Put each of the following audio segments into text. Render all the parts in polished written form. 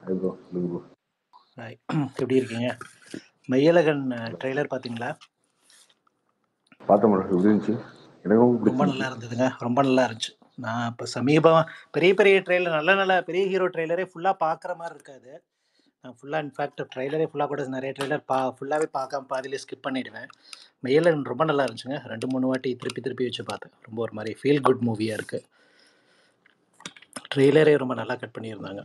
Hi bro, சொல்லுங்க bro. Hi. எப்படி இருக்கீங்க? மெய்யழகன் ட்ரெய்லர் பார்த்தீங்களா? பார்த்தேன் ப்ரோ. எப்படி இருந்துச்சு? எனக்கு ரொம்ப ரொம்ப நல்லா பிடிச்சிருந்துச்சு. இருந்ததுங்க. ரொம்ப நல்லா இருந்துச்சு. நான் இப்போ சமீபமா பெரிய பெரிய ட்ரெய்லர் நல்ல பெரிய ஹீரோ ட்ரெய்லரே ஃபுல்லாக பார்க்குற மாதிரி இருக்காது. நான் ஃபுல்லாக இன்ஃபேக்ட் ட்ரெய்லரே ஃபுல்லாக கூட நிறைய ட்ரெய்லர் ஃபுல்லாகவே பார்க்காம பாதியிலே ஸ்கிப் பண்ணிவிடுவேன். மெய்யழகன் ரொம்ப நல்லா இருந்துச்சுங்க. 2-3 வாட்டி திருப்பி வச்சு பார்த்தேன். ரொம்ப ஒரு மாதிரி ஃபீல் குட் மூவியாக இருக்குது. ட்ரெய்லரே ரொம்ப நல்லா கட் பண்ணியிருந்தாங்க.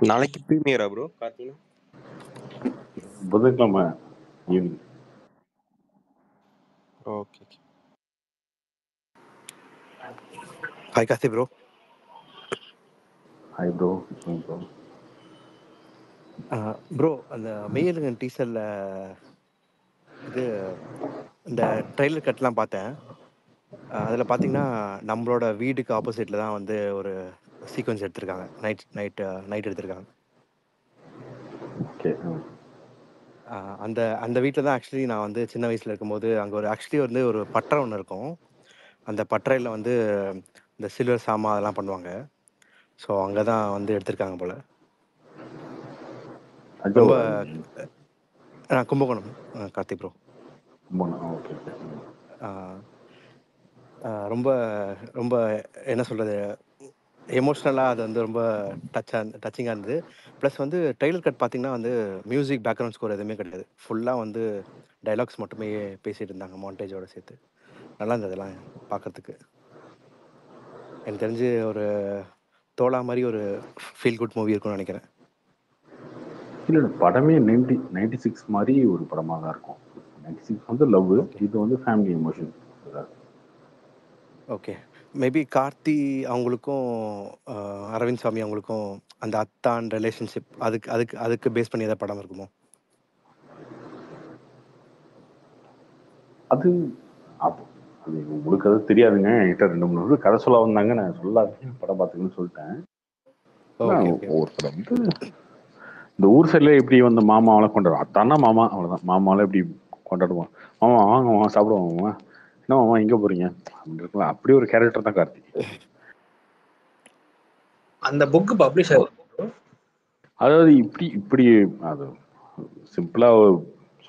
நாளைக்கு ப்ரீமியரா ப்ரோ? கார்த்தினா புதன்கிழமை evening. Okay. Hi Karthi bro. Hi bro, சொல்லுங்க ப்ரோ. ப்ரோ அந்த மெய்யழகன் டீசரில் இது இந்த ட்ரெய்லர் கட்லாம் பார்த்தேன். அதில் பார்த்தீங்கன்னா நம்மளோட வீட்டுக்கு ஆப்போசிட்டில் தான் வந்து ஒரு சீக்வன்ஸ் எடுத்திருக்காங்க. நைட் எடுத்திருக்காங்க. ஓகே. அந்த அந்த வீட்டில் தான் ஆக்சுவலி நான் வந்து சின்ன வயசில் இருக்கும்போது அங்கே ஒரு பட்டறை ஒன்று இருக்கும். அந்த பட்டறையில் வந்து இந்த சில்வர் சாமா அதெல்லாம் பண்ணுவாங்க. ஸோ அங்கே தான் வந்து எடுத்திருக்காங்க போல். ரொம்ப கும்பகோணம் கார்த்தி ப்ரோ. ஓகே. ரொம்ப ரொம்ப என்ன சொல்கிறது, எமோஷ்னலாக அது வந்து ரொம்ப டச்சிங்காக இருந்தது. ப்ளஸ் வந்து ட்ரெய்லர் கட் பார்த்திங்கன்னா வந்து மியூசிக் பேக்ரவுண்ட் ஸ்கோர் எதுவுமே கிடையாது. ஃபுல்லாக வந்து டைலாக்ஸ் மட்டுமே பேசிகிட்டு இருந்தாங்க மாண்டேஜோட சேர்த்து. நல்லா இருந்தது அதெல்லாம் பார்க்குறதுக்கு. எனக்கு தெரிஞ்சு ஒரு தோழா மாதிரி ஒரு ஃபீல் குட் மூவி இருக்கும்னு நினைக்கிறேன். இல்லை, படமே 96 மாதிரி ஒரு படமாக தான் இருக்கும். 96 வந்து லவ், இது வந்து family emotion. Okay. Maybe Karthi அவங்களுக்கும் அரவிந்த் சாமி அவங்களுக்கும் அந்த அத்தான் ரிலேஷன்ஷிப் அதுக்கு பேஸ் பண்ணி ஏதாவது படம் இருக்குமோ? அது உங்களுக்கு அது தெரியாதுங்க. என்கிட்ட 2-3 கதை சொல்ல வந்தாங்க. நான் சொல்லாதீங்க, படம் பார்த்துக்கணும்னு சொல்லிட்டேன். ஒருத்தர் வந்து இந்த ஊர் சைடில் எப்படி வந்து மாமாவெல்லாம் கொண்டாடுவோம். அத்தானா மாமா, அவ்வளோதான். மாமாவெல்லாம் எப்படி கொண்டாடுவோம். மாமா வாங்க மாமா சாப்பிடுவோம் மாமா, என்ன மாமா எங்கே போறீங்க அப்படின்னு இருக்கலாம். அப்படி ஒரு கேரக்டர் தான் கார்த்தி. அந்த புக் பப்ளிஷ் ஆகும். அதாவது இப்படி அது சிம்பிளா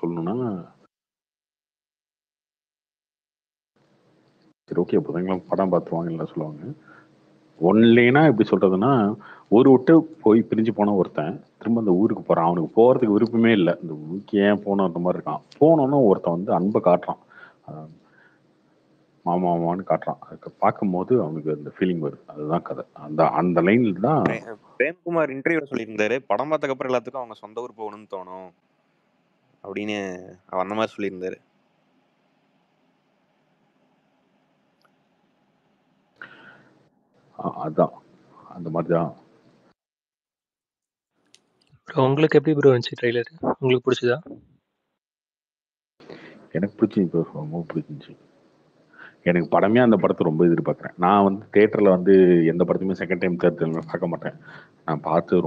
சொல்லணும்னா, சரி ஓகே புதன்கிழமை படம் பார்த்துருவாங்க சொல்லுவாங்க. ஒன்லேனா எப்படி சொல்றதுன்னா, ஊர் விட்டு போய் பிரிஞ்சு போன ஒருத்தன் திரும்ப அந்த ஊருக்கு போறான். அவனுக்கு போறதுக்கு விருப்பமே இல்லை. இந்த ஊருக்கு ஏன் போனோம் அந்த மாதிரி இருக்கான். போனோன்னு ஒருத்தன் வந்து அன்பை காட்டுறான், மாமா மாமான்னு காட்டுறான். அதுக்கு பார்க்கும்போது அவனுக்கு அந்த ஃபீலிங் வருது. அதுதான் கதை. அந்த லைன்ல தான் பிரேம்குமார் இன்டர்வியூ சொல்லியிருந்தாரு. படம் பார்த்ததுக்கு அப்புறம் எல்லாத்துக்கும் அவங்க சொந்த ஊர் போகணும்னு தோணும் அப்படின்னு அந்த மாதிரி சொல்லியிருந்தாரு. அதான் அந்த மாதிரிதான். உங்களுக்கு எப்படி ப்ரோ இருந்துச்சு ட்ரெய்லர்? உங்களுக்கு பிடிச்சதா? எனக்கு பிடிச்சி ரொம்ப பிடிச்சிருந்துச்சு. எனக்கு படமே அந்த படத்தை ரொம்ப எதிர்பார்க்குறேன். நான் வந்து தியேட்டரில் வந்து எந்த படத்தையுமே செகண்ட் டைம் தேர்ட் டைம் பார்க்க மாட்டேன். நான் பார்த்து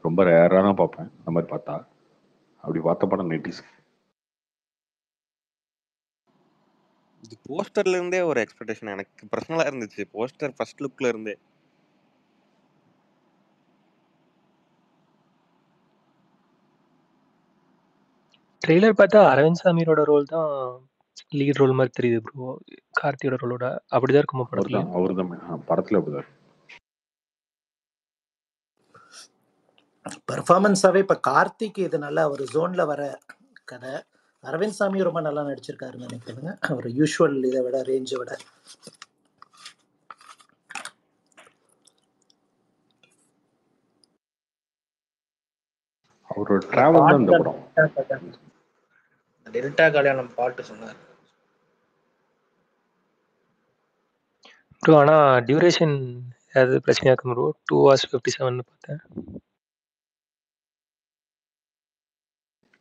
ரொம்ப ரேராக தான் பார்ப்பேன். அந்த மாதிரி பார்த்தா அப்படி பார்த்த படம் 90s. இது போஸ்டர்ல இருந்தே ஒரு எக்ஸ்பெக்டேஷன் எனக்கு பர்சனலா இருந்துச்சு. போஸ்டர் ஃபர்ஸ்ட் லுக்ல இருந்தே ட்ரெய்லர் பார்த்தா அரவிந்த் சாமியோட ரோல் தான் லீட் ரோல் மாதிரி தெரியுது ப்ரோ. கார்த்தியோட ரோலோட அப்படிதான் இருக்குமா படத்துல? அவர்தான் படத்துல அப்படிதான். பெர்ஃபார்மன்ஸாகவே இப்போ கார்த்திக் இது நல்லா ஒரு ஜோனில் வர கதை. அரவிந்த் சாமி ரொம்ப நல்லா நடிச்சிருக்காருன்னு நினைக்கிறேங்க. அவர் யூஸ்வல் இதை விட ரேஞ்சை விட. அவரோட டிராவல் தான் இந்த படம். டெல்டா கல்யாணம் பாட்டு சொன்னார் ப்ரோ. ஆனால் டியூரேஷன் ஏதாவது பிரச்சனையாக இருக்கும் ப்ரோ. 2 hours 57 பார்த்தேன்.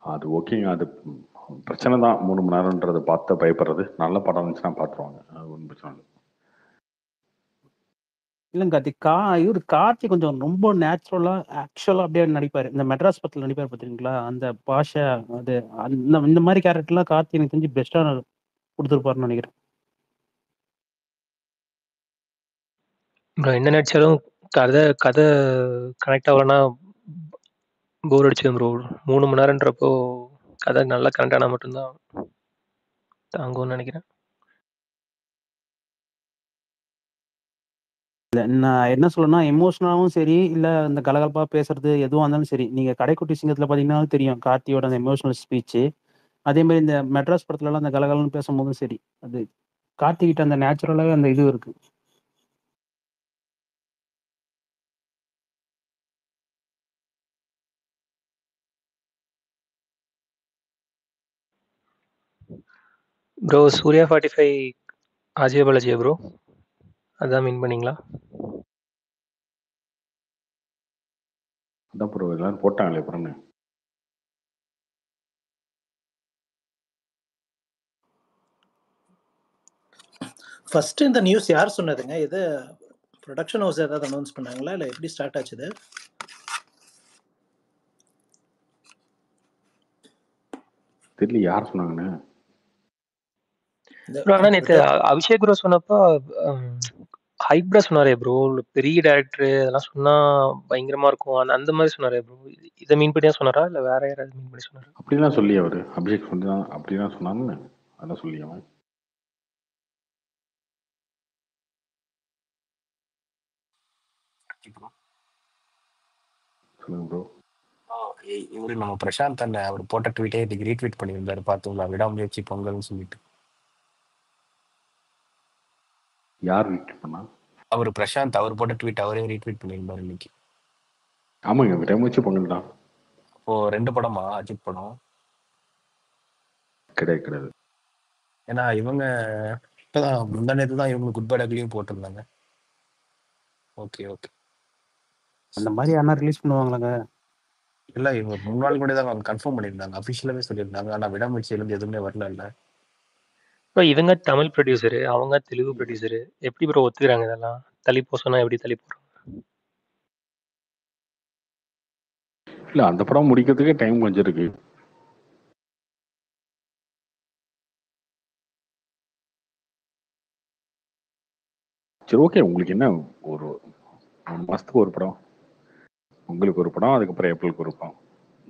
அது ஓகேங்க, அது பிரச்சனை தான். 3 மணி நேரம்ன்றதை பார்த்து பயப்படுறது. நல்ல படம் இருந்துச்சுன்னா பார்த்துருவாங்க, அது ஒன்றும் பிரச்சனை இல்லை. இல்லைங்க கார்த்தி, இவர் கார்த்தி கொஞ்சம் ரொம்ப நேச்சுரலா ஆக்சுவலா அப்படியே நடிப்பாரு. இந்த மெட்ராஸ் படத்துல நடிப்பாரு பார்த்தீங்களா, அந்த பாஷை அது இந்த மாதிரி கேரக்டர்லாம் கார்த்தி எனக்கு தெரிஞ்சு பெஸ்டா கொடுத்துருப்பாருன்னு நினைக்கிறேன். ப்ரோ என்ன நடிச்சாலும் கதை கதை கனெக்ட் ஆகலன்னா போர் அடிச்சிடும் ப்ரோ. 3 மணி நேரம்ன்றப்போ கதை நல்லா கனெக்ட் ஆனால் மட்டும்தான் தாங்கும்னு நினைக்கிறேன். நான் என்ன சொல்லணும்னா எமோஷனலாவும் சரி இல்ல இந்த கலகலப்பா பேசுறது எதுவும் இருந்தாலும் சரி, நீங்க கடைக்குட்டி சிங்கத்துல பாத்தீங்கன்னா தெரியும் கார்த்தியோட அந்த எமோஷனல் ஸ்பீச். அதே மாதிரி இந்த மெட்ராஸ் படத்துல எல்லாம் அந்த கலகலன்னு பேசும்போதும் சரி, அது கார்த்திகிட்ட அந்த நேச்சுரலாவே அந்த இது இருக்கு. ப்ரோ சூர்யா 45 அஜய் பாலாஜியா ப்ரோ? அதான் மீன் பண்ணீங்களா? அதான் ப்ரோ எல்லாரும் போட்டாங்களே அப்புறம். ஃபர்ஸ்ட் இந்த நியூஸ் யார் சொன்னதுங்க? இது ப்ரொடக்ஷன் ஹவுஸ் ஏதாவது அனௌன்ஸ் பண்ணாங்களா இல்லை எப்படி ஸ்டார்ட் ஆச்சுது? தெரியல யார் சொன்னாங்கன்னு. ஆனால் நேற்று அபிஷேக் ப்ரோ சொன்னப்போ ஹைப்ரா சொன்னாரே ப்ரோ, பெரிய டேரக்டர் அதெல்லாம் சொன்னா பயங்கரமா இருக்கும் அந்த மாதிரி சொன்னாரே ப்ரோ. இதை மீன் பண்ணி தான் சொன்னாரா இல்லை வேற யாராவது மீன் பண்ணி சொன்னாரா? அப்படிலாம் சொல்லி அவரு அபிஷேக் சொல்லி தான் அப்படிலாம் சொன்னான்னு அதான் சொல்லி அவன். சொல்லுங்க ப்ரோ. இவரு நம்ம பிரசாந்த் அண்ணன் அவர் போட்ட ட்வீட்டே இதுக்கு ரீட்வீட் பண்ணியிருந்தாரு, பார்த்தோம்ல, விடாமுயற்சி பொங்கல்னு சொல்லிட்டு. யார் ரீட்வீட் பண்ணா? அவர் பிரசாந்த் அவர் போட்ட ட்வீட் அவரே ரீட்வீட் பண்ணியிருந்தாரு இன்னைக்கு. ஆமாங்க விடாமுயற்சி பொங்கல் தான். இப்போ 2 படமா அஜித் படம்? கிடையாது கிடையாது. ஏன்னா இவங்க இப்பதான் முந்தா நேரத்து தான் இவங்க குட் பை டக்லியும் போட்டிருந்தாங்க. Okay okay. அந்த மாதிரி யாரா ரிலீஸ் பண்ணுவாங்களாங்க? இல்லை இவங்க 3 நாள் கூட தான் கன்ஃபார்ம் பண்ணியிருந்தாங்க, அஃபிஷியலாகவே சொல்லியிருந்தாங்க. ஆனால் விடாமுயற்சியிலேருந்து எதுவுமே வரல. இல்லை இப்போ இவங்க தமிழ் ப்ரொடியூசரு, அவங்க தெலுங்கு ப்ரொடியூசரு, எப்படி ப்ரோ ஒத்துக்கிறாங்க இதெல்லாம்? தள்ளி போக சொன்னா எப்படி தள்ளி போடுறாங்க? இல்லை அந்த படம் முடிக்கிறதுக்கே டைம் கொஞ்சம் இருக்கு. சரி ஓகே, உங்களுக்கு என்ன ஒரு 3 மாசத்துக்கு ஒரு படம், உங்களுக்கு ஒரு படம், அதுக்கப்புறம் ஏப்ரலுக்கு ஒரு படம்,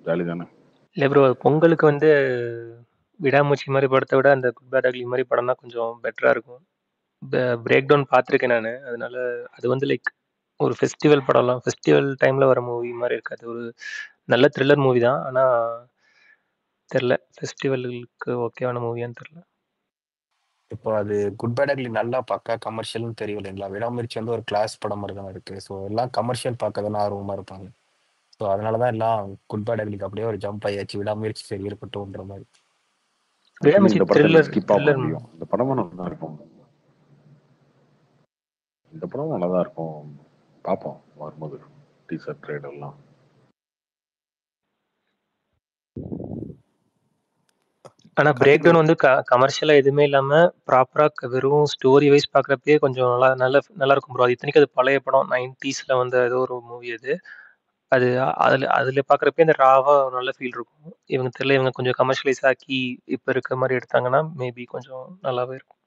ஜாலி தானே? இல்லை ப்ரோ பொங்கலுக்கு விடாமுயற்சி மாதிரி படத்தை விட அந்த குட் பேட் அக்லி மாதிரி படம்னா கொஞ்சம் பெட்டராக இருக்கும். பிரேக் டவுன் பார்த்துருக்கேன் நான். அதனால அது லைக் ஒரு ஃபெஸ்டிவல் படம்லாம் ஃபெஸ்டிவல் டைமில் வர மூவி மாதிரி இருக்காது. ஒரு நல்ல த்ரில்லர் மூவி தான். ஆனால் தெரில ஃபெஸ்டிவலுக்கு ஓகேவான மூவியான்னு தெரில. இப்போ அது குட் பை டக்லி நல்லா பக்கா கமர்ஷியல்னு தெரியும் இல்லைங்களா? விடாமுயற்சி வந்து ஒரு கிளாஸ் படம் மாதிரி தான் இருக்கு. ஸோ எல்லாம் கமர்ஷியல் பார்க்க தானே ஆர்வமாக இருப்பாங்க. ஸோ அதனால தான் எல்லாம் குட் பை டக்லிக்கு அப்படியே ஒரு ஜம்ப் ஆயாச்சு, விடாமுயற்சி சரி இருக்கட்டும்ன்ற மாதிரி. இந்த படத்தை ஸ்கிப் ஆக முடியும். இந்த படமும் நல்லா தான் இருக்கும். இந்த படம் நல்லா தான் இருக்கும். பார்ப்போம் வரும்போது டீசர் ட்ரேட் எல்லாம். ஆனால் பிரேக் டவுன் கமர்ஷியலா எதுவுமே இல்லாம ப்ராப்பரா வெறும் ஸ்டோரி வைஸ் பார்க்குறப்பே கொஞ்சம் நல்லா இருக்கும் ப்ரோ. அது இத்தனைக்கும் அது பழைய படம் 90sல வந்த ஏதோ ஒரு மூவி அது. அதுல பார்க்குறப்பே அந்த ராவா நல்ல ஃபீல் இருக்கும். இவங்க தெரியல, இவங்க கொஞ்சம் கமர்ஷியலைஸ் ஆக்கி இப்போ இருக்க மாதிரி எடுத்தாங்கன்னா மேபி கொஞ்சம் நல்லாவே இருக்கும்.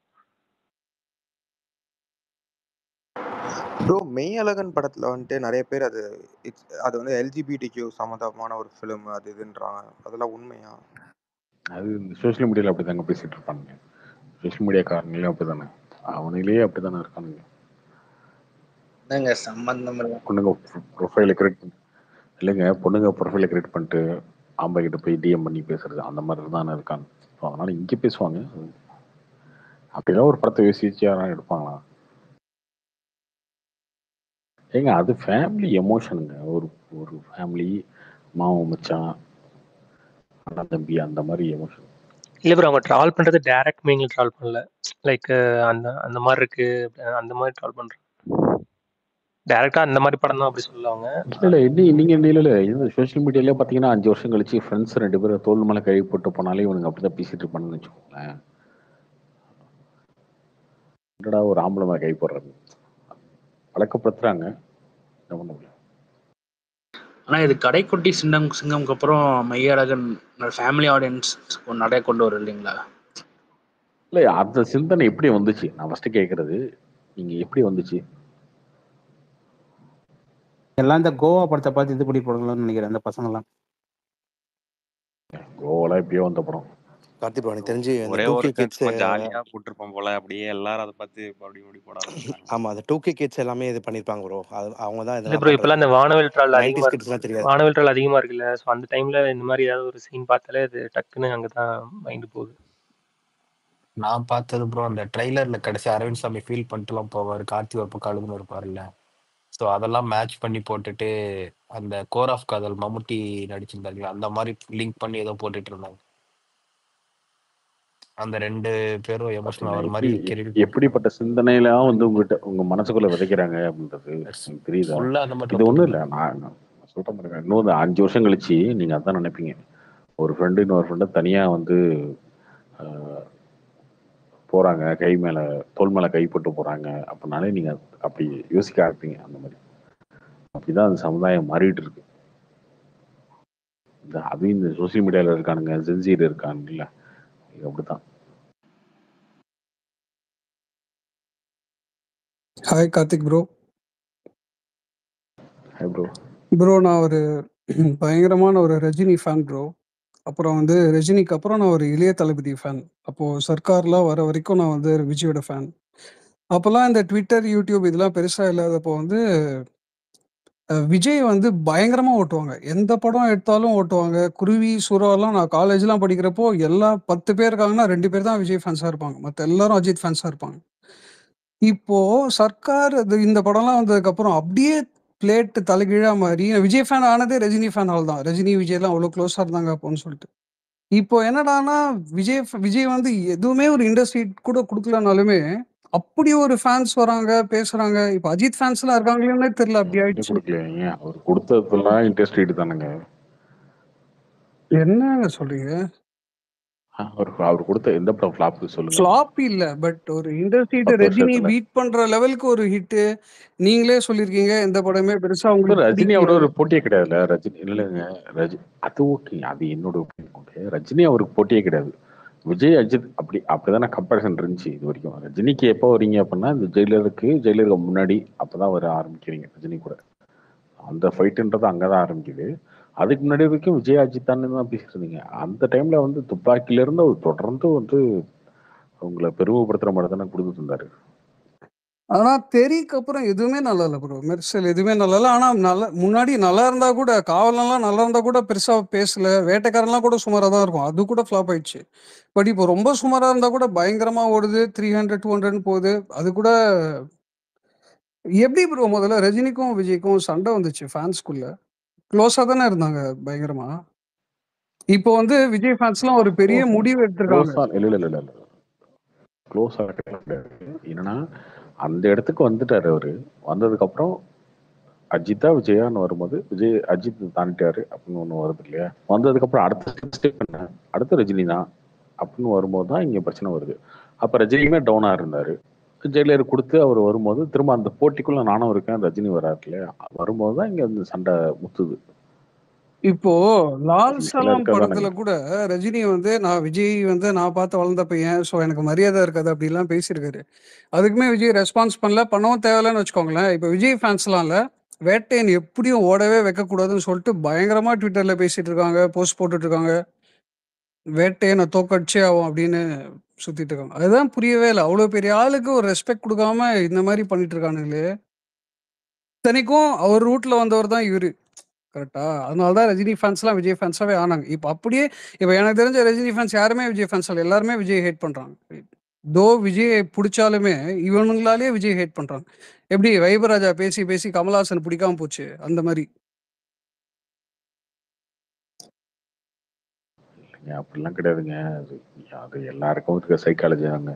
ப்ரோ மெய்யழகன் படத்துல நிறைய பேர் அது வந்து எல்ஜிபிடிக்யூ சம்மந்தமான ஒரு ஃபிலிம் அது இதுன்றாங்க. அதெல்லாம் உண்மையா? அது சோசியல் மீடியாவில் அப்படி தாங்க பேசிட்டு இருப்பானுங்க. சோசியல் மீடியா காரணங்களே அப்படிதானே, அவனிலேயே அப்படித்தானே இருக்கானுங்க. சம்பந்தம் பொண்ணுங்க ப்ரொஃபைலை கிரியேட் இல்லைங்க, பொண்ணுங்க ப்ரொஃபைலை கிரியேட் பண்ணிட்டு ஆம்பளை கிட்ட போய் டிஎம் பண்ணி பேசுறது அந்த மாதிரி தானே இருக்காங்க. ஸோ அதனால இங்கே பேசுவாங்க. அப்படிலாம் ஒரு படத்தை யோசிச்சு யாரும் எடுப்பாங்களா? ஏங்க அது ஃபேமிலி எமோஷனுங்க. ஒரு ஃபேமிலி, மாமன் மச்சான், அண்ணன் தம்பி, அந்த மாதிரி எமோஷன். இல்லை ப்ரோ, அவங்க ட்ராவல் பண்றது டைரக்ட் மீனிங் ட்ராவல் பண்ணல. லைக் அந்த மாதிரி இருக்கு, அந்த மாதிரி ட்ராவல் பண்றாங்க. டைரக்டா அந்த மாதிரி படம் தான் அப்படி சொல்லுவாங்க. இல்லை நீங்க இல்லை சோசியல் மீடியாலே பார்த்தீங்கன்னா 5 வருஷம் கழிச்சு ஃப்ரெண்ட்ஸ் 2 பேரும் தோல் மேலே கழுவி போட்டு போனாலே இவனுங்க அப்படிதான் பேசிட்டு இருப்பானுன்னு வச்சுக்கோங்களேன். என்னடா ஒரு ஆம்பளை மேலே கை போடுறாங்க, பழக்கப்படுத்துறாங்க. என்ன பண்ண முடியும்? ஆனா இது கடைக்குட்டி சிங்கம்க்கு அப்புறம் மெய்யழகன் ஃபேமிலி ஆடியன்ஸ் நிறைய கொண்டு வரும் இல்லைங்களா? இல்லை அந்த சிந்தனை எப்படி வந்துச்சு நான் ஃபர்ஸ்ட் கேட்கறது. நீங்க எப்படி வந்துச்சு? எல்லாம் இந்த கோவா படத்தை பார்த்து இது பண்ணி போடுங்களான்னு நினைக்கிறேன் அந்த பசங்கெல்லாம். கோவாலாம் எப்பயோ வந்த படம். கார்த்தி ப்ரோ எனக்கு தெரிஞ்சு அந்த ஒரே 2K ஒரு கிட்ஸ் சும்மா ஜாலியா போட்டிருப்போம் போல, அப்படியே எல்லாரும் அதை பார்த்து அப்படி போட ஆரம்பிச்சாங்க. ஆமா அந்த 2K கிட்ஸ் எல்லாமே இது பண்ணிருப்பாங்க ப்ரோ. அவங்க தான் இல்ல இதெல்லாம் ப்ரோ, இப்பெல்லாம் அந்த பண்றது. வானவில் ட்ரால் அதிகமா 90s இருக்கு. கிட்ஸ்லாம் தெரியாது. வானவில் ட்ரால் அதிகமா இருக்குல்ல, ஸோ அந்த டைம்ல இந்த மாதிரி ஏதாவது ஒரு சீன் பார்த்தாலே அது டக்குன்னு அங்கதான் மைண்ட் போகுது. நான் பார்த்தது ப்ரோ அந்த ட்ரைலர்ல கடைசி அரவிந்த் சாமி ஃபீல் பண்ணிட்டுலாம் போவார், கார்த்தி ஒரு பக்கம் அழுதுன்னு இருப்பார்ல. ஸோ அதெல்லாம் மேட்ச் பண்ணி போட்டுட்டு அந்த கோர் ஆஃப் காதல் மம்முட்டி நடிச்சிருந்தாங்க, அந்த மாதிரி லிங்க் பண்ணி ஏதோ போட்டுட்டு இருந்தாங்க. அந்த 2 பேரும் எமோஷனல் பாத்தீங்களா ஆகிற மாதிரி எப்படி கிரெடிட் எப்படிப்பட்ட சிந்தனையெல்லாம் வந்து உங்க மனசுக்குள்ள விதைக்கிறாங்க அப்படின்றது எனக்கு தெரியுதா? ஃபுல்லா அந்த மாதிரி இது ஒண்ணும் இல்லை, நான் சொல்றேன் பாருங்க. இன்னொரு 5 வருஷம் கழிச்சு நீங்க அதான் நினைப்பீங்க, ஒரு ஃப்ரெண்டு இன்னொரு ஃப்ரெண்டை தனியா வந்து போறாங்க, கை மேல தோல் மேல கை போட்டு போறாங்க அப்படின்னாலே நீங்க அப்படி யோசிக்க ஆரம்பிப்பீங்க. அந்த மாதிரி அப்படிதான் அந்த சமுதாயம் மாறிட்டு இருக்கு. அதுவும் இந்த சோசியல் மீடியால இருக்கானுங்க, ஜென்சியில் இருக்கானுங்கல்ல, இது அப்படித்தான். Hi Karthik bro. Hi bro. Bro நான் ஒரு பயங்கரமான ஒரு ரஜினி ஃபேன் ப்ரோ. அப்புறம் வந்து ரஜினிக்கு அப்புறம் நான் ஒரு இளைய தளபதி ஃபேன். அப்போது சர்க்கார்லாம் வர வரைக்கும் நான் வந்து விஜயோட ஃபேன். அப்போல்லாம் இந்த ட்விட்டர், யூடியூப் இதெல்லாம் பெருசாக இல்லாதப்போ வந்து விஜய் வந்து பயங்கரமாக ஓட்டுவாங்க. எந்த படம் எடுத்தாலும் ஓட்டுவாங்க. குருவி, சூறாலாம் நான் காலேஜ்லாம் படிக்கிறப்போ எல்லா 10 பேர் இருக்காங்கன்னா 2 பேர் தான் விஜய் ஃபேன்ஸாக இருப்பாங்க. மற்ற எல்லாரும் அஜித் ஃபேன்ஸாக இருப்பாங்க. இப்போ சர்க்கார் இந்த படம்லாம் வந்ததுக்கப்புறம் அப்படியே பிளேட் தலைகீழா மாறி விஜய் ஃபேன் ஆனதே ரஜினி ஃபேனால் தான். ரஜினி விஜய்லாம் அவ்வளோ க்ளோஸாக இருந்தாங்க அப்போன்னு சொல்லிட்டு. இப்போ என்னடான்னா விஜய் வந்து எதுவுமே ஒரு இண்டஸ்ட்ரி கூட கொடுக்கலனாலுமே அப்படி ஒரு ஃபேன்ஸ் வராங்க, பேசுறாங்க. இப்போ அஜித் ஃபேன்ஸ் எல்லாம் இருக்காங்களே தெரியல, அப்படி ஆயிடுச்சு. கொடுக்கலைங்க, அவர் கொடுத்ததெல்லாம் இண்டஸ்ட்ரி தானுங்க. என்னங்க சொல்றீங்க? அவர் கொடுத்த எந்த படம் ஃபிளாப் சொல்லுங்க? ஃபிளாப் இல்ல, பட் ஒரு இண்டஸ்ட்ரி ரஜினி பீட் பண்ற லெவலுக்கு ஒரு ஹிட். நீங்களே சொல்லிருக்கீங்க எந்த படமே பெருசா உங்களுக்கு ரஜினி அவரோட ஒரு போட்டியே கிடையாதுல்ல. ரஜினி இல்லைங்க, அது ஓகே, அது என்னோட ஒப்பீனியன். ரஜினி அவருக்கு போட்டியே கிடையாது. விஜய் அஜித் அப்படிதானே கம்பேரிசன் இருந்துச்சு இது வரைக்கும். ரஜினிக்கு எப்போ வரீங்க அப்படின்னா இந்த ஜெயிலருக்கு முன்னாடி அப்பதான் வர ஆரம்பிக்கிறீங்க ரஜினி கூட. அந்த ஃபைட்டுன்றது அங்கதான் ஆரம்பிக்குது. அதுக்கு முன்னாடி வரைக்கும் விஜய் அஜித் தான் பேசிட்டு இருந்தீங்க. அந்த டைம்ல வந்து துப்பாக்கில இருந்து அவர் தொடர்ந்து வந்து உங்களை பெருமைப்படுத்துற மாதிரி தானே கொடுத்துட்டு இருந்தாரு. ஆனா தெறிக்கு அப்புறம் எதுவுமே நல்லா இல்ல ப்ரோ. மெர்சல் எதுவுமே நல்லா இல்ல. ஆனா முன்னாடி நல்லா இருந்தா கூட, காவலெல்லாம் நல்லா இருந்தா கூட பெருசா பேசல. வேட்டைக்காரன்லாம் கூட சுமாரா தான் இருக்கும். அது கூட ஃபிளாப் ஆயிடுச்சு. பட் இப்போ ரொம்ப சுமாரா இருந்தா கூட பயங்கரமா ஓடுது. 300, 200 போகுது. அது கூட எப்படி ப்ரோ முதல்ல ரஜினிக்கும் விஜய்க்கும் சண்டை வந்துச்சு ஃபேன்ஸ்குள்ள? க்ளோஸா தானே இருந்தாங்க பயங்கரமா. இப்போ வந்து விஜய் ஃபேன்ஸ்லாம் ஒரு பெரிய முடிவு எடுத்திருக்காங்க. இல்ல க்ளோஸா கிடையாது. என்னன்னா அந்த இடத்துக்கு வந்துட்டாரு அவரு. வந்ததுக்கு அப்புறம் அஜித்தா விஜயான்னு வரும்போது அஜித் தாண்டிட்டாரு அப்படின்னு ஒண்ணு வருது இல்லையா. வந்ததுக்கு அப்புறம் அடுத்த ரஜினி தான் அப்படின்னு வரும்போது தான் இங்க பிரச்சனை வருது. அப்ப ரஜினியுமே டவுனா இருந்தாரு. ஜெயிலர் கொடுத்து அவர் வரும்போது திரும்ப அந்த போட்டிக்குள்ள நானும் இருக்கேன், ரஜினி வராரு இல்லையா. வரும்போது தான் இங்க இந்த சண்டை முத்துது. இப்போ லால் சலாம் படத்துல கூட ரஜினி வந்து நான் விஜய் வந்து நான் பார்த்து வளர்ந்த பையன், ஸோ எனக்கு மரியாதை இருக்காது அப்படிலாம் பேசியிருக்காரு. அதுக்குமே விஜய் ரெஸ்பான்ஸ் பண்ணவும் தேவையில்லைன்னு வச்சுக்கோங்களேன். இப்போ விஜய் ஃபேன்ஸ்லாம் இல்லை, வேட்டையன் எப்படியும் ஓடவே வைக்கக்கூடாதுன்னு சொல்லிட்டு பயங்கரமா ட்விட்டர்ல பேசிட்டு இருக்காங்க, போஸ்ட் போட்டுட்டு இருக்காங்க. வேட்டையனை தோக்கடிச்சே ஆகும் அப்படின்னு சுத்திட்டு இருக்காங்க. அதுதான் புரியவே இல்லை. அவ்வளோ பெரிய ஆளுக்கு ஒரு ரெஸ்பெக்ட் கொடுக்காம இந்த மாதிரி பண்ணிட்டு இருக்கானுங்களே. இத்தனைக்கும் அவர் ரூட்ல வந்தவர் தான் இவரு, கரெக்டா? அதனால தான் ரஜினி ஃபேன்ஸ்லாம் விஜய் ஃபேன்ஸாவே ஆனாங்க. இப்போ அப்படியே இப்போ எனக்கு தெரிஞ்ச ரஜினி ஃபேன்ஸ் யாருமே விஜய் ஃபேன்ஸ் இல்லை. எல்லாருமே விஜய் ஹேட் பண்றாங்க. விஜய் பிடிச்சாலுமே இவனுங்களாலேயே விஜய் ஹேட் பண்றாங்க. எப்படி வைபராஜா பேசி பேசி கமல்ஹாசன் பிடிக்காம போச்சு, அந்த மாதிரி. அப்படிலாம் கிடையாதுங்க. அது எல்லாருக்கும் இருக்க சைக்காலஜி தாங்க.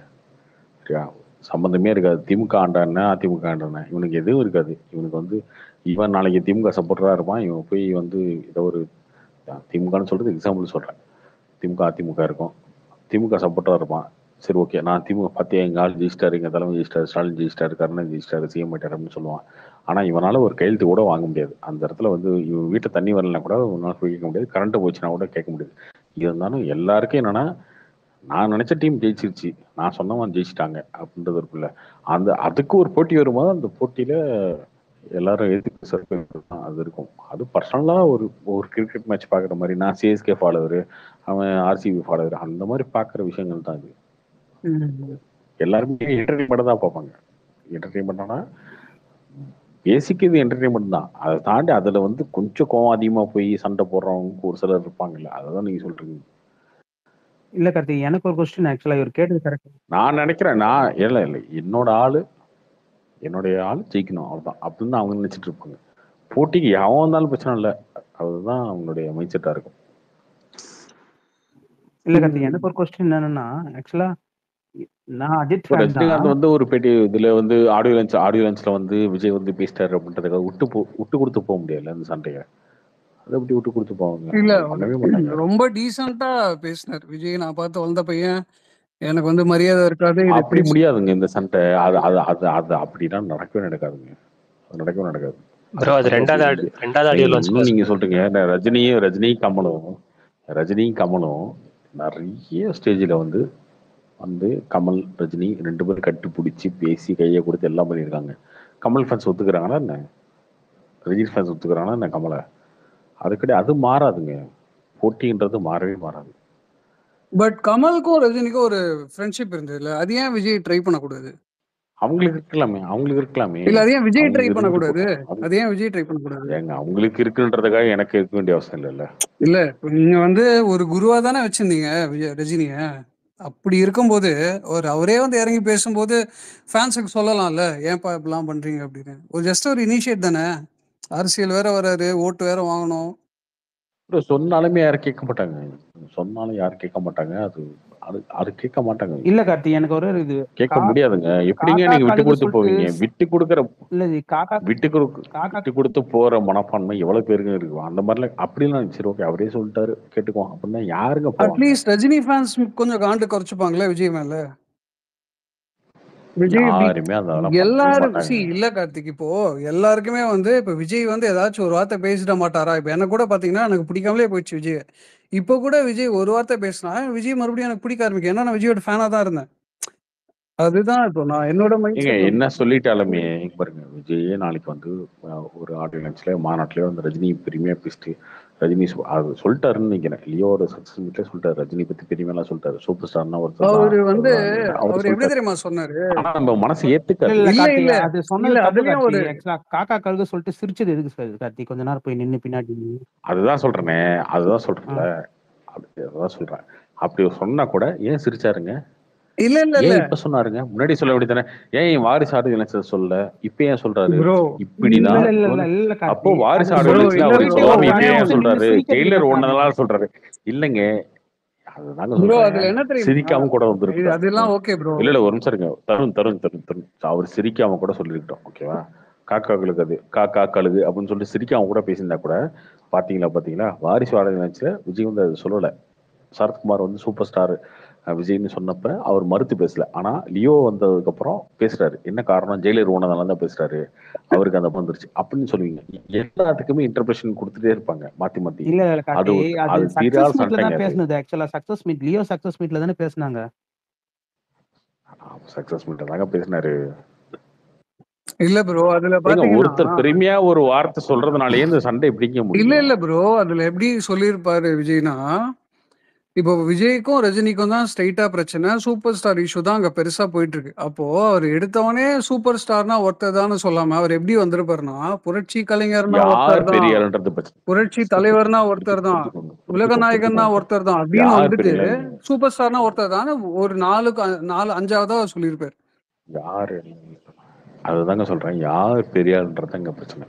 சரியா, சம்மந்தமே இருக்காது. திமுக ஆண்டான அதிமுக ஆண்டான இவனுக்கு எதுவும் இருக்காது. இவனுக்கு வந்து இவன் நாளைக்கு திமுக சப்போர்ட்டரா இருப்பான். இவன் போய் வந்து ஏதோ ஒரு திமுகன்னு சொல்றது எக்ஸாம்பிள் சொல்றேன். திமுக அதிமுக இருக்கும், திமுக சப்போர்ட்டரா இருப்பான். சரி ஓகே, நான் திமுக பார்த்தியா எங்க ஆள் ஜெயிச்சிட்டாரு, எங்க தலைமை ஜெயிச்சிட்டாரு, ஸ்டாலின் ஜெயிச்சிட்டாரு, கருணாநிதி ஜெயிச்சிட்டாரு, சிஎம் ஆயிட்டாரு அப்படின்னு சொல்லுவான். ஆனா இவனால ஒரு கையெழுத்து கூட வாங்க முடியாது. அந்த இடத்துல வந்து இவன் வீட்டை தண்ணி வரலன்னா கூட உன்னால போய் கேட்க முடியாது, கரண்ட் போச்சுன்னா கூட கேட்க முடியாது. இருந்தாலும் எல்லாருக்கும் என்னன்னா, நான் நினைச்ச டீம் ஜெயிச்சிருச்சு, நான் சொன்னவன் ஜெயிச்சிட்டாங்க அப்படின்றது இருக்குல்ல. அதுக்கு ஒரு போட்டி வரும்போது அந்த போட்டியில எல்லாரும் எதிர்ப்பு சர்க்கிள் தான் அது இருக்கும். அது பர்சனலா ஒரு ஒரு கிரிக்கெட் மேட்ச் பார்க்குற மாதிரி, நான் சிஎஸ்கே ஃபாலோவர், அவன் ஆர்சிபி ஃபாலோவர், அந்த மாதிரி பார்க்குற விஷயங்கள் தான் இது. எல்லாருமே என்டர்டைன்மெண்ட் தான் பார்ப்பாங்க. என்டர்டைன்மெண்ட்னா பேசிக் இது என்டர்டைன்மெண்ட் தான். அதை தாண்டி அதில் வந்து கொஞ்சம் கோவம் அதிகமாக போய் சண்டை போடுறவங்க ஒரு சிலர் இருப்பாங்கல்ல, அதுதான் நீங்கள் சொல்றீங்க. இல்ல கார்த்திக், எனக்கு ஒரு கொஸ்டின். ஆக்சுவலா இவர் கேட்டது கரெக்ட். நான் நினைக்கிறேன், நான் இல்லை என்னுடைய ஆள் ஜெயிக்கணும் அவ்வளோதான் அப்படின்னு தான் அவங்க நினைச்சிட்டு இருப்பாங்க. போட்டிக்கு எவன் வந்தாலும் பிரச்சனை இல்லை, அதுதான் அவங்களுடைய மைண்ட் செட்டா இருக்கும். இல்ல கார்த்திக், எனக்கு ஒரு கொஸ்டின் என்னன்னா, ஆக்சுவலா நான் அஜித் ஃபேன் தான். ரஜினிகாந்த் வந்து ஒரு பேட்டி இதுல வந்து ஆடியோ லான்ச்ல வந்து விஜய் வந்து பேசிட்டாரு அப்படின்றதுக்காக விட்டு கொடுத்து போக முடியல அந்த சண்டையை. அதை எப்படி விட்டு கொடுத்து போவாங்க? இல்ல பண்ணவே மாட்டாங்க. ரொம்ப டீசெண்டா பேசினார் விஜய். நான் பார்த்து வளர்ந்த பையன், எனக்கு வந்து மரியாதை இருக்காது. அப்படி முடியாதுங்க இந்த சண்டை. அது அது அது அது அப்படின்னா நடக்கவே நடக்காதுங்க. அது நடக்கவே நடக்காது. ப்ரோ அது ரெண்டாவது ஆடியோ லான்ச். இன்னும் நீங்க சொல்றீங்க ரஜினியும் கமலும் நிறைய ஸ்டேஜ்ல வந்து கமல் ரஜினி 2 பேரும் கட்டி பிடிச்சி பேசி கையை கொடுத்து எல்லாம் பண்ணியிருக்காங்க. கமல் ஃபேன்ஸ் ஒத்துக்கிறாங்களா என்ன? ரஜினி ஃபேன்ஸ் ஒத்துக்கிறாங்களா என்ன கமலை? அதுக்கடி அது மாறாதுங்க. போட்டின்றது மாறவே மாறாது. பட் கமலுக்கும் ரஜினிக்கும் ஒரு ஃப்ரெண்ட்ஷிப் இருந்தது இல்ல, அது ஏன் விஜய் ட்ரை பண்ணக்கூடாது? அவங்களுக்கு இருக்கலாமே இல்ல அது ஏன் விஜய் ட்ரை பண்ணக்கூடாது? அது ஏன் விஜய் ட்ரை பண்ணக்கூடாது? ஏங்க அவங்களுக்கு இருக்குன்றதுக்காக எனக்கு இருக்க வேண்டிய அவசியம் இல்லைல்ல. இல்ல நீங்க வந்து ஒரு குருவா தானே வச்சிருந்தீங்க ரஜினிய. அப்படி இருக்கும்போது அவரே வந்து இறங்கி பேசும்போது ஃபேன்ஸுக்கு சொல்லலாம்ல, ஏன்பா இப்படிலாம் பண்றீங்க அப்படின்னு. ஒரு ஜஸ்ட் ஒரு இனிஷியேட் தானே. அரசியல் வேற வராரு, ஓட்டு வேற வாங்கணும். சொன்னாலுமே யாரும் கேட்க மாட்டாங்க. சொன்னாலும் யாரும் கேட்க மாட்டாங்க. அது கேட்க மாட்டாங்க. இல்ல கார்த்தி, எனக்கு ஒரு இது கேட்க முடியாதுங்க. எப்படிங்க நீங்க விட்டு கொடுத்து போவீங்க? விட்டு கொடுத்து போற மனப்பான்மை எவ்வளவு பேருங்க இருக்கு. அந்த மாதிரிலாம் அப்படிலாம் சரி ஓகே அவரே சொல்லிட்டாரு கேட்டுக்குவோம் அப்படின்னா யாருங்க போவாங்க? அட்லீஸ்ட் ரஜினி ஃபேன்ஸ் கொஞ்சம் காண்டு குறைச்சுப்பாங்களே விஜய் மேல. விஜய் எல்லாரும் இல்ல கார்த்திக், இப்போ எல்லாருக்குமே வந்து இப்ப விஜய் வந்து ஏதாச்சும் ஒரு வார்த்தை பேசிட மாட்டாரா? இப்ப எனக்கு கூட பாத்தீங்கன்னா எனக்கு பிடிக்காமலே போயிடுச்சு விஜய். இப்போ கூட விஜய் ஒரு வார்த்தை பேசினா விஜய் மறுபடியும் எனக்கு பிடிக்க ஆரம்பிக்கும். ஏன்னா நான் விஜயோட ஃபேனா தான் இருந்தேன். அதுதான் இப்போ நான் என்னோட என்ன சொல்லிட்டாலுமே பாருங்க, விஜயே நாளைக்கு வந்து ஒரு ஆடியோ லான்ச்ல மாநாட்டிலயோ அந்த ரஜினி பெருமையா பேசிட்டு ரஜினி அது சொல்லிட்டாருன்னு நினைக்கிறேன். லியோ ஒரு சக்சஸ் மீட்ல சொல்லிட்டாரு, ரஜினி பத்தி பெருமையெல்லாம் சொல்லிட்டாரு. சூப்பர் ஸ்டார்னா அவரு வந்து அவர் எப்படி தெரியுமா சொன்னாரு? நம்ம மனசு ஏத்துக்க இல்ல அது சொன்னது அதுலயும் ஒரு காக்கா கழுகு சொல்லிட்டு சிரிச்சது எதுக்கு சார் கார்த்தி? கொஞ்ச நேரம் போய் நின்னு பின்னாடி. அதுதான் சொல்றேனே, அதுதான் சொல்றேன். அப்படி சொன்னா கூட ஏன் சிரிச்சாருங்க? இல்ல இப்ப சொன்னாருங்க, முன்னாடி சொல்ல வேண்டியதானே? ஏன் வாரிசு ஆடியோ லான்ச்ல சொல்ல, இப்ப ஏன் சொல்றாரு? இப்படிதான் அப்போ வாரிசு ஆடியோ லான்ச்ல அவரு சொல்லாம இப்ப ஏன் சொல்றாரு? ஜெயிலர் ஒன்னதனால சொல்றாரு. இல்லங்க அதுதாங்க சொல்றேன். சிரிக்காம கூட வந்துருக்கு. அதெல்லாம் ஓகே ப்ரோ. இல்ல ஒரு நிமிஷம் இருங்க. தருண் அவர் சிரிக்காம கூட சொல்லிருக்கோம். ஓகேவா? காக்காக்களுக்கு அது காக்கா கழுகு அப்படின்னு சொல்லிட்டு சிரிக்காம கூட பேசியிருந்தா கூட பாத்தீங்களா வாரிசு ஆடியோ லான்ச்ல விஜய் வந்து அது சொல்லல. சரத்குமார் வந்து சூப்பர் ஸ்டார் விஜய்னு சொன்னப்ப அவர் மறுத்து பேசல. ஆனா லியோ வந்ததுக்கு அப்புறம் பேசுறாரு. என்ன காரணம்? ஜெயிலர் ஓனதால தான் பேசுறாரு, அவருக்கு அந்த வந்துருச்சு அப்படின்னு சொல்லுவீங்க. எல்லாத்துக்குமே இன்டர்பிரேஷன் கொடுத்துட்டே இருப்பாங்க மாத்தி. இல்ல அது சக்சஸ் மீட்ல தான் பேசுனது. ஆக்சுவலா சக்சஸ் மீட் லியோ சக்சஸ் மீட்ல தானே பேசுனாங்க. சக்சஸ் மீட்ல தாங்க பேசினாரு. இல்ல ப்ரோ, அதுல பாத்தீங்கன்னா ஒருத்தர் பெருமையா ஒரு வார்த்தை சொல்றதுனாலயே இந்த சண்டை எப்படிங்க முடியும்? இல்ல ப்ரோ, அதுல எப்படி சொல்லியிருப்பாரு விஜய்னா, இப்போ விஜய்க்கும் ரஜினிக்கும் தான் ஸ்ட்ரைட்டா பிரச்சனை. சூப்பர் ஸ்டார் இஷ்யூ தான் அங்க பெருசா போயிட்டு இருக்கு. அப்போ அவர் எடுத்தவனே சூப்பர் ஸ்டார்னா ஒருத்தர் தான் சொல்லாம அவர் எப்படி வந்திருப்பாருன்னா, புரட்சி கலைஞர்னா ஒருத்தர் தான், புரட்சி தலைவர்னா ஒருத்தர் தான், உலக நாயகன்னா ஒருத்தர் தான் அப்படின்னு வந்துட்டு சூப்பர் ஸ்டார்னா ஒருத்தர் தான் ஒரு 4-5ஆவதா சொல்லியிருப்பாரு. யாரு? அதுதாங்க சொல்றேன், யார் பெரியார்ன்றதாங்க பிரச்சனை.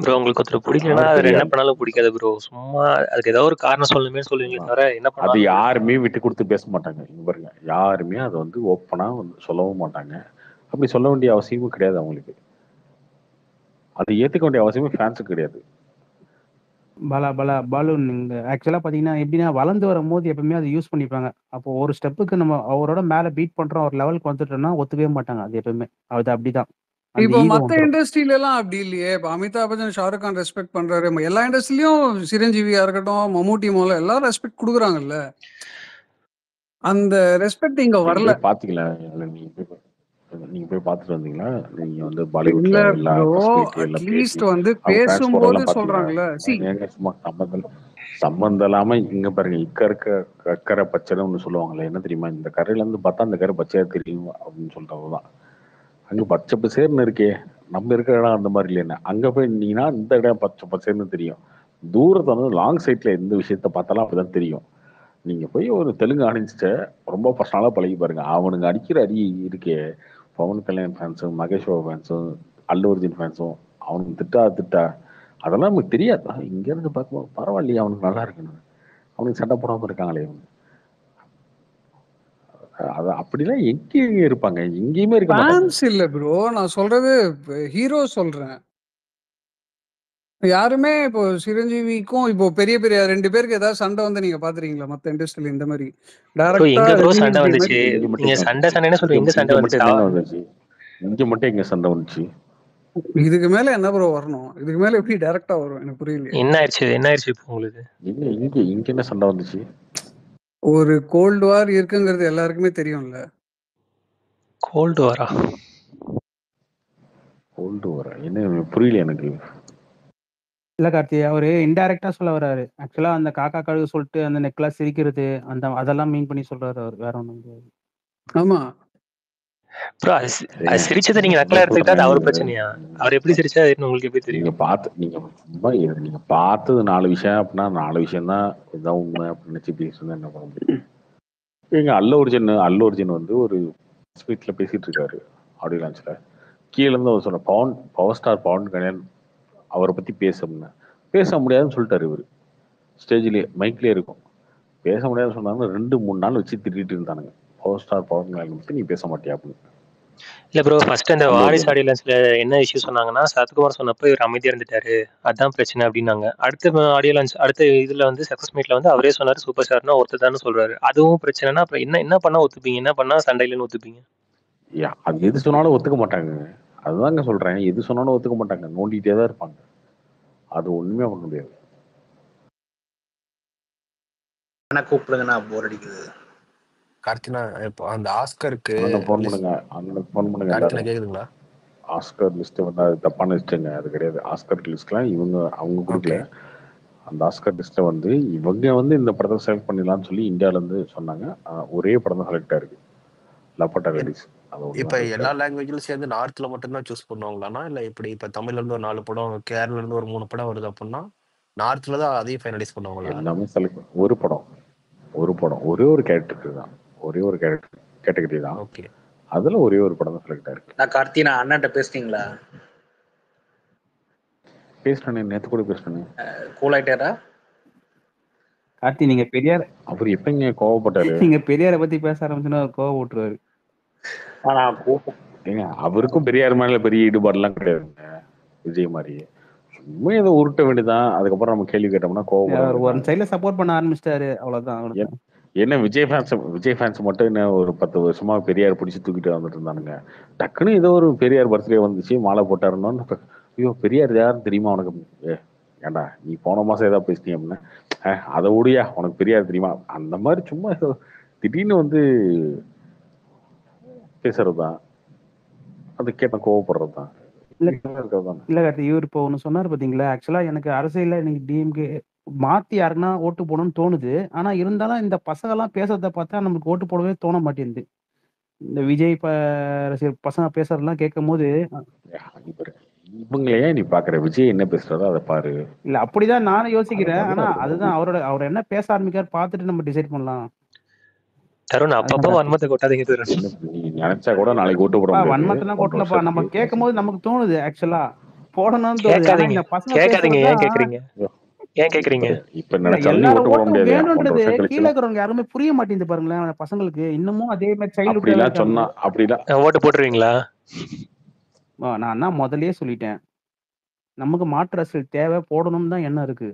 ப்ரோ உங்களுக்கு ஒருத்தர் பிடிக்கலன்னா அது என்ன பண்ணாலும் பிடிக்காது ப்ரோ. சும்மா அதுக்கு ஏதாவது ஒரு காரணம் சொல்லுமே சொல்லுவீங்க தவிர என்ன பண்ணாலும் அது யாருமே விட்டு கொடுத்து பேச மாட்டாங்க. இங்க பாருங்க, யாருமே அதை வந்து ஓப்பனா வந்து சொல்லவும் மாட்டாங்க. அப்படி சொல்ல வேண்டிய அவசியமும் கிடையாது அவங்களுக்கு. அது ஏத்துக்க வேண்டிய அவசியமும் ஃபேன்ஸுக்கு கிடையாது. பாலு நீங்க ஆக்சுவலா பாத்தீங்கன்னா எப்படின்னா வளர்ந்து வரும்போது எப்பவுமே அதை யூஸ் பண்ணிப்பாங்க. அப்போ ஒரு ஸ்டெப்புக்கு நம்ம அவரோட மேல பீட் பண்றோம், ஒரு லெவலுக்கு வந்துட்டோம்னா ஒத்துக்கவே மாட்டாங்க. அது எப்பவுமே அது அப்படிதான். இப்போ மத்த இண்டஸ்ட்ரியில எல்லாம் அப்படி இல்லையே. இப்போ அமிதாப் பச்சன் ஷாருக் கான் ரெஸ்பெக்ட் பண்றாரு. எல்லா இண்டஸ்ட்ரியிலயும் சிரஞ்சீவியா இருக்கட்டும், மம்முட்டி மூலம் எல்லாரும் ரெஸ்பெக்ட் கொடுக்குறாங்கல்ல. அந்த ரெஸ்பெக்ட் இங்க வரல. பாத்தீங்களா? நீங்க போய் பார்த்துட்டு வந்தீங்களா? நீங்க வந்து இல்ல பாலிவுட்ல எல்லா ப்ரோ, பிரஸ் மீட்லயும் எல்லாம் பேசி அட்லீஸ்ட் வந்து அவங்க ஃபேன்ஸ் கூட பேசும்போது எல்லாம் பாத்தீங்களா? சொல்றாங்கல்ல. சி ஏங்க சும்மா சம்பந்தம் இல்லாம இங்க பாருங்க, இருக்க அக்கறை பச்சைன்னு ஒண்ணு சொல்லுவாங்கல்ல, என்ன தெரியுமா? இந்த கரையில இருந்து பார்த்தா அந்த கரை பச்சையா தெரியும் அப்படின்னு சொல்றதுதான். அங்க பச்சை பசேர்னு இருக்கே, நம்ம இருக்கிற இடம் அந்த மாதிரி இல்லைன்னா அங்க போய் இருந்தீங்கன்னா இந்த இடம் பச்சை பசேர்னு தெரியும். தூரத்தை வந்து லாங் சைட்ல எந்த விஷயத்த பார்த்தாலும் அப்படிதான் தெரியும். நீங்க போய் ஒரு தெலுங்கு ஆடியன்ஸ்ட ரொம்ப பர்சனலா பழகி பாருங்க, அவனுங்க அடிக்கிற அடி இருக்கே, பவன் கல்யாண் ஃபேன்ஸும் மகேஷ் பாபு ஃபேன்ஸும் அல்லு அர்ஜுன் ஃபேன்ஸும் அவனுக்கு திட்டா அதெல்லாம் நமக்கு தெரியாது. இங்க இருந்து பார்க்கும்போது பரவாயில்லையே, அவனுக்கு நல்லா இருக்குன்னு அவனுக்கு சண்டை போடாம இருக்காங்களே இவங்க. அது அப்படிலாம் எங்கேயுமே இருப்பாங்க, எங்கேயுமே இருக்க மாட்டாங்க. ஃபேன்ஸ் இல்ல ப்ரோ, நான் சொல்றது ஹீரோ சொல்றேன். யாருமே இப்போ சிரஞ்சீவிக்கும் இப்போ பெரிய பெரிய 2 பேருக்கு ஏதாவது சண்டை வந்து நீங்க பாத்துறீங்களா மத்த இண்டஸ்ட்ரியில? இந்த மாதிரி ப்ரோ டைரக்டா எங்க ப்ரோ ரஜினி சண்டை விஜய் வந்துச்சு? மாதிரி இங்க மட்டும் நீங்க எங்க சண்டை வந்துச்சு? சண்டைன்னு சொல்றீங்க, எங்க சண்டை இங்க வந்துச்சு? மட்டும் என்னங்க வந்துச்சு? இங்க மட்டும் எங்க சண்டை வந்துச்சு? இதுக்கு மேல என்ன ப்ரோ வரணும்? இதுக்கு மேல எப்படி டைரக்டா வரும்? எனக்கு புரியலையே. என்ன ஆயிடுச்சு இப்போ உங்களுக்கு? இங்க என்ன சண்டை வந்துச்சு? ஒரு கோல்டு வார் இருக்குங்கிறது எல்லாருக்குமே தெரியும்ல. கோல்டு வாரா? கோல்டு வாரா? என்ன புரியல எனக்கு. இல்ல கார்த்தி, அவரு இன்டைரக்டா சொல்ல வர்றாரு. ஆக்சுவலா அந்த காக்கா கழுகு சொல்லிட்டு அந்த நெக்லாம் சிரிக்கிறது, அதெல்லாம் மீன் பண்ணி சொல்றாரு அவர், வேற ஒண்ணும் கிடையாது. ஆமா ப்ரோ அது சிரிச்சதை நீங்க நக்கலா எடுத்துக்கிட்டா அது அவர் பிரச்சனையா? அவர் எப்படி சிரிச்சா உங்களுக்கு எப்படி தெரியும்? நீங்க பார்த்தது 4 விஷயம் அப்படின்னா 4 விஷயம் தான் இதான் உண்மை அப்படின்னு நினைச்சு பேசுறது என்ன பண்ண முடியும்? எங்க அல்லு அர்ஜுன் வந்து ஒரு ஸ்பீச்ல பேசிட்டு இருக்காரு ஆடியோ லான்ச்ல. கீழே இருந்து அவர் சொன்ன பவர் ஸ்டார் பவன் கல்யாண் அவரை பத்தி பேச முடியாதுன்னு சொல்லிட்டாரு. இவரு ஸ்டேஜ்லயே மைக்லயே இருக்கும், பேச முடியாதுன்னு சொன்னாங்க. 2-3 நாள் வச்சு திட்டிட்டு இருந்தானுங்க, பவர் ஸ்டார் பவன் கல்யாண் பத்தி நீ பேச மாட்டியா அப்படின்னு. இல்ல ப்ரோ, ஃபர்ஸ்ட் அந்த அல்லு வாரிஸ் அர்ஜுன் ஆடியோ லான்ச்ல என்ன இஷ்யூ சொன்னாங்கன்னா, சரத்குமார் சொன்னப்போ இவர் அமைதியா இருந்துட்டாரு, அதான் பிரச்சனை அப்படின்னாங்க. அடுத்த ஆடியோ லான்ச் அடுத்த இதுல வந்து சக்சஸ் மீட்ல வந்து அவரே சொன்னாரு சூப்பர் ஸ்டார்னா ஒருத்தர் சொல்றாரு. அதுவும் பிரச்சனைனா அப்புறம் என்ன பண்ணா ஒத்துப்பீங்க? என்ன பண்ணா சண்டையிலன்னு ஒத்துப்பீங்க? அது எது சொன்னாலும் ஒத்துக்க மாட்டாங்க. அதுதாங்க சொல்றேன், எது சொன்னாலும் ஒத்துக்க மாட்டாங்க, நோண்டிட்டே தான் இருப்பாங்க. அது ஒண்ணுமே பண்ண முடியாது. என்ன கூப்பிடுங்கண்ணா, போர் அடிக்குது. கார்த்தினா இப்போ அந்த ஆஸ்கருக்கு அண்ணனுக்கு ஃபோன் பண்ணுங்க கார்த்தினா எல்லாரும். கேக்குதுங்களா? ஆஸ்கர் லிஸ்ட் வந்து அது தப்பான லிஸ்ட்டுங்க, அது கிடையாது. ஆஸ்கர் லிஸ்ட்லாம் அவங்க கொடுக்கல. அந்த ஆஸ்கர் லிஸ்ட்டை வந்து இவங்க வந்து இந்த படத்தை செலக்ட் பண்ணிடலாம்னு சொல்லி இந்தியாவில இருந்து சொன்னாங்க. ஒரே படம் தான் செலக்ட் ஆயிருக்கு, லப்பட்டா ரெடிஸ். இப்ப எல்லா லாங்குவேஜ்லயும் சேர்ந்து நார்த்ல மட்டும்தான் சூஸ் பண்ணுவாங்களானா, இல்ல இப்படி இப்ப தமிழ்ல இருந்து ஒரு 4 படம், கேரளால இருந்து ஒரு 3 படம் வருது அப்படின்னா நார்த்ல தான் அதையும் ஃபைனலைஸ் பண்ணுவாங்களா? எல்லாமே செலக்ட் ஒரு படம் ஒரே ஒரு கேரக்டருக்கு தான், ஒரே ஒரு கேட்டகரி தான். ஓகே, அதுல ஒரே ஒரு படம் தான் செலக்ட் ஆயிருக்கு. நான் கார்த்தினா அண்ணன்ட்ட பேசிட்டீங்களா? பேசினேன், நேற்று கூட பேசினேன். கூல் ஆயிட்டாரா? கார்த்தி, நீங்க பெரியார், அவர் எப்பங்க கோவப்பட்டாரு? நீங்க பெரியாரை பத்தி பேச ஆரம்பிச்சுன்னா கோவம் விட்டுருவாரு. ஏங்க அவருக்கும் பெரியார் மேல பெரிய ஈடுபாடுலாம் கிடையாதுங்க, விஜய் மாதிரி. சும்மா ஏதோ உருட்ட வேண்டியதான், அதுக்கப்புறம் நம்ம கேள்வி கேட்டோம்னா கோவப்பட ஒரு சைட்ல சப்போர்ட் பண்ண ஆரம்பிச்சிட்டாரு, அவ்வளவுதான். என்ன விஜய் ஃபேன்ஸ் மட்டும் என்ன ஒரு 10 வருஷமா பெரியார் பிடிச்சி தூக்கிட்டு வந்துட்டு இருந்தானுங்க. டக்குன்னு ஏதோ ஒரு பெரியார் பர்த்டே வந்துச்சு, மாலை போட்டாருன்னு, ஐயோ பெரியார் யாருன்னு தெரியுமா உனக்கு? ஏண்டா நீ போன மாசம் ஏதாவது பேசினீங்க அப்படின்னா, அதை விடியா உனக்கு பெரியார் தெரியுமா? அந்த மாதிரி சும்மா ஏதோ திடீர்னு வந்து பேசுறதுதான், அது கேட்ட கோவப்படுறதுதான். இல்ல கார்த்தி, இவர் இப்போ ஒண்ணு சொன்னாரு பாத்தீங்களா, ஆக்சுவலா எனக்கு அரசியல்ல இன்னைக்கு டிஎம்கே மாத்தி யாருன்னா ஓட்டு போடணும்னு தோணுது. ஆனா இருந்தாலும் இந்த பசங்க எல்லாம் பேசுறத பார்த்தா நமக்கு ஓட்டு போடவே தோண மாட்டேங்குது. இந்த விஜய் ரசிகர் பசங்க பேசுறதெல்லாம் கேட்கும் போது, இவங்களையே நீ பாக்குற, விஜய் என்ன பேசுறாரோ அதை பாரு. இல்ல அப்படிதான் நானும் யோசிக்கிறேன். ஆனா அதுதான் அவர் என்ன பேச ஆரம்பிக்காரு பார்த்துட்டு நம்ம டிசைட் பண்ணலாம். தருண் அப்பப்போ வன்மத்தை கொட்டாதீங்க தருண். நீ நினைச்சா கூட நாளைக்கு ஓட்டு போட முடியாது. வன்மத்தெல்லாம் கொட்டலப்பா, நம்ம கேட்கும் போது நமக்கு தோணுது ஆக்சுவலா போடணும்னு தோணுது. ஆனா இந்த பசங்க கேட்காதீங்க, ஏன் கேக்குறீங்க? இப்ப நினைச்சாலும் ஓட்டு போட முடியாது. வேணும்ன்றது கீழே இருக்கிறவங்க யாருமே புரிய மாட்டேங்குது பாருங்களேன். பசங்களுக்கு இன்னமும் அதே மாதிரி சைல்ட்ஹுட் சொன்னா அப்படிதான் ஓட்டு போட்டுருவீங்களா? நான் முதல்லயே சொல்லிட்டேன், நமக்கு மாற்று அரசியல் தேவை, போடணும் தான் எண்ணம் இருக்கு.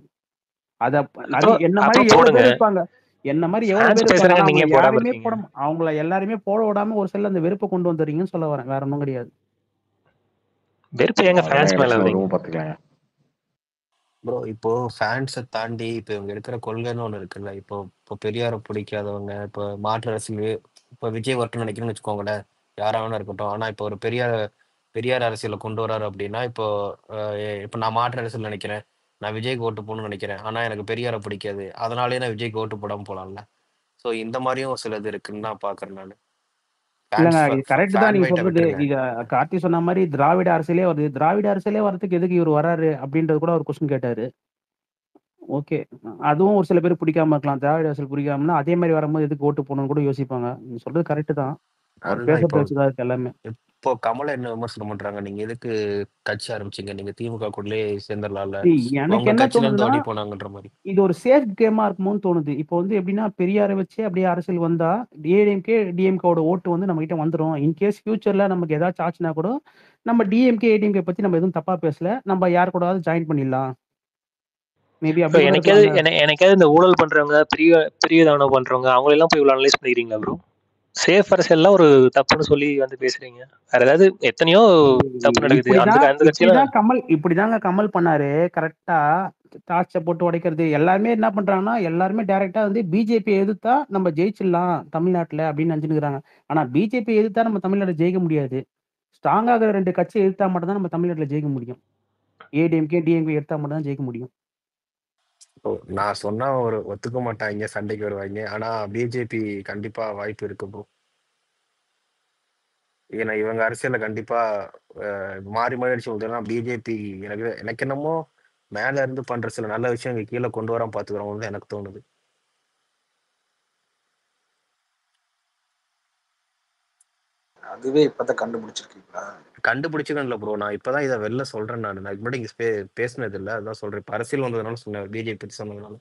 அத என்ன மாதிரி எவ்வளவு பேர் இருப்பாங்க, என்ன மாதிரி எவ்வளவு பேர் இருப்பாங்க, அவங்கள எல்லாருமே போட விடாம ஒரு சில அந்த வெறுப்பை கொண்டு வந்துடுறீங்கன்னு சொல்ல வரேன், வேற ஒன்றும் கிடையாது. வெறுப்பு எங்க ஃபேன்ஸ் மேல பாத்துக்கலாம் ப்ரோ. இப்போ ஃபேன்ஸை தாண்டி இப்போ இவங்க எடுக்கிற கொள்கைன்னு ஒன்று இருக்குல்ல. இப்போ பெரியாரை பிடிக்காதவங்க, இப்போ மாற்று அரசியல், இப்போ விஜய் வரட்டும்னு நினைக்கிறேன்னு வச்சுக்கோங்களேன், யாரா வேணா இருக்கட்டும். ஆனா இப்போ ஒரு பெரியார் அரசியலை கொண்டு வராரு அப்படின்னா, இப்போ நான் மாற்று அரசியல் நினைக்கிறேன், நான் விஜய்க்கு ஓட்டு போடணும்னு நினைக்கிறேன், ஆனா எனக்கு பெரியாரை பிடிக்காது, அதனாலேயே நான் விஜய்க்கு ஓட்டு போடாம போலாம்ல. ஸோ இந்த மாதிரியும் சிலது இருக்குன்னு நான் பாக்குறேன் நான். இல்லங்க இது கரெக்ட் தான் ஃபேன் நீங்க வைட்டை சொல்றது. விட்டுருங்க. இங்க கார்த்தி சொன்ன மாதிரி திராவிட அரசியலே வருது. திராவிட அரசியலே வரதுக்கு எதுக்கு இவர் வராரு அப்படின்றது கூட ஒரு கொஸ்டின் கேட்டாரு. ஓகே, அதுவும் ஒரு சில பேர் பிடிக்காம இருக்கலாம். திராவிட அரசியல் பிடிக்காமனா அதே மாதிரி வரும்போது எதுக்கு ஓட்டு போடணும்னு கூட யோசிப்பாங்க. நீங்க சொல்றது கரெக்ட் தான். அவர் அதுதான் பேசுறத இப்போ வச்சுதான் இருக்கு எல்லாமே. இப்போ கமலை என்ன விமர்சனம் பண்றாங்க, நீங்க எதுக்கு கட்சி ஆரம்பிச்சீங்க, நீங்க திமுக கூடயே சேர்ந்துடலாம்ல, எனக்கு உங்க என்ன கட்சியில இருந்து தோணுதுன்னா, ஓடி போனாங்கன்ற மாதிரி. இது ஒரு சேஃப் கேமா இருக்குமோன்னு தோணுது. இப்போ வந்து எப்படின்னா பெரியாரை வச்சு அப்படியே அரசியல் வந்தா ஏடிஎம்கே டிஎம்கேவோட ஓட்டு வந்து நம்ம கிட்ட வந்துடும். இன்கேஸ் ஃபியூச்சர்ல நமக்கு ஏதாச்சும் ஆச்சுன்னா கூட நம்ம டிஎம்கே ஏடிஎம்கே பத்தி நம்ம எதுவும் தப்பா பேசல, நம்ம யார் கூடவாவது ஜாயின் பண்ணிடலாம். மேபி ப்ரோ அப்படி கூட எனக்காவது இருக்கலாம்ல. எனக்காவது இந்த ஊழல் பண்றவங்க பெரிய தானம் பண்றவங்க அவங்களெல்லாம் போய் இவ்வளோ அனலைஸ் பண்ணிக்கிறீங்களா ப்ரோ? சேஃப் அரசியல்லாம் ஒரு தப்புன்னு சொல்லி வந்து பேசுறீங்க. வேற ஏதாவது எத்தனையோ தப்பு நடக்குது. அந்த கட்சியில இப்படிதாங்க கமல் பண்ணாரு. கரெக்டா டார்ச்சை போட்டு உடைக்கிறது எல்லாருமே என்ன பண்றாங்கன்னா, எல்லாருமே டைரக்டா வந்து பிஜேபி எதிர்த்தா நம்ம ஜெயிச்சிடலாம் தமிழ்நாட்டுல அப்படின்னு நினைச்சுக்கிறாங்க. ஆனா பிஜேபி எதிர்த்தா நம்ம தமிழ்நாட்டுல ஜெயிக்க முடியாது. ஸ்ட்ராங் ஆகிற 2 கட்சி எதிர்த்தா மட்டும் தான் நம்ம தமிழ்நாட்டுல ஜெயிக்க முடியும். ஏடிஎம்கே டிஎம்கே எடுத்தா மட்டும் தான் ஜெயிக்க முடியும். நான் சொன்னா ஒரு ஒத்துக்க மாட்டாங்க, சண்டைக்கு வருவாங்க. ஆனா பிஜேபி கண்டிப்பா வாய்ப்பு இருக்கு ப்ரோ. ஏன்னா இவங்க அரசியல கண்டிப்பா மாறி மாறி அடிச்சு விட்டுனா பிஜேபி எனக்கு என்னமோ மேல இருந்து பண்ற சில நல்ல விஷயம் இங்க கீழே கொண்டு வர பாத்துக்கிறோம் எனக்கு தோணுது. அதுவே இப்பதான் கண்டுபிடிச்சிருக்கீங்களா? கண்டுபிடிச்சுக்கணும் இல்ல ப்ரோ, நான் இப்பதான் இதை வெளில சொல்றேன். நான் முன்னாடி இங்க பேசினது இல்லை, அதான் சொல்றேன். இப்ப அரசியல் வந்ததுனால சொன்னேன், பிஜேபி பத்தி சொன்னதுனால.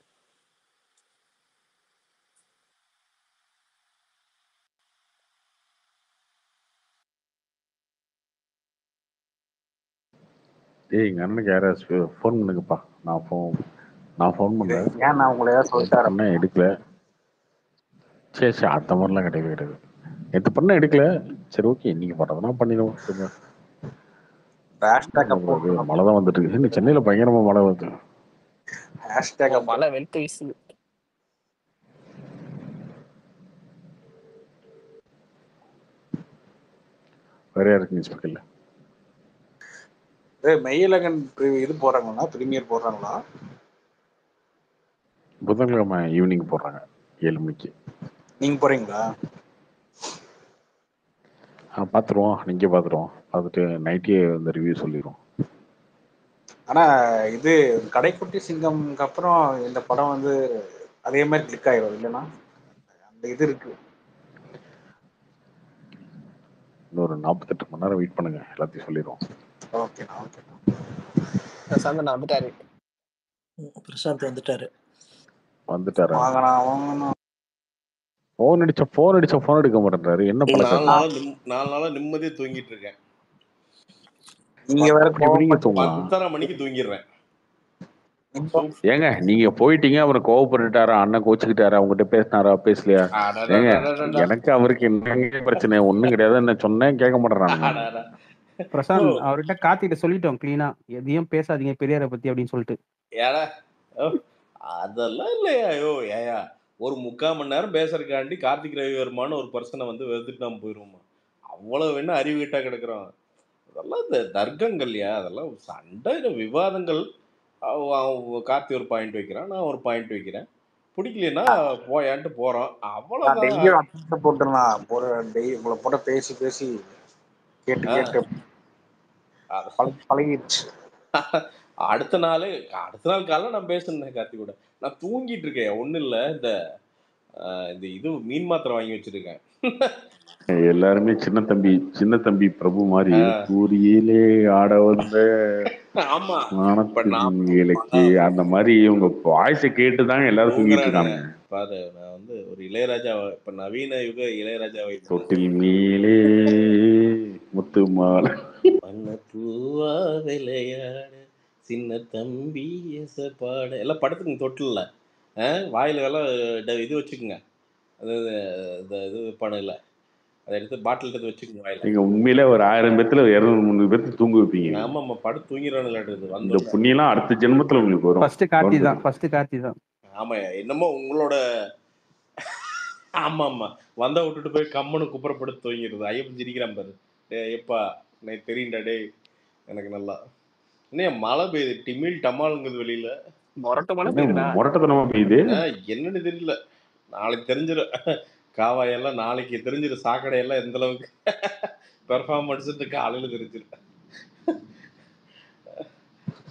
எங்க அண்ணனுக்கு யாராவது ஃபோன் பண்ணுங்கப்பா. நான் ஃபோன் பண்ணேன். ஏன் நான் உங்களை ஏதாவது சொல்லிட்டாரு? பண்ணேன் எடுக்கல. சரி அந்த மாதிரிலாம் கிடையவே கிடையாது. நேற்று பண்ண எடுக்கல. சரி ஓகே, நீங்க பண்றதுனா பண்ணிடுவோம். மழை தான் வந்துட்டு இருக்கு. இன்னும் சென்னையில பயங்கரமா மழை வருது. மழை வெளுத்து வீசுது. வேற யாருக்கு நியூஸ் பார்க்கல. மெய்யழகன் இது போடுறாங்களா, பிரீமியர் போடுறாங்களா? புதன்கிழமை ஈவினிங் போடுறாங்க 7 மணிக்கு. நீங்க போறீங்களா? பார்த்துருவோம். நீங்க பார்த்துருவோம். பார்த்துட்டு நைட்டே இந்த ரிவ்யூ சொல்லிடுவோம். ஆனா இது கடைக்குட்டி சிங்கம்க்கு அப்புறம் இந்த படம் வந்து அதே மாதிரி கிளிக் ஆயிடும் இல்லைன்னா அந்த இது இருக்கு. இன்னொரு 48 மணி நேரம் வெயிட் பண்ணுங்க, எல்லாத்தையும் சொல்லிடுவோம். ஓகேண்ணா ஓகேண்ணா. சந்தனா வந்துட்டாரு. பிரசாந்த் வந்துட்டாரு. ஃபோன் எடுக்க மாட்டேன்றாரு. என்ன பழக்கம்? 4 நாளா நிம்மதியா தூங்கிட்டு இருக்கேன். நீங்க வேற தூங்கலாம். 10:30 மணிக்கு தூங்கிடுறேன். ஏங்க நீங்க போயிட்டீங்க, அப்புறம் கோவப்பட்டுட்டாரா, அண்ணன் கோச்சுக்கிட்டாரா, அவங்ககிட்ட பேசினாரா பேசலையா? ஏங்க எனக்கு அவருக்கு என்ன பிரச்சனை? ஒண்ணும் கிடையாது. என்ன சொன்னேன் கேட்க மாட்டேறானுங்க. பிரசாந்த் அவர்கிட்ட கார்த்திகிட்ட சொல்லிட்டோம் கிளீனா, எதையும் பேசாதீங்க பெரியாரை பத்தி அப்படின்னு சொல்லிட்டு. ஏடா அதெல்லாம் இல்லையா? ஏயா ஒரு 3/4 மணி நேரம் பேசுறதுக்காண்டி கார்த்திக் ரவிவர்மான ஒரு பர்சனை வந்து வெறுத்துட்டு நம்ம போயிருவோமா? அவ்வளவு என்ன அறிவு கிட்டா கிடக்குறோம்? அதெல்லாம் இந்த தர்க்கங்கள்யா, அதெல்லாம் சண்டை விவாதங்கள். கார்த்தி ஒரு பாயிண்ட் வைக்கிறான், நான் ஒரு பாயிண்ட் வைக்கிறேன். பிடிக்கலன்னா போயான்ட்டு போறோம், அவ்வளவுதான். போட்டுடலாம். உங்களை போட்ட பேசி பேசி கேட்டு பழகிடுச்சு. அடுத்த நாள் காலைல நான் பேசுனேன் கார்த்தி கூட. நான் தூங்கிட்டு இருக்கேன். ஒன்றும் இல்லை, இந்த இது மீன் மாத்திரை வாங்கி வச்சிருக்கேன். எல்லாருமே சின்ன தம்பி பிரபு மாதிரி சூரியிலே ஆட வந்த அந்த மாதிரி உங்க வாய்ஸை கேட்டுதாங்க எல்லாரும் தூங்கிட்டு இருக்காங்க. பாரு, நான் வந்து ஒரு இளையராஜா, இப்ப நவீன யுக இளையராஜாவை தொட்டில் மேலே முத்து மாலை பண்ண பூவா விளையாட சின்ன தம்பி பாட எல்லாம் படத்துக்கு தொட்டில்ல வாயில எல்லாம் இது வச்சுக்குங்க. அதாவது இது படம் இல்லை, அதை எடுத்து பாட்டில் எடுத்து வச்சுக்கோங்க வாயில. நீங்க உண்மையில ஒரு 1000 பேத்துல 200-300 பேர்த்து தூங்க வைப்பீங்க. ஆமா படம் தூங்கிறானுது. இந்த புண்ணியெல்லாம் அடுத்த ஜென்மத்துல உங்களுக்கு வரும். ஃபர்ஸ்ட் கார்த்தி தான். ஆமா, என்னமோ உங்களோட ஆமா ஆமா, வந்தா விட்டுட்டு போய் கம்மனு குப்புறப்படுத்து தூங்கிடுது. ஐயப்பன் சிரிக்கிறான் பாரு. எப்பா எனக்கு தெரியும்டா டேய், எனக்கு நல்லா. இன்னும் மழை பெய்யுது, டிமில் டமாலுங்குது வெளியில. முரட்டத்தனமா பெய்யுது. என்னன்னு தெரியல, நாளைக்கு தெரிஞ்சிடும். காவாயெல்லாம் நாளைக்கு தெரிஞ்சிடும், சாக்கடையெல்லாம் எந்த அளவுக்கு பெர்ஃபார்மன்ஸ் காலையில தெரிஞ்சிடும்.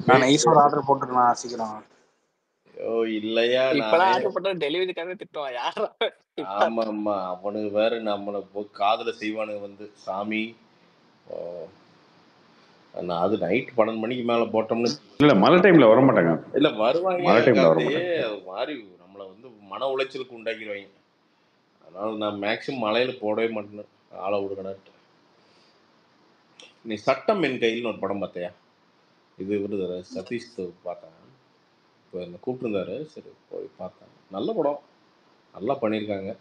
நான் நைஸா ஆர்டர் போட்டுருக்கேன் சீக்கிரம். ஓ இல்லையா, இப்பதான் ஆர்டர் பண்ண டெலிவரிக்காக திட்டுவான் யாரா. ஆமா ஆமா, அவனுக்கு வேற நம்மளை காதுல செய்வானுங்க வந்து சாமி. நான் அது நைட் 12 மணிக்கு மேல போட்டோம்னு இல்ல மழை டைம்ல வர மாட்டாங்க. இல்ல வருவாங்க, மழை டைம்ல வர கார்த்தி, மாட்டாங்க. அது மாதிரி நம்மளை வந்து மன உளைச்சலுக்கு உண்டாக்கிடுவாங்க. அதனால நான் மேக்சிமம் மலையில போடவே மாட்டேன், ஆளை விடுக்கணாட்டு. நீ சட்டம் என் கையில்னு ஒரு படம் பார்த்தியா? இது விருது சதீஷ் பார்த்தேன், இப்போ என்ன கூப்பிட்டுருந்தாரு, சரி போய் பார்த்தேன். நல்ல படம், நல்லா பண்ணியிருக்காங்க,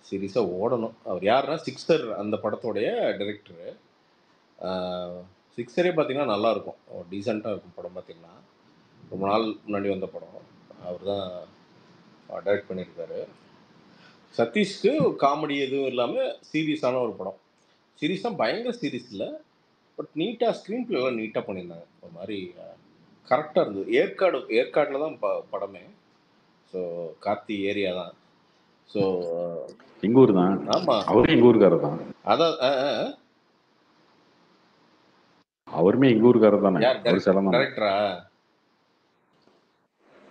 சீரியஸாக ஓடணும். அவர் யாருன்னா சிக்ஸர், அந்த படத்தோடைய டைரக்டரு. சிக்ஸரே பார்த்தீங்கன்னா நல்லாயிருக்கும், டீசெண்டாக இருக்கும் படம். பார்த்தீங்கன்னா ரொம்ப நாள் முன்னாடி வந்த படம், அவர் தான் டைரக்ட் பண்ணியிருக்காரு. சதீஷ்க்கு காமெடி எதுவும் இல்லாமல் சீரியஸான ஒரு படம். சீரியஸாக பயங்கர சீரியஸ் இல்லை, பட் நீட்டாக ஸ்க்ரீன் பிளேலாம் நீட்டாக பண்ணியிருந்தாங்க. ஒரு மாதிரி கரெக்டாக இருந்தது. ஏற்காட்டில் தான் படமே. ஸோ கார்த்தி ஏரியா தான். ஸோ எங்க ஊர் தான். ஆமாம், அவரும் எங்க ஊருக்காரர் தான். அதான் அவருமே எங்க ஊருக்காரர் தானே. யார் அவர் சேலம் தானே. டைரக்டரா?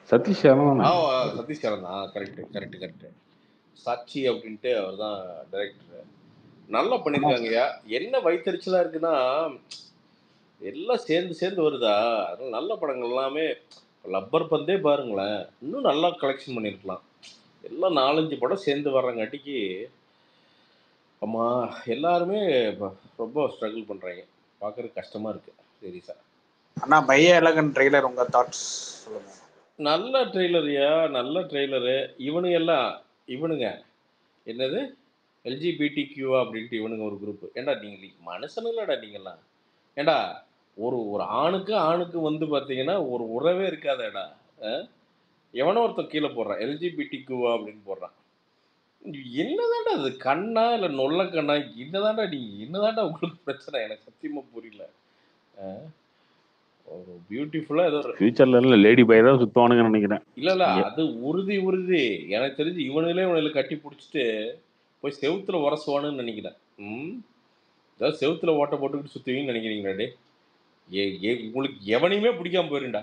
சதீஷ் சேலம் தானே. சதீஷ் சேலம் தான். கரெக்ட். சாட்சி அப்படின்ட்டு அவர் தான் டைரக்டர். நல்லா பண்ணியிருக்காங்கய்யா. என்ன வயிற்றுச்சலாக இருக்குன்னா, எல்லாம் சேர்ந்து வருதா, அதனால நல்ல படங்கள் எல்லாமே. லப்பர் பந்தே பாருங்களேன், இன்னும் நல்லா கலெக்ஷன் பண்ணியிருக்கலாம். எல்லாம் 4-5 படம் சேர்ந்து வர்றங்காட்டிக்கு அம்மா எல்லாருமே ரொம்ப ஸ்ட்ரகிள் பண்ணுறாங்க. பார்க்குறதுக்கு கஷ்டமாக இருக்குது சீரியஸாக. அண்ணா பையா எலகன் ட்ரெய்லர், உங்கள் தாட்ஸ் சொல்லுங்க. நல்ல ட்ரெய்லரியா, நல்ல ட்ரெய்லரு. இவனுங்க என்னது LGBTQ அப்படின்ட்டு இவனுங்க ஒரு குரூப். ஏண்டா நீங்கள் மனுஷனு இல்லைடா நீங்கள்லாம். ஏண்டா ஒரு ஆணுக்கு வந்து பார்த்தீங்கன்னா ஒரு உறவே இருக்காதேடா. எவனோ ஒருத்தன் கீழே போடுறான் LGBTQ அப்படின்னு போடுறான். என்னதாண்டா அது, கண்ணா இல்லை நொல்ல கண்ணா? என்னதாண்டா உங்களுக்கு பிரச்சனை? எனக்கு சத்தியமாக புரியல. ஒரு பியூட்டிஃபுல்லாக ஏதோ ஃபியூச்சர்ல லேடி பாய் தான் சுத்துவானுங்கன்னு நினைக்கிறேன். இல்லை அது உறுதி. எனக்கு தெரிஞ்சு இவனுங்களே கட்டி பிடிச்சிட்டு போய் செவுத்துல உரசுவானுன்னு நினைக்கிறேன். ஏதாவது செவுத்துல ஓட்ட போட்டுக்கிட்டு சுற்றுவீங்கன்னு நினைக்கிறீங்களா? டே உங்களுக்கு எவனையுமே பிடிக்காம போயிருண்டா,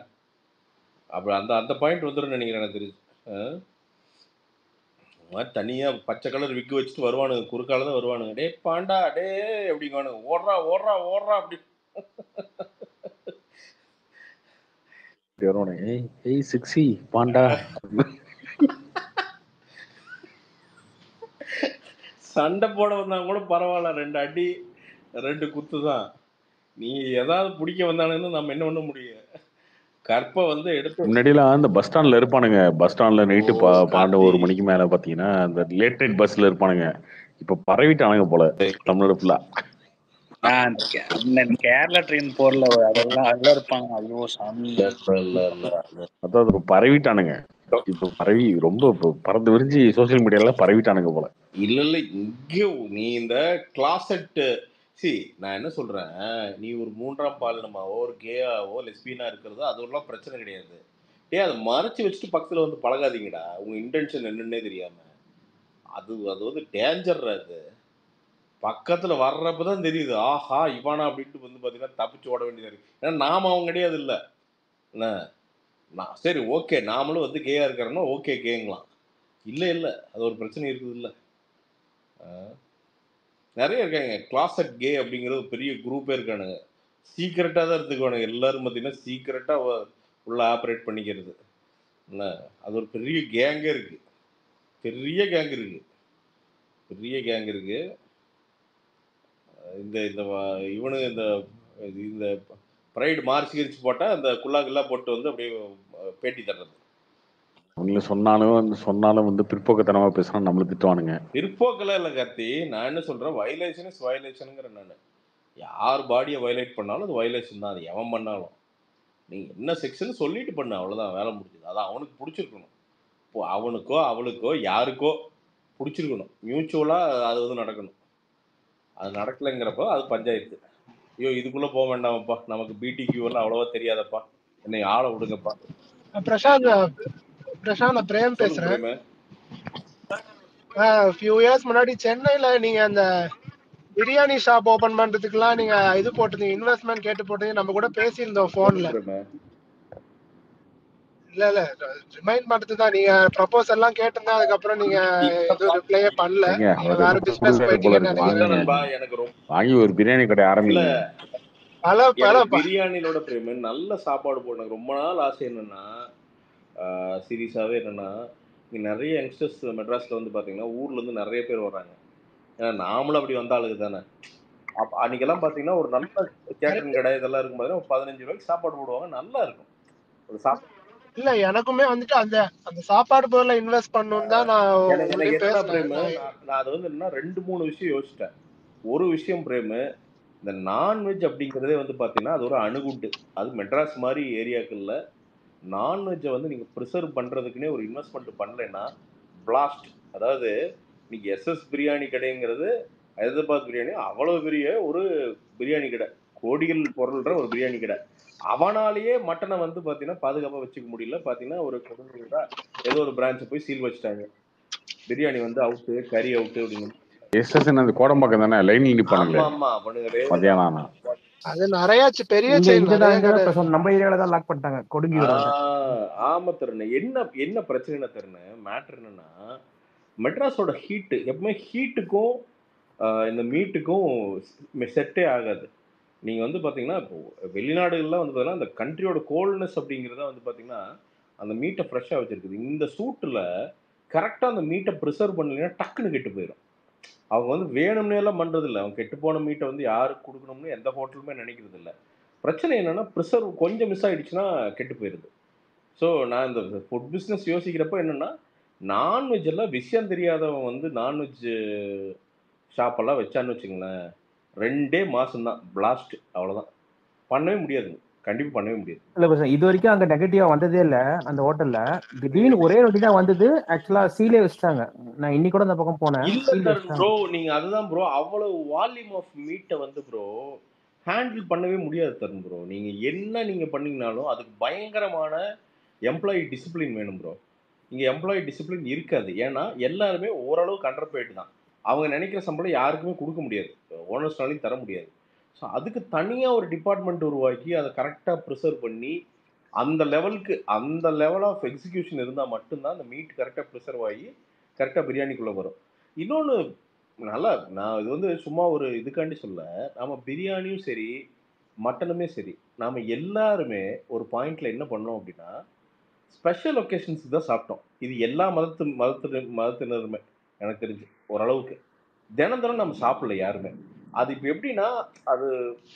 அப்படி அந்த பாயிண்ட் வந்துடும் நினைக்கிறேன். எனக்கு தெரிஞ்சு தனியாக பச்சை கலர் விக்கு வச்சுட்டு வருவானுங்க, குறுக்கால தான் வருவானுங்க. டே பாண்டா டே எப்படிங்கானுங்க, ஓடுறா அப்படி ஏய் சிக்ஸி பாண்டா. சண்டை போட வந்தாங்க கூட பரவாயில்ல, 2 அடி 2 குத்து தான். நீ ஏதாவது பிடிக்க வந்தானுன்னு நம்ம என்ன பண்ண முடியும்? கற்பை வந்து எடுத்து முன்னாடியெல்லாம் அந்த பஸ் ஸ்டாண்ட்ல இருப்பானுங்க. பஸ் ஸ்டாண்ட்ல நைட்டு 12 மணிக்கு மேல பாத்தீங்கன்னா அந்த லேட் நைட் பஸ்ல இருப்பானுங்க. இப்ப பரவிட்டானுங்க போல தமிழ்நாடு ஃபுல்லா. கேரளா ட்ரெயின் போர்ல அதெல்லாம் இருப்பாங்க. ஐயோ சாமி, அதாவது பரவிட்டானுங்க. இப்ப பரவி ரொம்ப பறந்து விரிஞ்சு சோசியல் மீடியால பரவிட்டானுங்க போல. இல்ல இங்கே நீ இந்த கிளாசெட் நான் என்ன சொல்றேன், நீ ஒரு 3ஆம் பாலினமாவோ ஒரு கேயாவோ லெஸ்பியனா இருக்கிறதோ அதெல்லாம் பிரச்சனை கிடையாது. அதை மறைச்சு வச்சுட்டு பக்கத்துல வந்து பழகாதீங்கடா, உங்க இன்டென்ஷன் என்னன்னே தெரியாம. அது வந்து டேஞ்சர். அது பக்கத்துல வர்றப்பதான் தெரியுது, ஆஹா இவானா அப்படின்ட்டு வந்து பாத்தீங்கன்னா தப்பிச்சு ஓட வேண்டியதா இருக்கு. ஏன்னா நாம அவங்க கிடையாது. இல்ல சரி ஓகே, நாமளும் வந்து கேயா இருக்கிறோம்னா ஓகே கேங்கலாம். இல்ல அது ஒரு பிரச்சனை இருக்குது. இல்ல நிறைய இருக்காங்க கிளாசெட் கே அப்படிங்கிறது பெரிய குரூப்பே இருக்கானுங்க. சீக்கிரட்டாக தான் இருந்துக்குவானுங்க எல்லாரும். பார்த்தீங்கன்னா சீக்கிரட்டாக உள்ள ஆப்ரேட் பண்ணிக்கிறது. என்ன அது ஒரு பெரிய கேங்கே இருக்கு. பெரிய கேங் இருக்கு. இந்த இவனு இந்த ப்ரைடு மார்ச் கிரிச்சு போட்டால் அந்த குல்லாக்கெல்லாம் போட்டு வந்து அப்படியே பேட்டி தர்றது. அவங்கள சொன்னாலும் வந்து பிற்போக்கத்தனமா பேசினா நம்மள திட்டுவானுங்க. பிற்போக்கெல்லாம் இல்லை கார்த்தி, நான் என்ன சொல்றேன், வயலேஷன் இஸ் வயலேஷனுங்கிறேன். நான் யார் பாடியை வயலேட் பண்ணாலும் அது வயலேஷன் தான். அது எவன் பண்ணாலும் நீ என்ன செக்ஷன் சொல்லிட்டு பண்ண, அவ்வளோதான், வேலை முடிஞ்சது. அதான் அவனுக்கு பிடிச்சிருக்கணும். இப்போ அவனுக்கோ அவளுக்கோ யாருக்கோ பிடிச்சிருக்கணும், மியூச்சுவலாக அது வந்து நடக்கணும். அது நடக்கலைங்கிறப்போ அது பஞ்சாயத்து. ஐயோ இதுக்குள்ளே போக வேண்டாமப்பா, நமக்கு பிடிக்யூ எல்லாம் அவ்வளோவா தெரியாதப்பா, என்னை ஆள விடுங்கப்பா. பிரசாந்த் பிரேம் சொல்லுங்க பேசுறேன். பிரேமே. ஃபியூ இயர்ஸ் முன்னாடி சென்னையில நீங்க அந்த பிரியாணி ஷாப் ஓபன் பண்றதுக்குலாம் நீங்க இது போட்டீங்க, இன்வெஸ்ட்மெண்ட் கேட்டு போட்டீங்க, நம்ம கூட பேசியிருந்தோம் போன்ல. பிரேமே இல்ல ரிமைண்ட் பண்றது தான். நீங்க ப்ரப்போசல் எல்லாம் கேட்டிருந்தா அதுக்கப்புறம் நீங்க எதுவும் ரிப்ளையே பண்ணல. ஏங்க நீங்க அவர் வேற ஏதோ பிசினஸ் போல போயிட்டீங்கன்னு இருக்கு, இல்ல நினைக்கிறேன். நண்பா, வாங்குங்க, எனக்கு ரொம்ப வாங்கி ஒரு பிரியாணி கடை இல்ல ஆரம்பிங்க. எனக்கு பல பிரியாணியோட நல்ல சாப்பாடு போடணும் ரொம்ப நாள் ஆசை. என்னன்னா சீரியஸாகவே என்னன்னா, இங்கே நிறைய யங்ஸ்டர்ஸ் மெட்ராஸில் வந்து பார்த்தீங்கன்னா ஊர்லேருந்து நிறைய பேர் வர்றாங்க. ஏன்னா நாமளும் அப்படி வந்த ஆளுக்கு தானே. அப்போ அன்றைக்கெல்லாம் பார்த்தீங்கன்னா ஒரு நல்ல கேட்டரிங் கடை இதெல்லாம் இருக்கும் பார்த்தீங்கன்னா ஒரு 15 ரூபாய்க்கு சாப்பாடு போடுவாங்க, நல்லா இருக்கும் ஒரு சாப்பாடு. இல்ல எனக்குமே வந்துட்டு அந்த அந்த சாப்பாடு பொருளை இன்வெஸ்ட் பண்ணணும் தான் நான் எனக்கு உங்கள்கிட்ட என்னடா பேசினேன். பிரேமு, நான் அது வந்து என்ன 2-3 விஷயம் யோசிச்சிட்டேன். ஒரு விஷயம் பிரேமு, இந்த நான்வெஜ் அப்படிங்கிறதே வந்து பார்த்தீங்கன்னா அது ஒரு அணுகுண்டு. அது மெட்ராஸ் மாதிரி ஏரியாக்களில் நான்வெஜ்ஜை வந்து நீங்கள் ப்ரிசர்வ் பண்ணுறதுக்குன்னே ஒரு இன்வெஸ்ட்மெண்ட் பண்ணலைன்னா பிளாஸ்ட். அதாவது இன்னைக்கு எஸ்எஸ் பிரியாணி கடைங்கிறது ஹைதராபாத் பிரியாணி அவ்வளோ பெரிய ஒரு பிரியாணி கடை, கோடிகள் பொருள்ற ஒரு பிரியாணி கடை. அவனாலேயே மட்டனை வந்து பார்த்தீங்கன்னா பாதுகாப்பாக வச்சுக்க முடியல. பார்த்தீங்கன்னா ஒரு கொடுங்கா ஏதோ ஒரு பிரான்ச்சை போய் சீல் வச்சுட்டாங்க. பிரியாணி வந்து அவுட்டு, கறி அவுட்டு அப்படின்னு. எஸ்எஸ் அந்த கோடம்பாக்கம் தானே லைன்ல நிப்பானுங்களே ஆமா ஆமா பண்ணுங்க. மத்தியானம் ஆனா. அது நிறைய பெரிய இங்க செயின் இங்கதான் நிறைய கடை. இங்கதான் நம்ம ஏரியால தான் லாக் பண்ணிட்டாங்க கொடுங்கியோட. ஆமா தருண். என்ன பிரச்சனை தருண், மேட்ரு என்னன்னா மெட்ராஸோட ஹீட்டு எப்பவுமே ஹீட்டுக்கும் இந்த மீட்டுக்கும் செட்டே ஆகாது. நீங்கள் வந்து பார்த்தீங்கன்னா இப்போ வெளிநாடுகள்லாம் வந்து பார்த்தீங்கன்னா அந்த கண்ட்ரியோட கோல்ட்னஸ் அப்படிங்கிறத வந்து பார்த்தீங்கன்னா அந்த மீட்டை ஃப்ரெஷ்ஷாக வச்சுருக்குது. இந்த சூட்டில் கரெக்டாக அந்த மீட்டை ப்ரிசர்வ் பண்ணலைன்னா டக்குன்னு கெட்டு போயிடும். அவங்க வந்து வேணும்னே எல்லாம் பண்ணுறதில்ல. அவங்க கெட்டு போன மீட்டை வந்து யாருக்கு கொடுக்கணும்னு எந்த ஹோட்டலுமே நினைக்கிறது இல்லை. பிரச்சனை என்னென்னா ப்ரிசர்வ் கொஞ்சம் மிஸ் ஆகிடுச்சுன்னா கெட்டு போயிடுது. ஸோ நான் இந்த ஃபுட் பிஸ்னஸ் யோசிக்கிறப்போ என்னென்னா நான்வெஜ் எல்லாம் விஷயம் தெரியாதவன் வந்து நான்வெஜ் ஷாப்பெல்லாம் வச்சான்னு வச்சுங்களேன் 2 மாதம் தான் பிளாஸ்ட், அவ்வளோதான். பண்ணவே முடியாது, கண்டிப்பாக பண்ணவே முடியாது. இல்ல பிரசாந்த், இது வரைக்கும் அங்க நெகட்டிவா வந்ததே இல்ல அந்த ஹோட்டல்ல. திடீர்னு ஒரே வாட்டி தான் வந்தது. ஆக்சுவலா சீலே வச்சுட்டாங்க. நான் இன்னைக்கு கூட அந்த பக்கம் போனேன். இல்லை ப்ரோ, நீங்கள் அதுதான் ப்ரோ, அவ்வளவு வால்யூம் ஆஃப் மீட்டை வந்து ப்ரோ ஹேண்டில் பண்ணவே முடியாது தரும் ப்ரோ. நீங்கள் பண்ணீங்கனாலும் அதுக்கு பயங்கரமான எம்ப்ளாயி டிசிப்ளின் வேணும் ப்ரோ. இங்கே எம்ப்ளாயி டிசிப்ளின் இருக்காது. ஏன்னா எல்லாருமே ஓரளவுக்கு அண்டர் பெய்டு தான். அவங்க நினைக்கிற சம்பளம் யாருக்குமே கொடுக்க முடியாது, ஓனர்ஸ்னாலையும் தர முடியாது. ஸோ அதுக்கு தனியாக ஒரு டிபார்ட்மெண்ட் உருவாக்கி அதை கரெக்டாக ப்ரிசர்வ் பண்ணி அந்த லெவலுக்கு அந்த லெவல் ஆஃப் எக்ஸிக்யூஷன் இருந்தால் மட்டும்தான் அந்த மீட் கரெக்டாக ப்ரிசர்வ் ஆகி கரெக்டாக பிரியாணிக்குள்ளே வரும். இன்னொன்று நல்லா, நான் இது வந்து சும்மா ஒரு இதுக்காண்டி சொல்ல, நம்ம பிரியாணியும் சரி மட்டனுமே சரி நாம் எல்லாருமே ஒரு பாயிண்டில் என்ன பண்ணோம் அப்படின்னா ஸ்பெஷல் ஒகேஷன்ஸுக்கு தான் சாப்பிட்டோம். இது எல்லா மதத்தினருமே எனக்கு தெரிஞ்சு ஓரளவுக்கு தினம் நம்ம சாப்பிடல யாருமே. அது இப்போ எப்படின்னா அது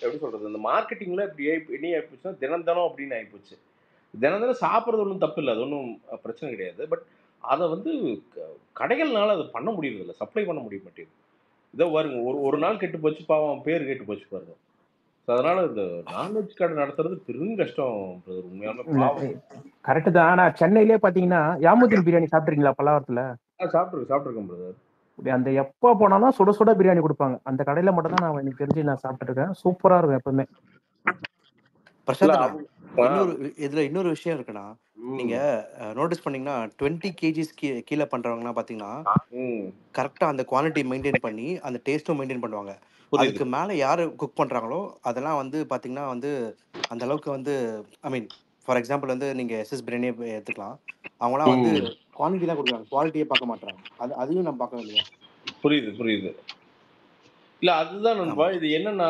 எப்படி சொல்கிறது, இந்த மார்க்கெட்டிங்கில் இப்படி என்ன ஆகிப்போச்சுன்னா தினம் அப்படின்னு ஆகிப்போச்சு. தினம் சாப்பிட்றது ஒன்றும் தப்பு இல்லை, அது ஒன்றும் பிரச்சனை கிடையாது. பட் அதை வந்து கடைகள்னால அதை பண்ண முடியறதில்ல, சப்ளை பண்ண முடிய மாட்டேங்குது. இதோ பாருங்க, ஒரு நாள் கெட்டு போச்சு, பாவம் பேர் கெட்டு போச்சு பாருங்க. ஸோ அதனால இந்த நான்வெஜ் கடை நடத்துறது பெரும் கஷ்டம். உண்மையான கரெக்ட் தான். ஆனா சென்னையிலே பாத்தீங்கன்னா யாமுதீன் பிரியாணி சாப்பிட்டுருக்கீங்களா பல்லாவரத்துல? சாப்பிட்டுருக்கேன் பிரதர். அந்த எப்போ போனாலும் சுட சுட பிரியாணி கொடுப்பாங்க. அந்த கடையில மட்டும் தான் நான் எனக்கு தெரிஞ்சு நான் சாப்பிட்டு இருக்கேன். சூப்பரா இருக்கும் எப்பவுமே. பிரசாந்த், இன்னொரு விஷயம் இருக்குன்னா, நீங்க நோட்டீஸ் பண்ணீங்கன்னா 20 kgs கீழே பண்றவங்கலாம் பாத்தீங்கன்னா கரெக்டா அந்த குவாலிட்டி மெயின்டைன் பண்ணி அந்த டேஸ்ட்டும் மெயின்டைன் பண்ணுவாங்க. அதுக்கு மேல யாரு குக் பண்றாங்களோ அதெல்லாம் வந்து பாத்தீங்கன்னா வந்து அந்த அளவுக்கு வந்து ஐ மீன் ஃபார் எக்ஸாம்பிள் வந்து நீங்க எஸ்எஸ் பிரியாணியே எடுத்துக்கலாம். அவங்களாம் வந்து குவாலிட்டி தான் கொடுக்குறாங்க, குவாலிட்டியே பார்க்க மாட்டாங்க. அதையும் நம்ம பார்க்க இல்லையா? புரியுது. இல்ல அதுதான் நண்பா. இது என்னன்னா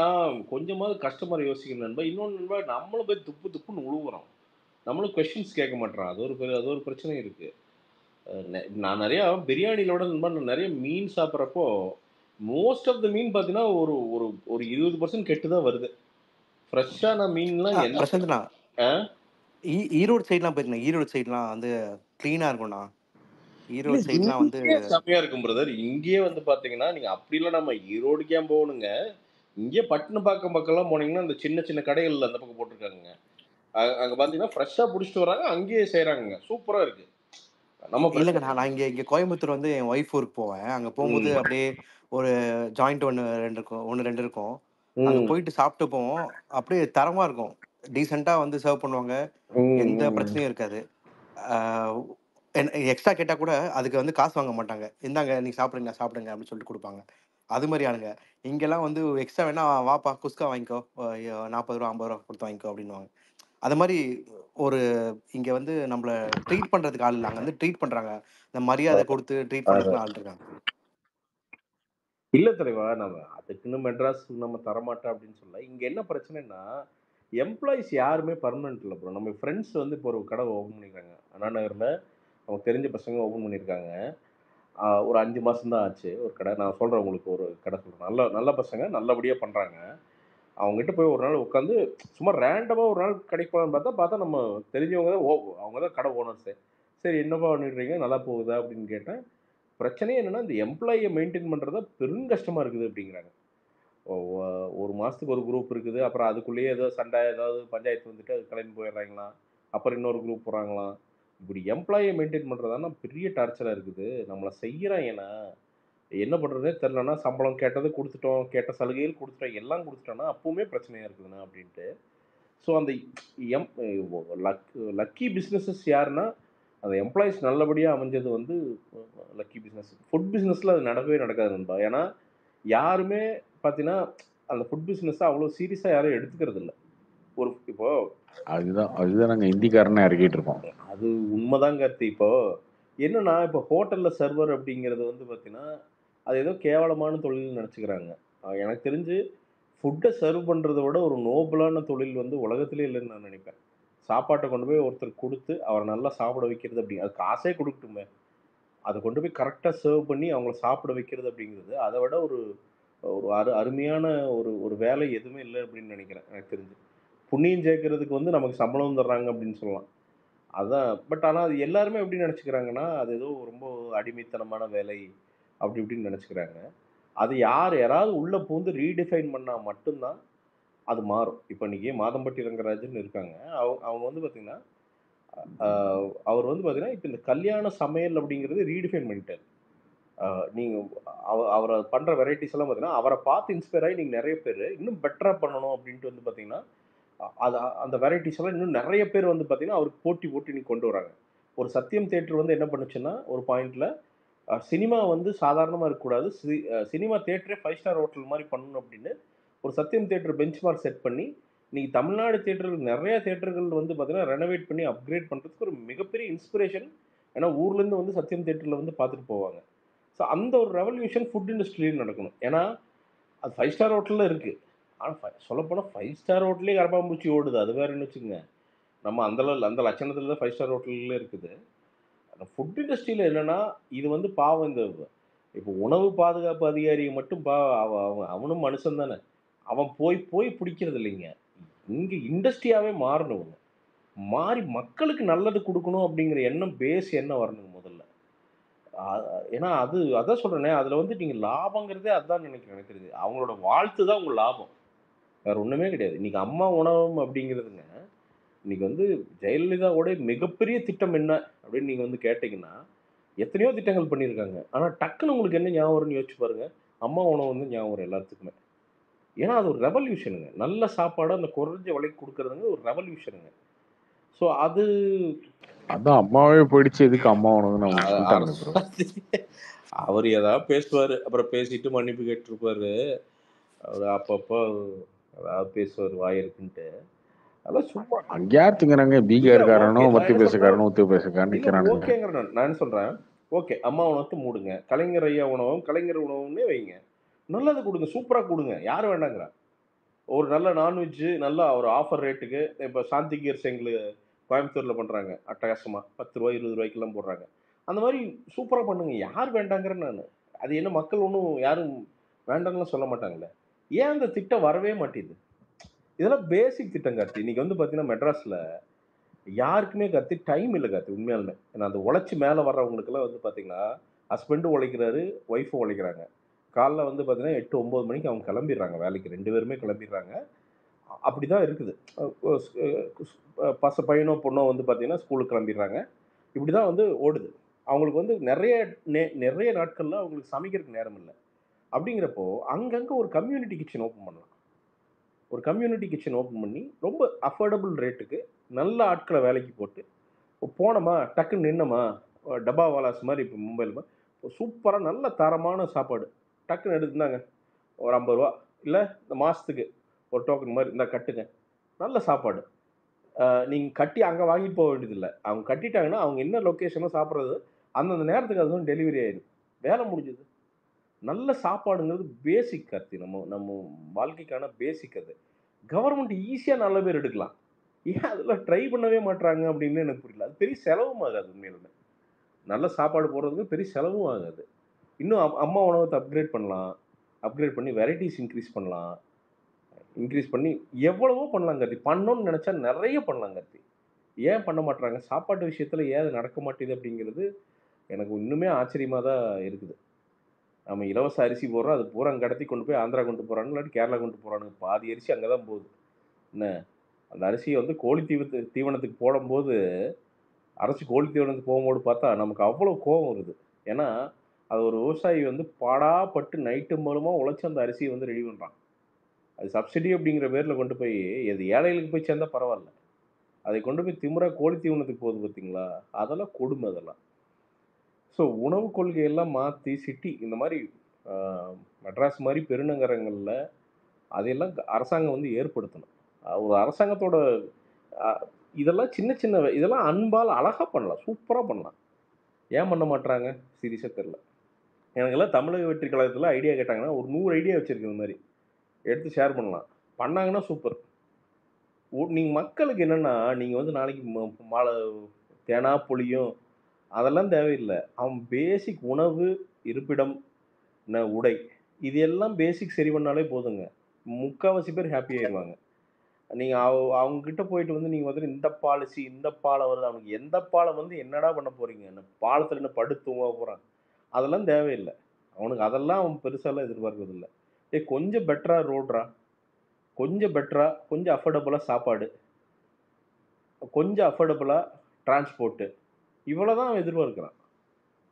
கொஞ்சமாவது கஸ்டமர் யோசிக்கணும் நண்பா. இன்னொன்று நண்பா, நம்மளும் போய் துப்புன்னு உழுவுறோம், நம்மளும் கொஸ்டின்ஸ் கேட்க மாட்டோம். அது ஒரு பிரச்சனை இருக்கு. நான் நிறையா பிரியாணியிலோட நண்பா நான் நிறைய மீன் சாப்பிட்றப்போ மோஸ்ட் ஆஃப் த மீன் பார்த்தீங்கன்னா ஒரு ஒரு ஒரு 20% கெட்டு தான் வருது. ஃப்ரெஷ்ஷான மீன்லாம் பிரசாந்த்ண்ணா, ஈரோடு சைட்லாம் போயிருந்தேன். ஈரோடு சைட்லாம் வந்து க்ளீனாக இருக்கும்ண்ணா. ஈரோடு சைட்லாம் வந்து செம்மையா இருக்கும் பிரதர். இங்கேயே வந்து பார்த்தீங்கன்னா நீங்கள் அப்படிலாம் நம்ம ஈரோடுக்கே போகணுங்க. இங்கே பட்டினப்பாக்கம் பக்கம்லாம் போனீங்கன்னா அந்த சின்ன சின்ன கடைகள் அந்த பக்கம் போட்டிருக்காங்க. அங்கே பார்த்தீங்கன்னா ஃப்ரெஷ்ஷாக பிடிச்சிட்டு வராங்க, அங்கேயே செய்கிறாங்க, சூப்பராக இருக்குது. நம்ம இல்லைங்க பிரச்சனை நான் இங்கே கோயம்புத்தூர் வந்து என் ஒய்ஃப் ஊருக்கு போவேன். அங்கே போகும்போது ம் அப்படியே ஒரு ஜாயிண்ட் ஒன்று ரெண்டு இருக்கும், ஒன்று ரெண்டு இருக்கும். அங்கே ம் போயிட்டு சாப்பிட்டு போவோம். அப்படியே தரமாக இருக்கும். டீசெண்டாக வந்து சர்வ் பண்ணுவாங்க. ம் எந்த ம் பிரச்சனையும் இருக்காது. எக்ஸ்ட்ரா கேட்டால் கூட அதுக்கு வந்து காசு வாங்க மாட்டாங்க. இந்தாங்க நீ சாப்பிடுங்க சாப்பிடுங்க அப்படின்னு சொல்லிட்டு கொடுப்பாங்க. அது மாதிரி ஆளுங்க. இங்கெல்லாம் வந்து எக்ஸ்ட்ரா வேணா வாப்பா குஸ்கா வாங்கிக்கோ, 40 ரூபா 50 ரூபா கொடுத்து வாங்கிக்கோ அப்படின்னுவாங்க. அது மாதிரி ஒரு இங்கே வந்து நம்மள ட்ரீட் பண்ணுறதுக்கு ஆள் இல்லை. அங்கே வந்து ட்ரீட் பண்ணுறாங்க. இந்த மரியாதை கொடுத்து ட்ரீட் அது பண்ணுறதுக்குன்னு ஆள் இருக்காங்க. இல்ல தலைவா, நம்ம அதுக்குன்னு மெட்ராஸ் நம்ம தரமாட்டோம் அப்படின்னு சொல்ல. இங்க என்ன பிரச்சனைன்னா, எம்ப்ளாயிஸ் யாருமே பர்மனெண்ட் இல்லை ப்ரோ. நம்ம ஃப்ரெண்ட்ஸ் வந்து இப்போ ஒரு கடை ஓப்பன் பண்ணியிருக்காங்க அண்ணா நகர்ல. நமக்கு தெரிஞ்ச பசங்க ஓப்பன் பண்ணியிருக்காங்க. ஒரு 5 மாசம் தான் ஆச்சு ஒரு கடை. நான் சொல்றேன் உங்களுக்கு ஒரு கடை சொல்றேன். நல்ல நல்ல பசங்க நல்லபடியா பண்றாங்க. அவங்ககிட்ட போய் ஒரு நாள் உட்காந்து சும்மா ரேண்டமா ஒரு நாள் கடைக்கு போகலான்னு பார்த்தா நம்ம தெரிஞ்சவங்க தான். அவங்க தான் கடை ஓனர்ஸு. சரி என்னப்பா பண்ணிடுறீங்க, நல்லா போகுதா அப்படின்னு கேட்டேன். பிரச்சனையே என்னன்னா, இந்த எம்ப்ளாயியை மெயின்டைன் பண்ணுறது தான் பெருங்கஷ்டமா இருக்குது அப்படிங்கிறாங்க. ஒரு மாதத்துக்கு ஒரு குரூப் இருக்குது. அப்புறம் அதுக்குள்ளேயே ஏதோ சண்டை ஏதாவது பஞ்சாயத்து வந்துட்டு அது கிளம்பி போயிடுறாங்களாம். அப்புறம் இன்னொரு குரூப் போகிறாங்களாம். இப்படி எம்ப்ளாயியை மெயின்டைன் பண்ணுறதானா பெரிய டார்ச்சராக இருக்குது. நம்மளை செய்கிறாங்கன்னா என்ன பண்ணுறதே தெரிலனா, சம்பளம் கேட்டது கொடுத்துட்டோம், கேட்ட சலுகைகள் கொடுத்துட்டோம், எல்லாம் கொடுத்துட்டோன்னா அப்பவுமே பிரச்சனையாக இருக்குதுண்ணா அப்படின்ட்டு. ஸோ அந்த எம் லக்கி பிஸ்னஸஸ் யாருன்னா, அந்த எம்ப்ளாயிஸ் நல்லபடியாக அமைஞ்சது வந்து லக்கி பிஸ்னஸ். ஃபுட் பிஸ்னஸில் அது நடக்கவே நடக்காது நண்பா. ஏன்னா யாருமே பார்த்தீங்கன்னா அந்த ஃபுட் பிஸ்னஸை அவ்வளோ சீரியஸாக யாரும் எடுத்துக்கிறது இல்லை. ஒரு இப்போ அதுதான் நாங்கள் ஹிந்திக்காரனை இறக்கிட்டு இருக்கோம். அது உண்மைதான் கருத்து. இப்போ என்னன்னா, இப்போ ஹோட்டலில் சர்வர் அப்படிங்கிறது வந்து பார்த்தீங்கன்னா அது ஏதோ கேவலமான தொழில்னு நினச்சிக்கிறாங்க. எனக்கு தெரிஞ்சு ஃபுட்டை சர்வ் பண்ணுறத விட ஒரு நோபலான தொழில் வந்து உலகத்திலே இல்லைன்னு நான் நினைப்பேன். சாப்பாட்டை கொண்டு போய் ஒருத்தர் கொடுத்து அவரை நல்லா சாப்பிட வைக்கிறது அது காசே கொடுக்கட்டுமே, அதை கொண்டு போய் கரெக்டாக சர்வ் பண்ணி அவங்கள சாப்பிட வைக்கிறது அப்படிங்கிறது அதை விட ஒரு ஒரு அருமையான ஒரு ஒரு வேலை எதுவுமே இல்லை அப்படின்னு நினைக்கிறேன் எனக்கு தெரிஞ்சு. புண்ணியம் சேர்க்கறதுக்கு வந்து நமக்கு சம்பளம் தர்றாங்க அப்படின்னு சொல்லலாம். அதான். பட் ஆனால் அது எல்லாருமே எப்படி நினச்சிக்கிறாங்கன்னா, அது ஏதோ ரொம்ப அடிமைத்தனமான வேலை அப்படி இப்படின்னு நினச்சிக்கிறாங்க. அது யாராவது உள்ள பூந்து ரீடிஃபைன் பண்ணா மட்டும்தான் அது மாறும். இப்போ இன்னைக்கு மாதம்பட்டி ரங்கராஜன் இருக்காங்க. அவங்க வந்து பார்த்தீங்கன்னா, அவர் வந்து பார்த்தீங்கன்னா, இப்போ இந்த கல்யாண சமையல் அப்படிங்கிறது ரீடிஃபைன் பண்ணிட்டாரு. நீங்க அவரை பண்ற வெரைட்டிஸ் எல்லாம் பார்த்தீங்கன்னா, அவரை பார்த்து இன்ஸ்பயர் ஆகி நீங்க நிறைய பேர் இன்னும் பெட்டரா பண்ணணும் அப்படின்ட்டு வந்து பார்த்தீங்கன்னா, அது அந்த வெரைட்டிஸ் எல்லாம் இன்னும் நிறைய பேர் வந்து பார்த்தீங்கன்னா, அவருக்கு போட்டி போட்டு இன்னைக்கு கொண்டு வராங்க. ஒரு சத்யம் தியேட்டர் வந்து என்ன பண்ணுச்சுன்னா, ஒரு பாயிண்ட்ல சினிமா வந்து சாதாரணமா இருக்கக்கூடாது. சினிமா தியேட்டரே 5 ஸ்டார் ஹோட்டல் மாதிரி பண்ணணும் அப்படின்னு ஒரு சத்யம் தியேட்டர் பெஞ்ச் மார்க் செட் பண்ணி, இன்னைக்கு தமிழ்நாடு தியேட்டர்கள் நிறைய தியேட்டர்கள் வந்து பார்த்தீங்கன்னா, ரெனோவேட் பண்ணி அப்கிரேட் பண்ணுறதுக்கு ஒரு மிகப்பெரிய இன்ஸ்பிரேஷன். ஏன்னா ஊர்லேருந்து வந்து சத்யம் தியேட்டரில் வந்து பார்த்துட்டு போவாங்க. ஸோ அந்த ஒரு ரெவல்யூஷன் ஃபுட் இண்டஸ்ட்ரியிலையும் நடக்கணும். ஏன்னா அது 5 ஸ்டார் ஹோட்டலில் இருக்குது. ஆனால் சொல்லப்போனால் 5 ஸ்டார் ஹோட்டலே கரப்பாம்பூச்சி ஓடுது. அது வேறுன்னு வச்சுக்கோங்க. நம்ம அந்த லட்சணத்தில் தான் 5 ஸ்டார் ஹோட்டலில் இருக்குது. அந்த ஃபுட் இண்டஸ்ட்ரியில் என்னென்னா, இது வந்து பாவம் இந்த இப்போ உணவு பாதுகாப்பு அதிகாரியை மட்டும் அவனும் மனுஷன் தானே. அவன் போய் போய் பிடிக்கிறது இல்லைங்க. இங்கே இண்டஸ்ட்ரியாகவே மாறணும். மாறி மக்களுக்கு நல்லது கொடுக்கணும் அப்படிங்கிற எண்ணம் பேஸ் என்ன வரணுங்க முதல்ல. ஏன்னா அதான் சொல்கிறேனே, அதில் வந்து நீங்கள் லாபங்கிறதே அதுதான் நினைக்கிறேன். எனக்கு தெரியுது அவங்களோட வாழ்த்து தான் உங்கள் லாபம், வேறு ஒன்றுமே கிடையாது. இன்றைக்கி அம்மா உணவகம் அப்படிங்கிறதுங்க, இன்றைக்கி வந்து ஜெயலலிதாவோட மிகப்பெரிய திட்டம் என்ன அப்படின்னு நீங்கள் வந்து கேட்டிங்கன்னா, எத்தனையோ திட்டங்கள் பண்ணியிருக்காங்க. ஆனால் டக்குன்னு உங்களுக்கு என்ன ஞாபகம் வரும்னு யோசிச்சு பாருங்கள். அம்மா உணவு வந்து ஞாபகம் வரும் எல்லாத்துக்குமே. ஏன்னா அது ஒரு ரெவல்யூஷனுங்க. நல்ல சாப்பாடை அந்த குறைஞ்ச விலைக்கு கொடுக்குறதுங்க ஒரு ரெவல்யூஷனுங்க. ஸோ அதான் அம்மாவே போயிடுச்சு, எதுக்கு அம்மா உணவுன்னு அவங்க சொல்லிட்டாங்க ப்ரோ. அவர் ஏதாவது பேசுவார், அப்புறம் பேசிட்டு மன்னிப்பு கேட்டிருப்பாரு. அவர் அப்பப்போ ஏதாவது பேசுவார் வாய் இருக்குன்ட்டு. அதெல்லாம் சும்மா அங்கே யார் திங்கிறாங்க? பீகார்காரனோ மத்திய பேசக்காரனோ உத்திய பேசக்காரன் நிற்கிறானுங்க. ஓகேங்கிற நான் என்ன சொல்கிறேன், ஓகே அம்மா உணவத்தை மூடுங்க, கலைஞர் ஐயா உணவகம் கலைஞர் உணவுன்னே வைங்க, நல்லது கொடுங்க, சூப்பராக கொடுங்க, யார் வேண்டாங்கிறா. ஒரு நல்ல நான்வெஜ்ஜு நல்லா ஒரு ஆஃபர் ரேட்டுக்கு. இப்போ சாந்தி கியர்ஸ் எங்களுக்கு கோயம்புத்தூரில் பண்ணுறாங்க அட்டகாசமாக, 10 ரூபா 20 ரூபாய்க்கெல்லாம் போடுறாங்க. அந்த மாதிரி சூப்பராக பண்ணுங்க, யார் வேண்டாங்கிறேன்னு நான். அது என்ன மக்கள் ஒன்றும் யாரும் வேண்டாம்லாம் சொல்ல மாட்டாங்களே. ஏன் அந்த திட்டம் வரவே மாட்டேது? இதெல்லாம் பேசிக் திட்டம் கார்த்தி. இன்றைக்கி வந்து பார்த்தீங்கன்னா மெட்ராஸில் யாருக்குமே கார்த்தி டைம் இல்லை கார்த்தி உண்மையாலுமே. ஏன்னா அந்த உழைச்சி மேலே வர்றவங்களுக்குலாம் வந்து பார்த்தீங்கன்னா, ஹஸ்பண்டும் உழைக்கிறாரு, ஒய்ஃபும் உழைக்கிறாங்க. காலைல வந்து பார்த்தீங்கன்னா 8-9 மணிக்கு அவங்க கிளம்பிடுறாங்க வேலைக்கு, 2 பேருமே கிளம்பிடுறாங்க. அப்படி தான் இருக்குது. பையனோ பொண்ணோ வந்து பார்த்தீங்கன்னா ஸ்கூலுக்கு கிளம்பிடுறாங்க. இப்படி தான் வந்து ஓடுது. அவங்களுக்கு வந்து நிறைய நாட்கள்ல அவங்களுக்கு சமைக்கிறதுக்கு நேரம் இல்லை. அப்படிங்கிறப்போ அங்கங்கே ஒரு கம்யூனிட்டி கிச்சன் ஓப்பன் பண்ணலாம். ஒரு கம்யூனிட்டி கிச்சன் ஓப்பன் பண்ணி ரொம்ப அஃபோர்டபுள் ரேட்டுக்கு நல்ல ஆட்களை வேலைக்கு போட்டு போனோமா டக்குன்னு நின்னோமா, டப்பா வாலாஸ் மாதிரி இப்போ மும்பையில் சூப்பராக நல்ல தரமான சாப்பாடு டக்குன்னு எடுத்துருந்தாங்க ஒரு 50 ரூபா, இல்லை இந்த மாதத்துக்கு ஒரு டோக்கன் மாதிரி இருந்தால் கட்டுங்க, நல்ல சாப்பாடு. நீங்கள் கட்டி அங்கே வாங்கிட்டு போக வேண்டியதில்லை. அவங்க கட்டிட்டாங்கன்னா அவங்க என்ன லொக்கேஷனோ சாப்பிட்றது அந்தந்த நேரத்துக்கு அது வந்து டெலிவரி ஆயிடும், வேலை முடிஞ்சுது. நல்ல சாப்பாடுங்கிறது பேசிக் கார்த்தி, நம்ம வாழ்க்கைக்கான பேசிக். அது கவர்மெண்ட் ஈஸியாக நல்ல பேர் எடுக்கலாம், ஏன் அதில் ட்ரை பண்ணவே மாட்டாங்க அப்படின்னு எனக்கு புரியல. அது பெரிய செலவும் ஆகாது, உண்மையிலுமே நல்ல சாப்பாடு போடுறதுக்கு பெரிய செலவும் ஆகாது. இன்னும் அம்மா உணவத்தை அப்கிரேட் பண்ணலாம், அப்கிரேட் பண்ணி வெரைட்டிஸ் இன்க்ரீஸ் பண்ணலாம், இன்க்ரீஸ் பண்ணி எவ்வளவோ பண்ணலாம் கார்த்தி. பண்ணணும்னு நினச்சா நிறைய பண்ணலாம் கார்த்தி. ஏன் பண்ண மாட்டாங்க சாப்பாட்டு விஷயத்தில், ஏன் அது நடக்க மாட்டேது அப்படிங்கிறது எனக்கு இன்னுமே ஆச்சரியமாக தான் இருக்குது. நம்ம இலவச அரிசி போடுறோம், அது பூரா கடத்தி கொண்டு போய் ஆந்திரா கொண்டு போகிறாங்க, இல்லாட்டி கேரளா கொண்டு போகிறானுங்க. பாதி அரிசி அங்கே தான் போகுது. என்ன அந்த அரிசியை வந்து கோழி தீவனத்துக்கு போடும்போது, அரைச்சி கோழி தீவனத்துக்கு போகும்போது பார்த்தா நமக்கு அவ்வளோ கோபம் வருது. ஏன்னா அது ஒரு விவசாயி வந்து பாடாப்பட்டு நைட்டு மூலமாக உழைச்சி அந்த அரிசியை வந்து ரெடி பண்ணுறான். அது சப்சிடி அப்படிங்கிற பேரில் கொண்டு போய் எது ஏழைகளுக்கு போய் சேர்ந்தா பரவாயில்ல, அதை கொண்டு போய் திமுறா கோழி தீவனத்துக்கு போகுது பார்த்தீங்களா, அதெல்லாம் கொடுமை அதெல்லாம். ஸோ உணவு கொள்கையெல்லாம் மாற்றி சிட்டி இந்த மாதிரி மெட்ராஸ் மாதிரி பெருநகரங்களில் அதையெல்லாம் அரசாங்கம் வந்து ஏற்படுத்தணும். ஒரு அரசாங்கத்தோட இதெல்லாம் சின்ன சின்ன இதெல்லாம் அன்பால் அழகாக பண்ணலாம், சூப்பராக பண்ணலாம். ஏன் பண்ண மாட்டுறாங்க சீரியஸாக தெரில. எனக்கெல்லாம் தமிழக வெற்றி கழகத்தில் ஐடியா கேட்டாங்கன்னா ஒரு 100 ஐடியா வச்சுருக்கு, இந்த மாதிரி எடுத்து ஷேர் பண்ணலாம். பண்ணாங்கன்னா சூப்பர். நீங்கள் மக்களுக்கு என்னென்னா, நீங்கள் வந்து நாளைக்கு மாலை தேனா புளியும் அதெல்லாம் தேவையில்லை. அவன் பேசிக் உணவு, இருப்பிடம், உடை, இது எல்லாம் பேசிக் சரி பண்ணாலே போதுங்க. முக்கால்வாசி பேர் ஹாப்பி ஆயிடுவாங்க. நீங்கள் அவங்ககிட்ட போயிட்டு வந்து நீங்கள் வந்து இந்த பாலிசி இந்த பாலம் வருது, அவனுக்கு எந்த பாலம் வந்து என்னடா பண்ண போகிறீங்க, என்ன பாலத்தில் என்ன படுத்து தூங்க போகிறான், அதெல்லாம் தேவையில்லை அவனுக்கு. அதெல்லாம் அவன் பெருசாலாம் எதிர்பார்க்கறதில்லை. கொஞ்சம் பெட்டராக ரோட்ரா, கொஞ்சம் பெட்டராக, கொஞ்சம் அஃபோர்டபுளாக சாப்பாடு, கொஞ்சம் அஃபோர்டபுளாக டிரான்ஸ்போர்ட்டு, இவ்வளோதான் அவன் எதிர்பார்க்குறான்.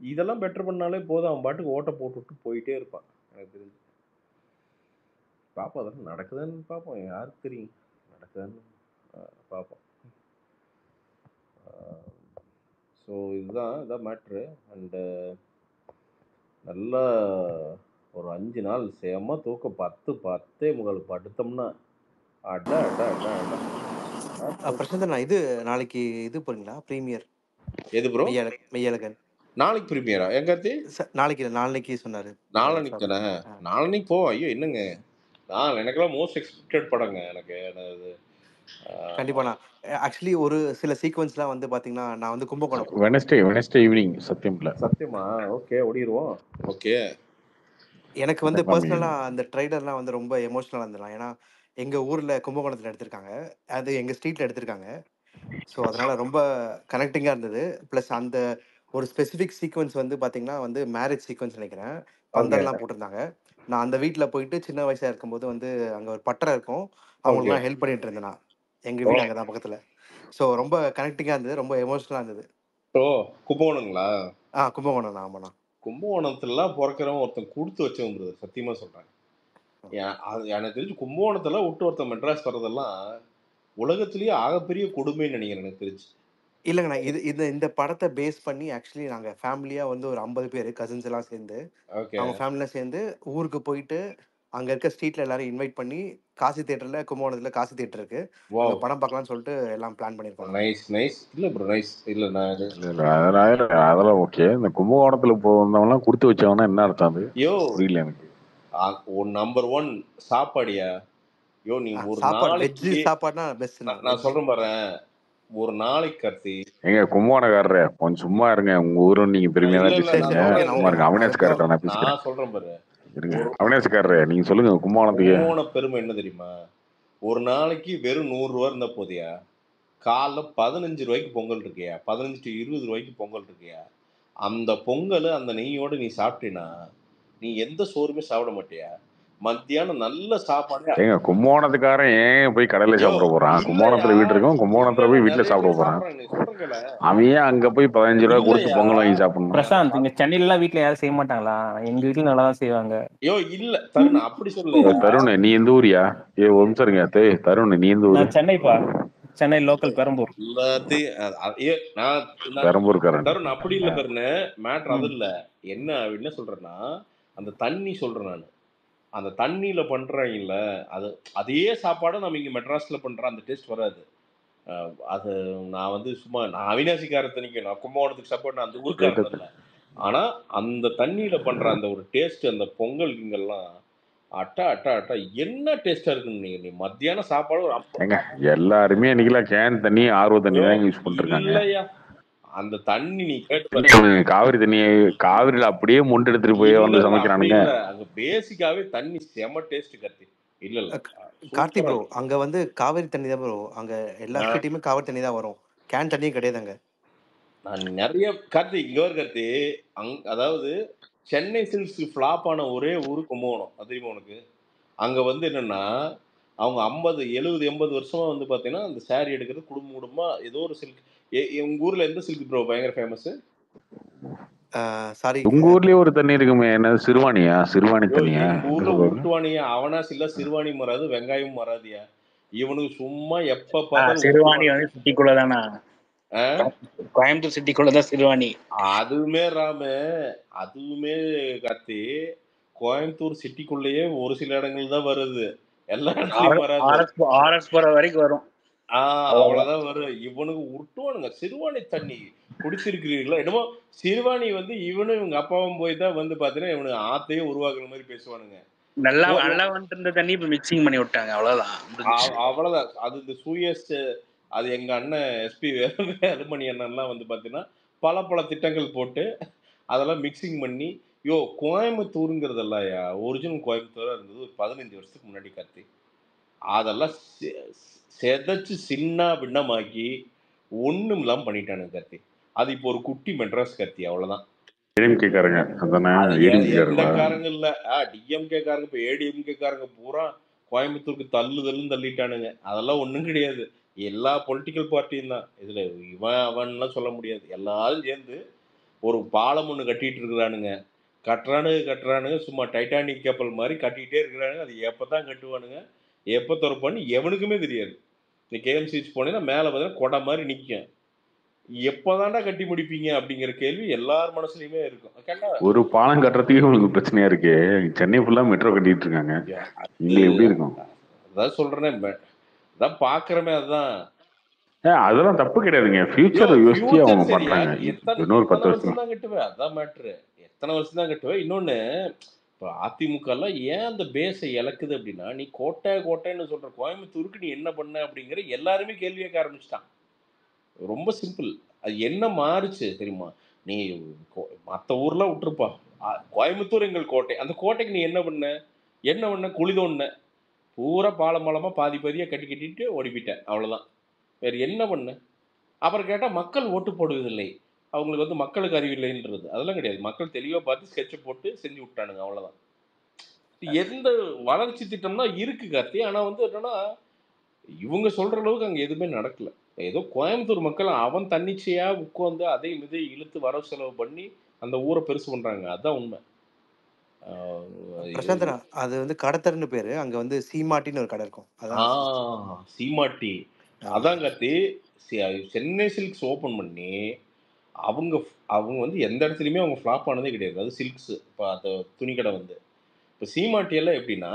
இதெல்லாம் பெட்டர் பண்ணாலே போதும், அவன் பாட்டுக்கு ஓட்டை போட்டுவிட்டு போயிட்டே இருப்பான். எனக்கு தெரிஞ்சு பார்ப்போம், அதெல்லாம் நடக்குதுன்னு பார்ப்போம், யாருக்கு தெரியும் நடக்குதுன்னு பார்ப்போம். ஸோ இதான் மேட்ரு. அண்டு நல்லா ஒரு 5 நாள் சேமா தூக்கம் 10:30 படுத்தோம்னா அடா அடா அடா அடா. பிரசாந்த், நான் நாளைக்கு போறீங்களா ப்ரீமியர்? எது ப்ரோ? மெய்யழகன் நாளைக்கு ப்ரீமியரா? எங்க நாளைக்கு நாளைக்கு சொன்னாரு. நாளைக்கு தானே? நாளைக்கு போ. ஐயோ என்னங்க, எனக்கெல்லாம் மோஸ்ட் எக்ஸ்பெக்டட் படங்க. எனக்கு கண்டிப்பா. நான் ஆக்சுவலி ஒரு சில சீக்வென்ஸ்லாம் வந்து பாத்தீங்கன்னா, நான் வந்து கும்பகோணம் வெனஸ்டே ஈவினிங் சத்தியமா. ஓகே ஓடிடுவோம். ஓகே, எனக்கு வந்து பர்சனலா அந்த ட்ரைலர்லாம் வந்து ரொம்ப எமோஷனலா இருந்தலாம். ஏன்னா எங்க ஊர்ல கும்பகோணத்துல எடுத்திருக்காங்க, அது எங்க ஸ்ட்ரீட்ல எடுத்திருக்காங்க. ஸோ அதனால ரொம்ப கனெக்டிங்கா இருந்தது. ப்ளஸ் அந்த ஒரு ஸ்பெசிஃபிக் சீக்வென்ஸ் வந்து பாத்தீங்கன்னா வந்து மேரேஜ் சீக்வென்ஸ் நினைக்கிறேன். பந்தல்லாம் போட்டிருந்தாங்க. நான் அந்த வீட்டில் போயிட்டு சின்ன வயசா இருக்கும்போது வந்து அங்கே ஒரு பட்டறை இருக்கும், அவங்களுக்குலாம் ஹெல்ப் பண்ணிட்டு இருந்தேன் நான். எங்கள் வீடு அங்கே தான் பக்கத்தில். ஸோ ரொம்ப கனெக்டிங்காக இருந்தது, ரொம்ப எமோஷனலாக இருந்தது. ஓ கும்பகோணங்களா? கும்பகோணம் தான். ஆமாண்ணா. கும்பகோணத்துலலாம் பிறக்கிறவன் ஒருத்தன் கொடுத்து வச்சவன், சத்தியமாக சொல்கிறேன். எனக்கு தெரிஞ்சு கும்பகோணத்தில் விட்டு ஒருத்தன் மெட்ராஸ் வர்றதெல்லாம் உலகத்திலேயே ஆகப்பெரிய கொடுமைன்னு நினைக்கிறேன் எனக்கு தெரிஞ்சு. இல்லைங்கண்ணா, இந்த படத்தை பேஸ் பண்ணி ஆக்சுவலி நாங்கள் ஃபேமிலியாக வந்து ஒரு 50 பேர் கசின்ஸ் எல்லாம் சேர்ந்து, அவங்க ஃபேமிலியாக சேர்ந்து ஊருக்கு போயிட்டு அங்கே இருக்க ஸ்ட்ரீட்டில் எல்லாரும் இன்வைட் பண்ணி காசி தேட்டரில், கும்பகோணத்தில் காசி தேட்டர் இருக்கு, அங்கே படம் பார்க்கலாம்னு சொல்லிட்டு எல்லாம் பிளான் பண்ணியிருக்கோம். நைஸ். இல்லை ப்ரோ, நைஸ். இல்லை அதெல்லாம் ஓகே. இந்த கும்பகோணத்தில் போனவங்களாம் கொடுத்து வச்சவனா என்ன அர்த்தம்? அது புரியல எனக்கு. நம்பர் 1 சாப்பாடியா? யோ நீ ஒரு நாளைக்கு சாப்பாடுனா பெஸ்ட். நான் சொல்றேன் பாரு, ஒரு நாளைக்கு கார்த்தி எங்க கும்பகோணக்காரரே கொஞ்சம் சும்மா இருங்க. உங்க ஊரும் நீங்க பெருமையா தான் பேசுறீங்க. அவினாஷ்காரர் நான் சொல்றேன் பாரு, அவினாஷ்காரரே நீங்க சொல்லுங்க. கும்பகோண பெருமை என்ன தெரியுமா? ஒரு நாளைக்கு வெறும் 100 ரூபா இருந்தா போதியா, காலைல 15 ரூபாய்க்கு பொங்கல் இருக்கியா, 15 to 20 ரூபாய்க்கு பொங்கல் இருக்கியா, அந்த பொங்கல் அந்த நெய்யோடு நீ சாப்பிட்டீன்னா நீ எந்த சோறுமே சாப்பிட மாட்டியா. மத்தியானம் நல்ல சாப்பாடு. ஏங்க கும்போணத்துக்காரன் ஏன் போய் கடையில யோ சாப்பிட போறான்? இல்லையா, கும்போணத்துல வீடு இருக்கும், கும்போணத்துல இல்ல போய் வீட்டுல நிறைய சாப்பிட பேர் போறான். சாப்பிடுறாங்க. நீ சொல்றேன் கேள. அவன் ஏன் அங்க போய் 15 ரூபா கொடுத்து இல்லையா பொங்கல் வாங்கி சாப்பிடணும்? பிரசாந்த், இங்க சென்னையிலாம் வீட்ல யாரும் செய்ய மாட்டாங்களா? எங்க வீட்டுல நல்லா தான் செய்வாங்க. யோ இல்ல தருண் அப்படி சொல்லலையா. தருண் நீ எந்த ஊரியா? ஒரு நிமிஷம் இருங்க. தருண் நீ எந்த ஊரு? நான் சென்னைப்பா, சென்னை லோக்கல் பெரம்பூர். எல்லாத்தையும் நான் பெரம்பூர்காரன். தருண் அப்படி இல்ல தருண், மேட்ரு அது இல்ல. என்ன சொல்றேன்னா அந்த தண்ணி சொல்றேன் நான். அந்த தண்ணியில பண்றாங்கல்ல, அது அதே சாப்பாடு நம்ம இங்க மெட்ராஸ்ல பண்ற அந்த டேஸ்ட் வராது. அது நான் வந்து சும்மா நான் அவினாசிக்காரத்தனிக்கு நான் கும்பகோணத்துக்கு சப்போர்ட், நான் அந்த ஊருக்காரன் இல்லை. ஆனா அந்த தண்ணியில பண்ற அந்த ஒரு டேஸ்ட், அந்த பொங்கல் இங்கெல்லாம் அட்டா அட்டா அட்டா என்ன டேஸ்டா இருக்குன்னு நீ மத்தியான சாப்பாடு ஒரு ஏங்க எல்லாருமே இன்னைக்கு கேன் தண்ணி ஆர்வ தண்ணி தான் யூஸ் பண்ணிருக்காங்க. இல்லையா அந்த தண்ணி நீ கேட்டு காவிரி தண்ணியை காவிரியில அப்படியே மொண்டு எடுத்துட்டு போய் வந்து சமைக்கிறானுங்க. அங்க பேசிக்காவே தண்ணி செம டேஸ்ட் கத்தி. இல்ல இல்ல கார்த்தி ப்ரோ, அங்க வந்து காவிரி தண்ணி தான் ப்ரோ. அங்க எல்லா ஸ்டேட்டையுமே காவிரி தண்ணி தான் வரும், கேன் தண்ணியும் கிடையாதுங்க. நான் நிறைய கார்த்தி இங்க ஒரு கார்த்தி அதாவது சென்னை சில்க்ஸ் ஃபிளாப் ஆன ஒரே ஊரு கும்பகோணம். அது தெரியுமா உனக்கு? அங்க வந்து என்னன்னா அவங்க 50 70 80 வருஷமா வந்து பாத்தீங்கன்னா அந்த சாரி எடுக்கிறது குடும்பமா ஏதோ ஒரு சில்க். உங்க ஊர்ல எந்த சில்க் ப்ரோ பயங்கர ஃபேமஸ்? சாரி, உங்க ஊர்லயே ஒரு தண்ணி இருக்குமே, என்ன சிறுவாணியா? சிறுவாணி தண்ணியா? எங்க ஊர்ல உருட்டுவானியா அவனாஸ் இல்ல, சிறுவாணி மராது, வெங்காயம் மராதியா. இவனுக்கு சும்மா எப்ப பார்த்தாலும் சிறுவாணி வந்து சிட்டிக்குள்ளதானா? கோயம்புத்தூர் சிட்டிக்குள்ளதான் சிறுவாணி. அதுவுமே அதுவுமே கார்த்தி கோயம்புத்தூர் சிட்டிக்குள்ளேயே ஒரு சில இடங்கள் தான் வருது, எல்லா இடத்துலயும் வராது. ஆர்எஸ் போற வரைக்கும் வரும். அவ்வளவுதான் வரும். இவனுக்கு உருட்டுவானுங்க. சிறுவாணி தண்ணி குடிச்சிருக்கிறீங்களா? என்னமோ சிறுவாணி வந்து இவனும் இவங்க அப்பாவும் போய் தான் வந்து பாத்தீங்கன்னா இவனுக்கு ஆத்தையே உருவாக்குற மாதிரி பேசுவானுங்க. நல்லா வந்துட்டு இருந்த தண்ணி இப்ப மிக்சிங் பண்ணி விட்டாங்க, அவ்வளவுதான். அது இந்த சூயஸ், அது எங்க அண்ணன் எஸ்பி வேலுமணி அண்ணன்லாம் வந்து பாத்தீங்கன்னா பல திட்டங்கள் போட்டு அதெல்லாம் மிக்சிங் பண்ணி கோயம்புத்தூருங்கிறதெல்லாம் ஒரிஜினல் கோயம்புத்தூரா இருந்தது ஒரு 15 வருஷத்துக்கு முன்னாடி கார்த்தி. அதெல்லாம் செதைச்சு சின்ன பின்னமாக்கி ஒண்ணும் இல்லாம பண்ணிட்டானுங்க கார்த்தி. அது இப்போ ஒரு குட்டி மெட்ராஸ் கார்த்தி, அவ்வளவுதான். டிஎம்கே காரங்க எந்த காரங்க இல்ல, டிஎம்கே காரங்க இப்ப ஏடிஎம்கே காரங்க பூரா கோயம்புத்தூருக்கு தள்ளிட்டானுங்க. அதெல்லாம் ஒண்ணும் கிடையாது. எல்லா பொலிட்டிக்கல் பார்ட்டியும் தான் இதுல. இவன் அவன்லாம் சொல்ல முடியாது. எல்லாரும் சேர்ந்து ஒரு பாலம் ஒண்ணு கட்டிட்டு இருக்கிறானுங்க. கட்டுறானுங்க சும்மா டைட்டானிக் கப்பல் மாதிரி கட்டிட்டே இருக்கிறானுங்க. அது எப்பதான் கட்டுவானுங்க, எப்ப திறப்பான்னு எவனுக்குமே தெரியாது. நீ கேஎம்சிஹெச் போனீங்கன்னா மேல பார்த்தீங்கன்னா கொடை மாதிரி நிற்கும். எப்போதாண்டா கட்டி முடிப்பீங்க அப்படிங்கிற கேள்வி எல்லார் மனசுலயுமே இருக்கும். ஒரு பாலம் கட்டுறதுக்கே உங்களுக்கு பிரச்சனையா இருக்கு. சென்னை ஃபுல்லா மெட்ரோ கட்டிட்டு இருக்காங்க, இங்க எப்படி இருக்கும்? அதான் சொல்றேன், அதான் பாக்குறமே. அதுதான் அதெல்லாம் தப்பு கிடையாதுங்க. ஃபியூச்சர் யோசிச்சு அவங்க பண்றாங்க. இன்னொரு 10 வருஷம் தான் கட்டுவேன், அதான் மேட்ரு. எத்தனை வருஷம் தான் கட்டுவேன். இன்னொன்னு இப்போ அதிமுக எல்லாம் ஏன் அந்த பேஸை இழக்குது அப்படின்னா, நீ கோட்டைன்னு சொல்ற கோயம்புத்தூருக்கு நீ என்ன பண்ண அப்படிங்கிற எல்லாருமே கேள்வி கேட்க ஆரம்பிச்சிட்டான். ரொம்ப சிம்பிள். அது என்ன மாறுச்சு தெரியுமா? நீ மற்ற ஊர்லாம் விட்டுருப்பா, கோயம்புத்தூர் எங்கள் கோட்டை. அந்த கோட்டைக்கு நீ என்ன பண்ண குளிதோன்ன பூரா பாலமா பாதியா கட்டிட்டு ஓடிப்பிட்ட, அவ்வளவுதான். வேற என்ன பண்ண? அப்புறம் கேட்டா மக்கள் ஓட்டு போடுவதில்லை, அவங்களுக்கு வந்து மக்களுக்கு அறிவில்லைன்றது. அதெல்லாம் கிடையாது. மக்கள் தெளிவா பார்த்து ஸ்கெட்சை போட்டு செஞ்சு விட்டானுங்க, அவ்வளவுதான். எந்த வளர்ச்சி திட்டம்னா இருக்கு கார்த்தி. ஆனா வந்து என்னன்னா இவங்க சொல்ற அளவுக்கு அங்க எதுவுமே நடக்கல. ஏதோ கோயம்புத்தூர் மக்கள் அவன் தன்னிச்சையா உட்காந்து அதை இழுத்து வரவு செலவு பண்ணி அந்த ஊரை பெருசு பண்றாங்க. அதான் உண்மை. பிரசாந்த், அது வந்து கடத்தர்னு பேரு. அங்க வந்து சீமாட்டின்னு ஒரு கடை இருக்கும். சீமாட்டி. அதான் கார்த்தி, சென்னை சில்க்ஸ் ஓபன் பண்ணி அவங்க வந்து எந்த இடத்துலயுமே அவங்க ஃபிளாப் ஆனதே கிடையாது. அது சில்க்ஸ் இப்போ அந்த துணிக்கடை வந்து. இப்போ சீமாட்டி எல்லாம் எப்படின்னா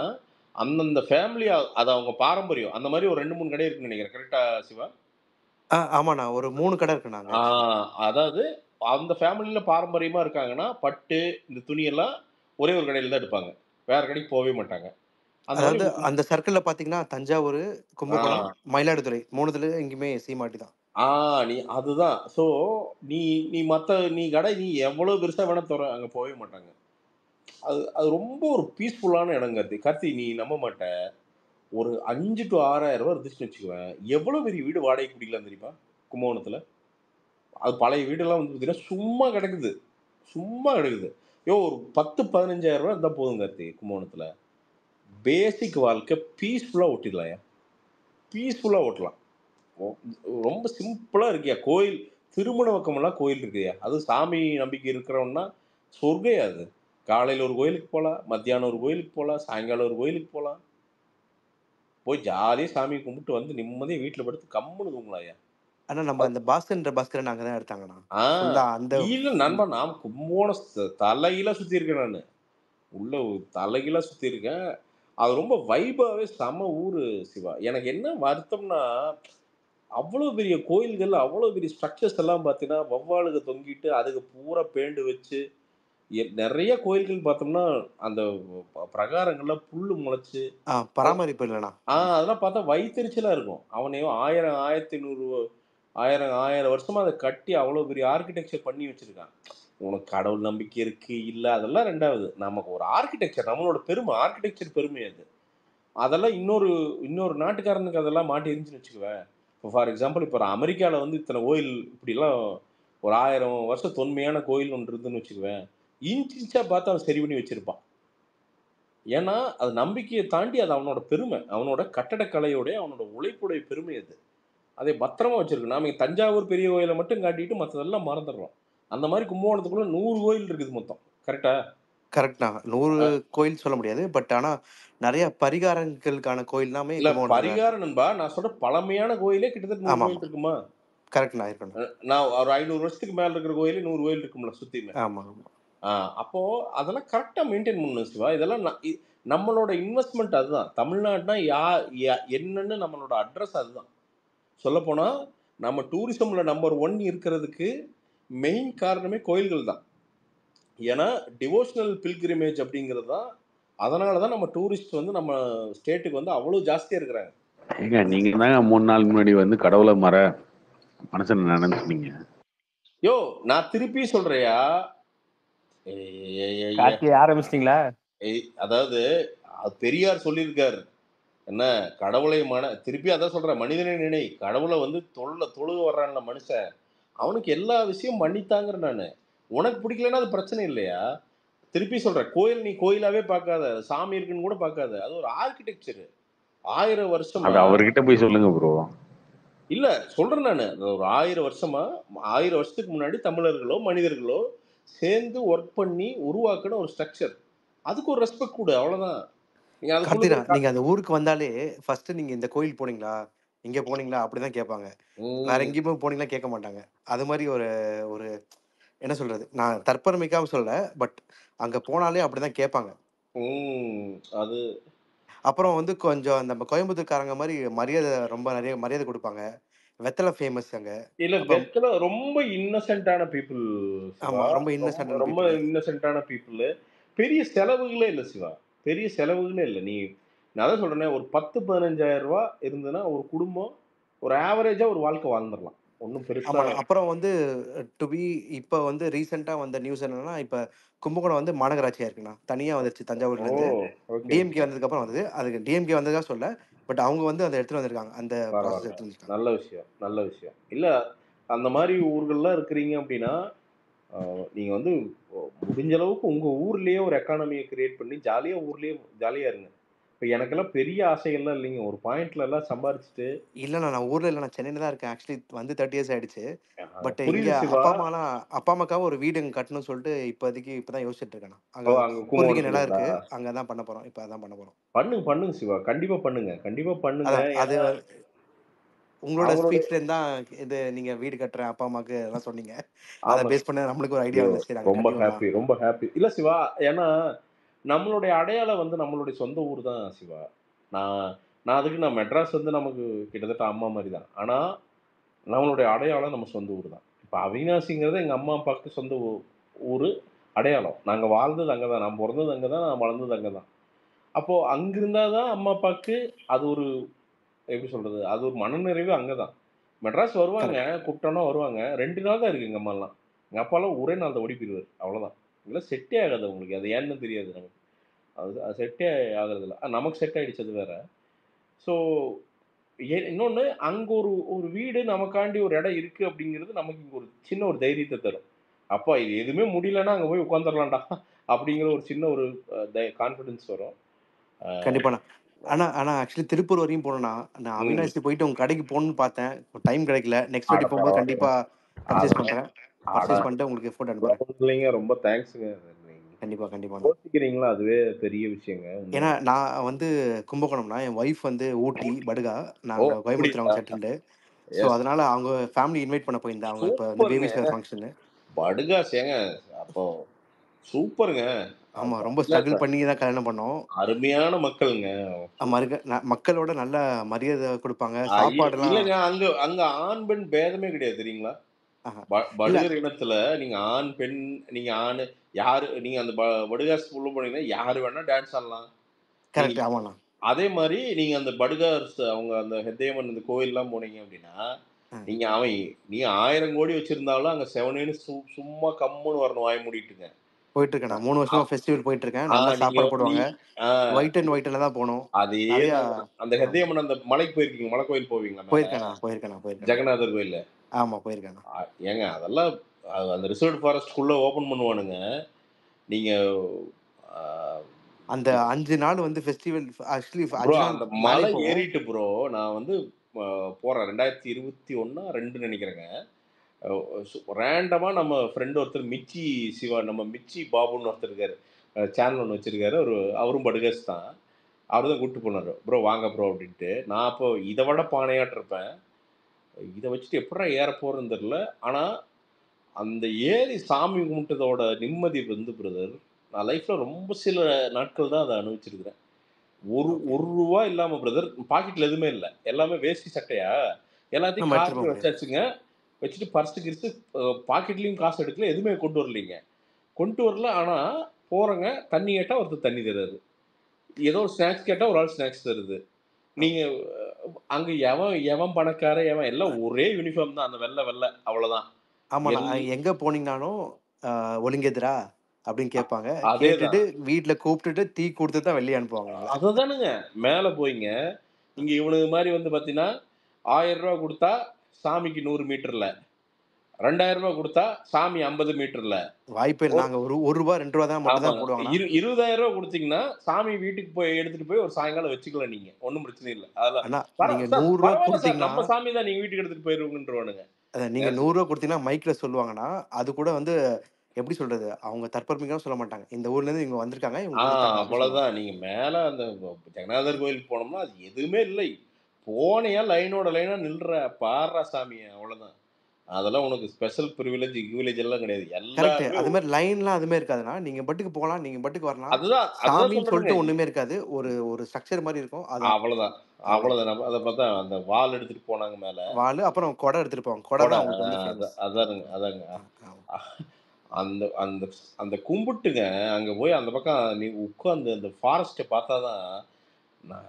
அந்தந்த ஃபேமிலி, அது அவங்க பாரம்பரியம். அந்த மாதிரி ஒரு 2-3 கடை இருக்குன்னு நினைக்கிறேன். கரெக்டா சிவா? ஆமாண்ணா, ஒரு 3 கடை இருக்குண்ணாங்க. அதாவது அந்த ஃபேமிலியில பாரம்பரியமா இருக்காங்கன்னா பட்டு இந்த துணியெல்லாம் ஒரே ஒரு கடையில தான் எடுப்பாங்க, வேற கடைக்கு போகவே மாட்டாங்க. அதாவது அந்த சர்க்கிள்ல பாத்தீங்கன்னா தஞ்சாவூர், கும்பகோணம், மயிலாடுதுறை 3 எங்கேயுமே சீமாட்டி தான். நீ அதுதான். ஸோ நீ கடை நீ எவ்வளவு பெருசா வேணா தர, அங்க போகவே மாட்டாங்க. அது ரொம்ப ஒரு பீஸ்ஃபுல்லான இடம் கார்த்தி. நீ நம்ப மாட்ட, ஒரு 5 to 6,000 ரூபா இருந்துச்சுன்னு வச்சுக்குவேன், எவ்வளவு பெரிய வீடு வாடகை குடிக்கலாம் தெரியுமா கும்பகோணத்துல? அது பழைய வீடெல்லாம் வந்து பார்த்தீங்கன்னா சும்மா கிடக்குது. ஒரு 10-15,000 ரூபா இருந்தால் போதும் கார்த்தி கும்பகோணத்துல. பேசிக் வாழ்க்கை பீஸ்ஃபுல்லாக ஓட்டிடலாம். பீஸ்ஃபுல்லாக ஓட்டலாம். ரொம்ப சிம்பிளாக இருக்கியா. கோயில் திருமண பக்கமெல்லாம் கோயில் இருக்குயா. அதுவும் சாமி நம்பிக்கை இருக்கிறவன்னா சொர்க்கையா அது. காலையில் ஒரு கோயிலுக்கு போகலாம், மத்தியானம் ஒரு கோயிலுக்கு போகலாம், சாயங்காலம் ஒரு கோயிலுக்கு போகலாம். போய் ஜாலியாக சாமி கும்பிட்டு வந்து நிம்மதியாக வீட்டில் படுத்து கம்முன்னு தூங்கலாம்யா. ஆனா நம்ம அந்த பாஸ்கரன் அங்கே தான் எடுத்தாங்கண்ணா. ஆ ஃபுல்லா அந்த இல்லை நண்பா, நான் கும்போணம் தலைகீழாக சுற்றி இருக்கேன். நான் உள்ள தலைகீழாக சுற்றி இருக்கேன். அது ரொம்ப வைபாகவே செம ஊர் சிவா. எனக்கு என்ன வருத்தம்னா, அவ்வளோ பெரிய கோயில்கள், அவ்வளோ பெரிய ஸ்ட்ரக்சர்ஸ் எல்லாம் பார்த்தீங்கன்னா வௌவாலுக தொங்கிட்டு அதுக்கு பூரா பெயிண்ட் வச்சு நிறைய கோயில்கள் பார்த்தோம்னா அந்த பிரகாரங்கள்ல புல்லு முளைச்சு பராமரிப்பு இல்லைண்ணா. அதெல்லாம் பார்த்தா வயிற்றுச்சலா இருக்கும். அவனையும் 1000 1500 1000 வருஷமா அதை கட்டி அவ்வளோ பெரிய ஆர்கிடெக்சர் பண்ணி வச்சிருக்கான். உனக்கு கடவுள் நம்பிக்கை இருக்கு இல்லை அதெல்லாம் ரெண்டாவது. நமக்கு ஒரு ஆர்கிடெக்சர், நம்மளோட பெருமை, ஆர்கிடெக்சர் பெருமை அது. அதெல்லாம் இன்னொரு நாட்டுக்காரனுக்கு அதெல்லாம் மாட்டி இருந்துச்சுன்னு வச்சுக்குவேன். இப்போ ஃபார் எக்ஸாம்பிள் இப்போ அமெரிக்காவில் வந்து இத்தனை கோயில் இப்படிலாம் ஒரு 1000 வருஷம் தொன்மையான கோயில் ஒன்று இருந்துன்னு வச்சுக்குவேன், இன்ச்சாக பார்த்து அவன் சரி பண்ணி வச்சிருப்பான். ஏன்னா அது நம்பிக்கையை தாண்டி அது அவனோட பெருமை, அவனோட கட்டடக்கலையோடைய அவனோட உழைப்புடைய பெருமை அது. அதை பத்திரமா வச்சிருக்கு. நாம தஞ்சாவூர் பெரிய கோயிலை மட்டும் காட்டிட்டு மற்றதெல்லாம் மறந்துடுறோம். அந்த மாதிரி கும்பகோணத்துக்குள்ள 100 கோயில் இருக்குது மொத்தம். கரெக்டா? கரெக்ட்ண்ணா. 100 கோயில் சொல்ல முடியாது. பட் ஆனா நிறைய பரிகாரங்களுக்கான கோயில்னாமே இல்ல பரிகாரம் நண்பா, நான் சொல்ற பழமையான கோயிலே கிட்டத்தட்ட 100 கோயில் இருக்குமா? கரெக்ட்ண்ணா இருக்கணும். நான் ஒரு 500 வருஷத்துக்கு மேல இருக்கிற கோயிலே 100 கோயில் இருக்கும்ல சுத்தியுமே. ஆமா. அப்போ அதெல்லாம் கரெக்டா மெயின்டைன் பண்ணணும் சிவா. இதெல்லாம் நம்மளோட இன்வெஸ்ட்மெண்ட் அதுதான். தமிழ்நாடுனா என்னன்னு நம்மளோட அட்ரஸ் அதுதான். சொல்லப்போனா நம்ம டூரிசம்ல நம்பர் 1 இருக்கிறதுக்கு மெயின் காரணமே கோயில்கள் தான். ஏன்னா டிவோஷனல் பில்கிரிமேஜ் அப்படிங்கிறது தான். அதனால தான் நம்ம டூரிஸ்ட் வந்து நம்ம ஸ்டேட்டுக்கு வந்து அவ்வளோ ஜாஸ்தியாக இருக்கிறாங்க. ஏங்க நீங்க தாங்க 3 நாள் முன்னாடி வந்து கடவுளை மனுஷன் நினைச்சுனீங்க. யோ நான் திருப்பி சொல்றையா, ஆரம்பிச்சிட்டீங்களா? அதாவது பெரியார் சொல்லியிருக்காரு என்ன, கடவுளை திருப்பி அதான் சொல்றேன், மனிதனை நினை. கடவுளை வந்து தொழுக வர்றான்ல மனுஷன், அவனுக்கு எல்லா விஷயம் பண்ணித்தாங்கிற. நான் உனக்கு பிடிக்கலன்னா அது பிரச்சனை இல்லையா. திருப்பி சொல்றேன், கோயில் நீ கோயிலாவே பார்க்காத, சாமி இருக்குன்னு கூட பார்க்காத, அது ஒரு ஆர்கிடெக்சர். 1000 வருஷமா அவர்கிட்ட போய் சொல்லுங்க ப்ரோ. இல்ல சொல்றேன் நான், ஒரு 1000 வருஷமா 1000 வருஷத்துக்கு முன்னாடி தமிழர்களோ மனிதர்களோ சேர்ந்து ஒர்க் பண்ணி உருவாக்குன ஒரு ஸ்ட்ரக்சர். அதுக்கு ஒரு ரெஸ்பெக்ட் கொடு, அவ்வளவுதான். நீங்க அந்த ஊருக்கு வந்தாலே ஃபர்ஸ்ட் நீங்க இந்த கோயில் போனீங்களா, இங்க போனீங்களா அப்படிதான் கேட்பாங்க. வேற எங்கேயுமே போனீங்களா கேட்க மாட்டாங்க. அது மாதிரி ஒரு என்ன சொல்றது, நான் தற்பெருமைக்காக சொல்ல, பட் அங்க போனாலே அப்படிதான் கேட்பாங்க. அது அப்புறம் வந்து கொஞ்சம் நம்ம கோயம்புத்தூர்காரங்க மாதிரி மரியாதை, நிறைய மரியாதை கொடுப்பாங்க. வெத்தலை ஃபேமஸ் அங்க. இல்ல வெத்தலை ரொம்ப இன்னசென்ட்டான பீப்புள். ஆமா, ரொம்ப இன்னசென்ட்டான பீப்புள். பெரிய செலவுகளே இல்லை சிவா, பெரிய செலவுகளே இல்லை. நான் அதான் சொல்றேன், ஒரு 10-15,000 ரூபாய் இருந்ததுன்னா ஒரு குடும்பம் ஒரு ஆவரேஜா ஒரு வாழ்க்கை வாழ்ந்துடலாம். ஒன்றும் பெருசா. அப்புறம் வந்து இப்போ வந்து ரீசெண்டா வந்த நியூஸ் என்னன்னா, இப்ப கும்பகோணம் வந்து மாநகராட்சியா இருக்குண்ணா, தனியா வந்துருச்சு. தஞ்சாவூர்ல இருந்து டிஎம்கே வந்ததுக்கு அப்புறம் வந்தது. அதுக்கு டிஎம்கே வந்ததா சொல்ல, பட் அவங்க வந்து அதை எடுத்துட்டு வந்திருக்காங்க. அந்த ப்ராசஸ் எடுத்து வந்திருக்காங்க. நல்ல விஷயம். இல்ல அந்த மாதிரி ஊர்கள்லாம் இருக்கிறீங்க அப்படின்னா நீங்க வந்து முடிஞ்ச அளவுக்கு உங்க ஊர்லயே ஒரு எக்கானமியை கிரியேட் பண்ணி ஜாலியா இருங்க. இப்போ எனக்கெல்லாம் பெரிய ஆசைகள்லாம் இல்லைங்க. ஒரு பாயிண்ட்ல எல்லாம் சம்பாரிச்சுட்டு. இல்லைண்ணா, நான் ஊர்ல இல்லை, நான் சென்னையில தான் இருக்கேன். ஆக்சுவலி வந்து 30 இயர்ஸ் ஆயிடுச்சு. பட் இங்க அப்பா அம்மாக்காக ஒரு வீடு கட்டணும்னு சொல்லிட்டு இப்பதான் யோசிச்சுட்டு இருக்கேன். அங்க நிலம் இருக்கு, அங்கதான் பண்ண போறோம். இப்ப அதான் பண்ண போறோம். பண்ணுங்க சிவா, கண்டிப்பா பண்ணுங்க. அது உங்களோட ஸ்பீச்ல இருந்தா இது நீங்க வீடு கட்டுறேன் அப்பா அம்மாக்கு எல்லாம் சொன்னீங்க. அதை பேஸ் பண்ண நம்மளுக்கு ஒரு ஐடியா வந்துச்சு. ரொம்ப ஹாப்பி. இல்ல சிவா, ஏன்னா நம்மளுடைய அடையாளம் வந்து நம்மளுடைய சொந்த ஊர் தான் சிவா. நான் அதுக்கு மெட்ராஸ் வந்து நமக்கு கிட்டத்தட்ட அம்மா மாதிரி தான். ஆனால் நம்மளுடைய அடையாளம் நம்ம சொந்த ஊர் தான். இப்போ அவினாசிங்கிறது எங்கள் அம்மா அப்பாவுக்கு சொந்த ஊர் அடையாளம். நாங்கள் வாழ்ந்தது அங்கே தான், நான் பிறந்தது அங்கே தான், நான் வளர்ந்தது அங்கே தான். அப்போது அங்கிருந்தால் தான் அம்மா அப்பாவுக்கு அது ஒரு எப்படி சொல்கிறது, அது ஒரு மனநிறைவு அங்கே தான். மெட்ராஸ் வருவாங்க, கூப்பிட்டோன்னா வருவாங்க. 2 நாள் தான் இருக்குது எங்கள் அம்மாலாம். எங்கள் அப்பாலாம் ஒரே நாள் தான் ஓடி போயிடுவார், அவ்வளோதான். இதெல்லாம் செட்டே ஆகாது உங்களுக்கு, அது ஏன்னு தெரியாது நமக்கு. அது செட்டே ஆகுறதில்ல. நமக்கு செட் ஆகிடுச்சு, அது வேறு. ஸோ இன்னொன்று, அங்கே ஒரு வீடு நமக்காண்டி ஒரு இடம் இருக்குது அப்படிங்கிறது நமக்கு இங்கே ஒரு சின்ன ஒரு தைரியத்தை தரும். அப்பா இது எதுவுமே முடியலன்னா அங்கே போய் உட்காந்துடலாம்டா அப்படிங்கிற ஒரு சின்ன ஒரு கான்ஃபிடென்ஸ் வரும். கண்டிப்பாண்ணா. ஆனா ஆனா ஆக்சுவலி திருப்பூர் வரையும் போனேன்னா, நான் ம். அவினாசி போயிட்டு உங்க கடைக்கு போகணும்னு பார்த்தேன். டைம் கிடைக்கல. நெக்ஸ்ட் அட வாட்டி போகும்போது பரவாயில்லைங்க. கண்டிப்பா அட பர்ச்சேஸ் பண்றேன். அட பர்ச்சேஸ் பண்ணிட்டு உங்களுக்கு ஃபோட்டோ அனுப்புறேன். ஒண்ணும் இல்லைங்க. ரொம்ப தேங்க்ஸுங்க. கண்டிப்பா, கண்டிப்பாண்ணா. யோசிக்கிறீங்களா அதுவே பெரிய விஷயங்க ஏன்னா உண்மையாலுமே. நான் வந்து கும்பகோணம்னா, என் ஒய்ஃப் வந்து ஊட்டி, படுகா. ஓ நாங்க கோயம்புத்தூர் அப்படியா? அவங்க செட்டில்டு. So S. அதனால அவங்க ஃபேமிலி இன்வைட் பண்ண போயிருந்தேன். அவங்க இப்ப வந்து சூப்பருங்க. Baby shower function. படுகாஸ் ஏங்க. அப்போ சூப்பருங்க. ஆமா. ரொம்ப படுகாஸ் ஸ்ட்ரகிள் பண்ணி தான் கல்யாணம் பண்ணோம். அருமையான மக்களுங்க. மக்களோட நல்ல மரியாதை குடுப்பாங்க. சாப்பாடுலாம் இல்லங்க. அங்க அங்க ஆண், பெண் பேதமே கிடையாது தெரியுங்களா? ஆஹா. இல்ல படுகர் இனத்துல நீங்க ஆண், பெண், நீங்க ஆணு யாரு நீங்க அந்த படுகாஸ் உள்ள போனீங்கன்னா யாரு வேணா டான்ஸ் ஆடலாம். நீங்க கரெக்ட். ஆமாண்ணா. அதே மாரி நீங்க அந்த படுகாஸ் அவங்க அந்த ஹெத்தையம்மன் இந்த கோயில்லாம் போனீங்க அப்படின்னா, நீங்க நீ 1000 கோடி வச்சிருந்தாலும் அங்க செவனேன்னு சும்மா கம்முன்னு வரணும் வாய மூடிட்டுங்க. போயிட்டு இருக்கேன். 3 வருஷமா ஃபெஸ்டிவல் போயிட்டு இருக்கேன். நல்லா நீங்க சாப்பாடு போடுவாங்க. ஆ ஒயிட் அண்ட் ஒயிட்ல தான் போனோம். நெறையா அதேதாங்க. அந்த ஹெத்தையம்மன் அந்த மலைக்கு போயிருக்கீங்க. மலை கோயில் போவீங்களா மேல? போயிருக்கேண்ணா. ஜெகநாதர் கோயில்ல. ஆமா போயிருக்கேண்ணா. ஏங்க அதெல்லாம் அந்த ரிசர்வ் ஃபாரஸ்ட்குள்ள ஓபன் பண்ணுவானுங்க. நீங்க ஆ அந்த 5 நாள் வந்து ஃபெஸ்டிவல் ஆக்சுவலி ப்ரோ 5 நாள் அந்த மலை மேலயும் போவோம். ஏறிட்டு ப்ரோ நான் வந்து போறேன் 2021 2 நினைக்கிறேங்க. ரேண்டமா நம்ம ஃப்ரெண்ட் ஒருத்தர் மிச்சி சிவா நம்ம மிச்சி பாபுன்னு ஒருத்தர் இருக்காரு. சேனல் ஒன்று வச்சிருக்காரு. அவரும் படுகாஸ் தான். அவரு தான் கூட்டு போனாரு. ப்ரோ வாங்க ப்ரோ அப்படின்ட்டு. நான் அப்போ இதை விட பானையாட்டு இருப்பேன். இதை வச்சுட்டு எப்படா ஏற போறேன்னு தெரியல. ஆனா அந்த ஏறி சாமி கும்பிட்டதோட நிம்மதி வந்து பிரதர் நான் லைஃப்ல ரொம்ப சில நாட்கள் தான் அதை அனுபவிச்சிருக்கிறேன். ஒரு ரூபா இல்லாம பிரதர் பாக்கெட்ல எதுவுமே இல்லை. எல்லாமே வேஷ்டி சட்டையா எல்லாத்தையும் நம்ம எடுத்துட்டு போக கார்ல முடியாது. வச்சாச்சுங்க. வச்சுட்டு பர்ஸ்ட்டு கிறிஸ்து பாக்கெட்லயும் காசு எடுக்கல. எதுவுமே கொண்டு வரலைங்க. கொண்டு வரல. ஆனா போறேங்க. தண்ணி கேட்டா ஒருத்தர் தண்ணி தராரு. ஏதோ ஸ்நாக்ஸ் கேட்டா ஒரு ஆள் ஸ்நாக்ஸ் தருது. நீங்க அங்க எவன் பணக்காரன் எவன் எல்லாம் ஒரே யூனிஃபார்ம் தான். அந்த வெள்ளை அவ்வளவுதான். ஆமாண்ணா. எங்க போனீங்கனாலும் ஒழுங்கெதுரா அப்படின்னு கேட்பாங்க. கேட்டுட்டு அதேதான். வீட்ல கூப்பிட்டுட்டு டீ குடுத்து தான் வெளிய அனுப்புவாங்க எங்கள. அததானுங்க. மேல போய்ங்க. இங்க இவனுங்க மாரி வந்து பாத்தீங்கன்னா, ரூ. 1000 குடுத்தா சாமிக்கு 100 மீட்டர்ல. ரூ. 2000 குடுத்தா சாமி 50 மீட்டர்ல. வாய்ப்பே இல்ல. நாங்க ஒரு ரூ. 1 2 தான் மட்டும் தான் ஆமாங்க. போடுவாங்கண்ணா. ரூ. 20,000 குடுத்தீங்கன்னா, சாமி வீட்டுக்கு போய் எடுத்துட்டு போய் ஒரு சாயங்காலம் வச்சுக்கலாம் நீங்க. ஒண்ணும் பிரச்சனை இல்ல. அதெல்லாம் அண்ணா நீங்க ரூ. சார் 100 பரவால்ல சார். குடுத்தீங்கன்னா நம்ம சாமி தான் நீங்க வீட்டுக்கு எடுத்துட்டு போயிருங்கன்றுவானுங்க. நீங்க ரூ. 100 குடுத்தீங்கன்னா மைக்ல சொல்லுவாங்கன்னா, அது கூட வந்து எப்படி சொல்றது? அவங்க தற்பெருமைக்காக சொல்ல மாட்டாங்க. இந்த ஊர்ல இருந்து இவங்க வந்திருக்காங்க. இவங்களுக்கு குடுத்தாங்க அப்படின்னு சொல்லுவாங்க. அவ்வளவுதான். நீங்க மேல அந்த ஜெகநாதர் கோயிலுக்கு போனோம்னா, அது எதுவுமே இல்லை. போனியா லைனோட லைனா நில்ற, பார்றா சாமிய அவ்வளவுதான். அதெல்லாம் உனக்கு ஸ்பெஷல் பிரிவிலேஜ், கிவிலேஜ் எல்லாம் கிடையாது. கரெக்ட். எல்லாருமே அது மாரி லைன்லாம் அதுமாரி இருக்காதுண்ணா. நீங்க பாட்டுக்கு போலாம். நீங்க பாட்டுக்கு வரலாம். அதுதான் சாமின்னு சொல்றேங்க. சொல்லிட்டு ஒண்ணுமே இருக்காது. ஒரு ஸ்ட்ரக்சர் மாரி இருக்கும். அதான். அவ்வளவுதான். அவ்வளோதான். அவ்வளவுதான். அத பார்த்தா அந்த வால் எடுத்துட்டு போனாங்க மேல. வாளு அப்புறம் குடம் எடுத்துட்டு போவாங்க. குடம் கொட தான் அவங்களுக்கு வந்து ஃபேமஸ். அதானுங்க. அந்த அந்த அந்த கும்பிட்டுங்க அங்க போய் அந்த பக்கம் நீ உட்கார்ந்து அந்த ஃபாரஸ்ட்ட பார்த்தா தான், நாம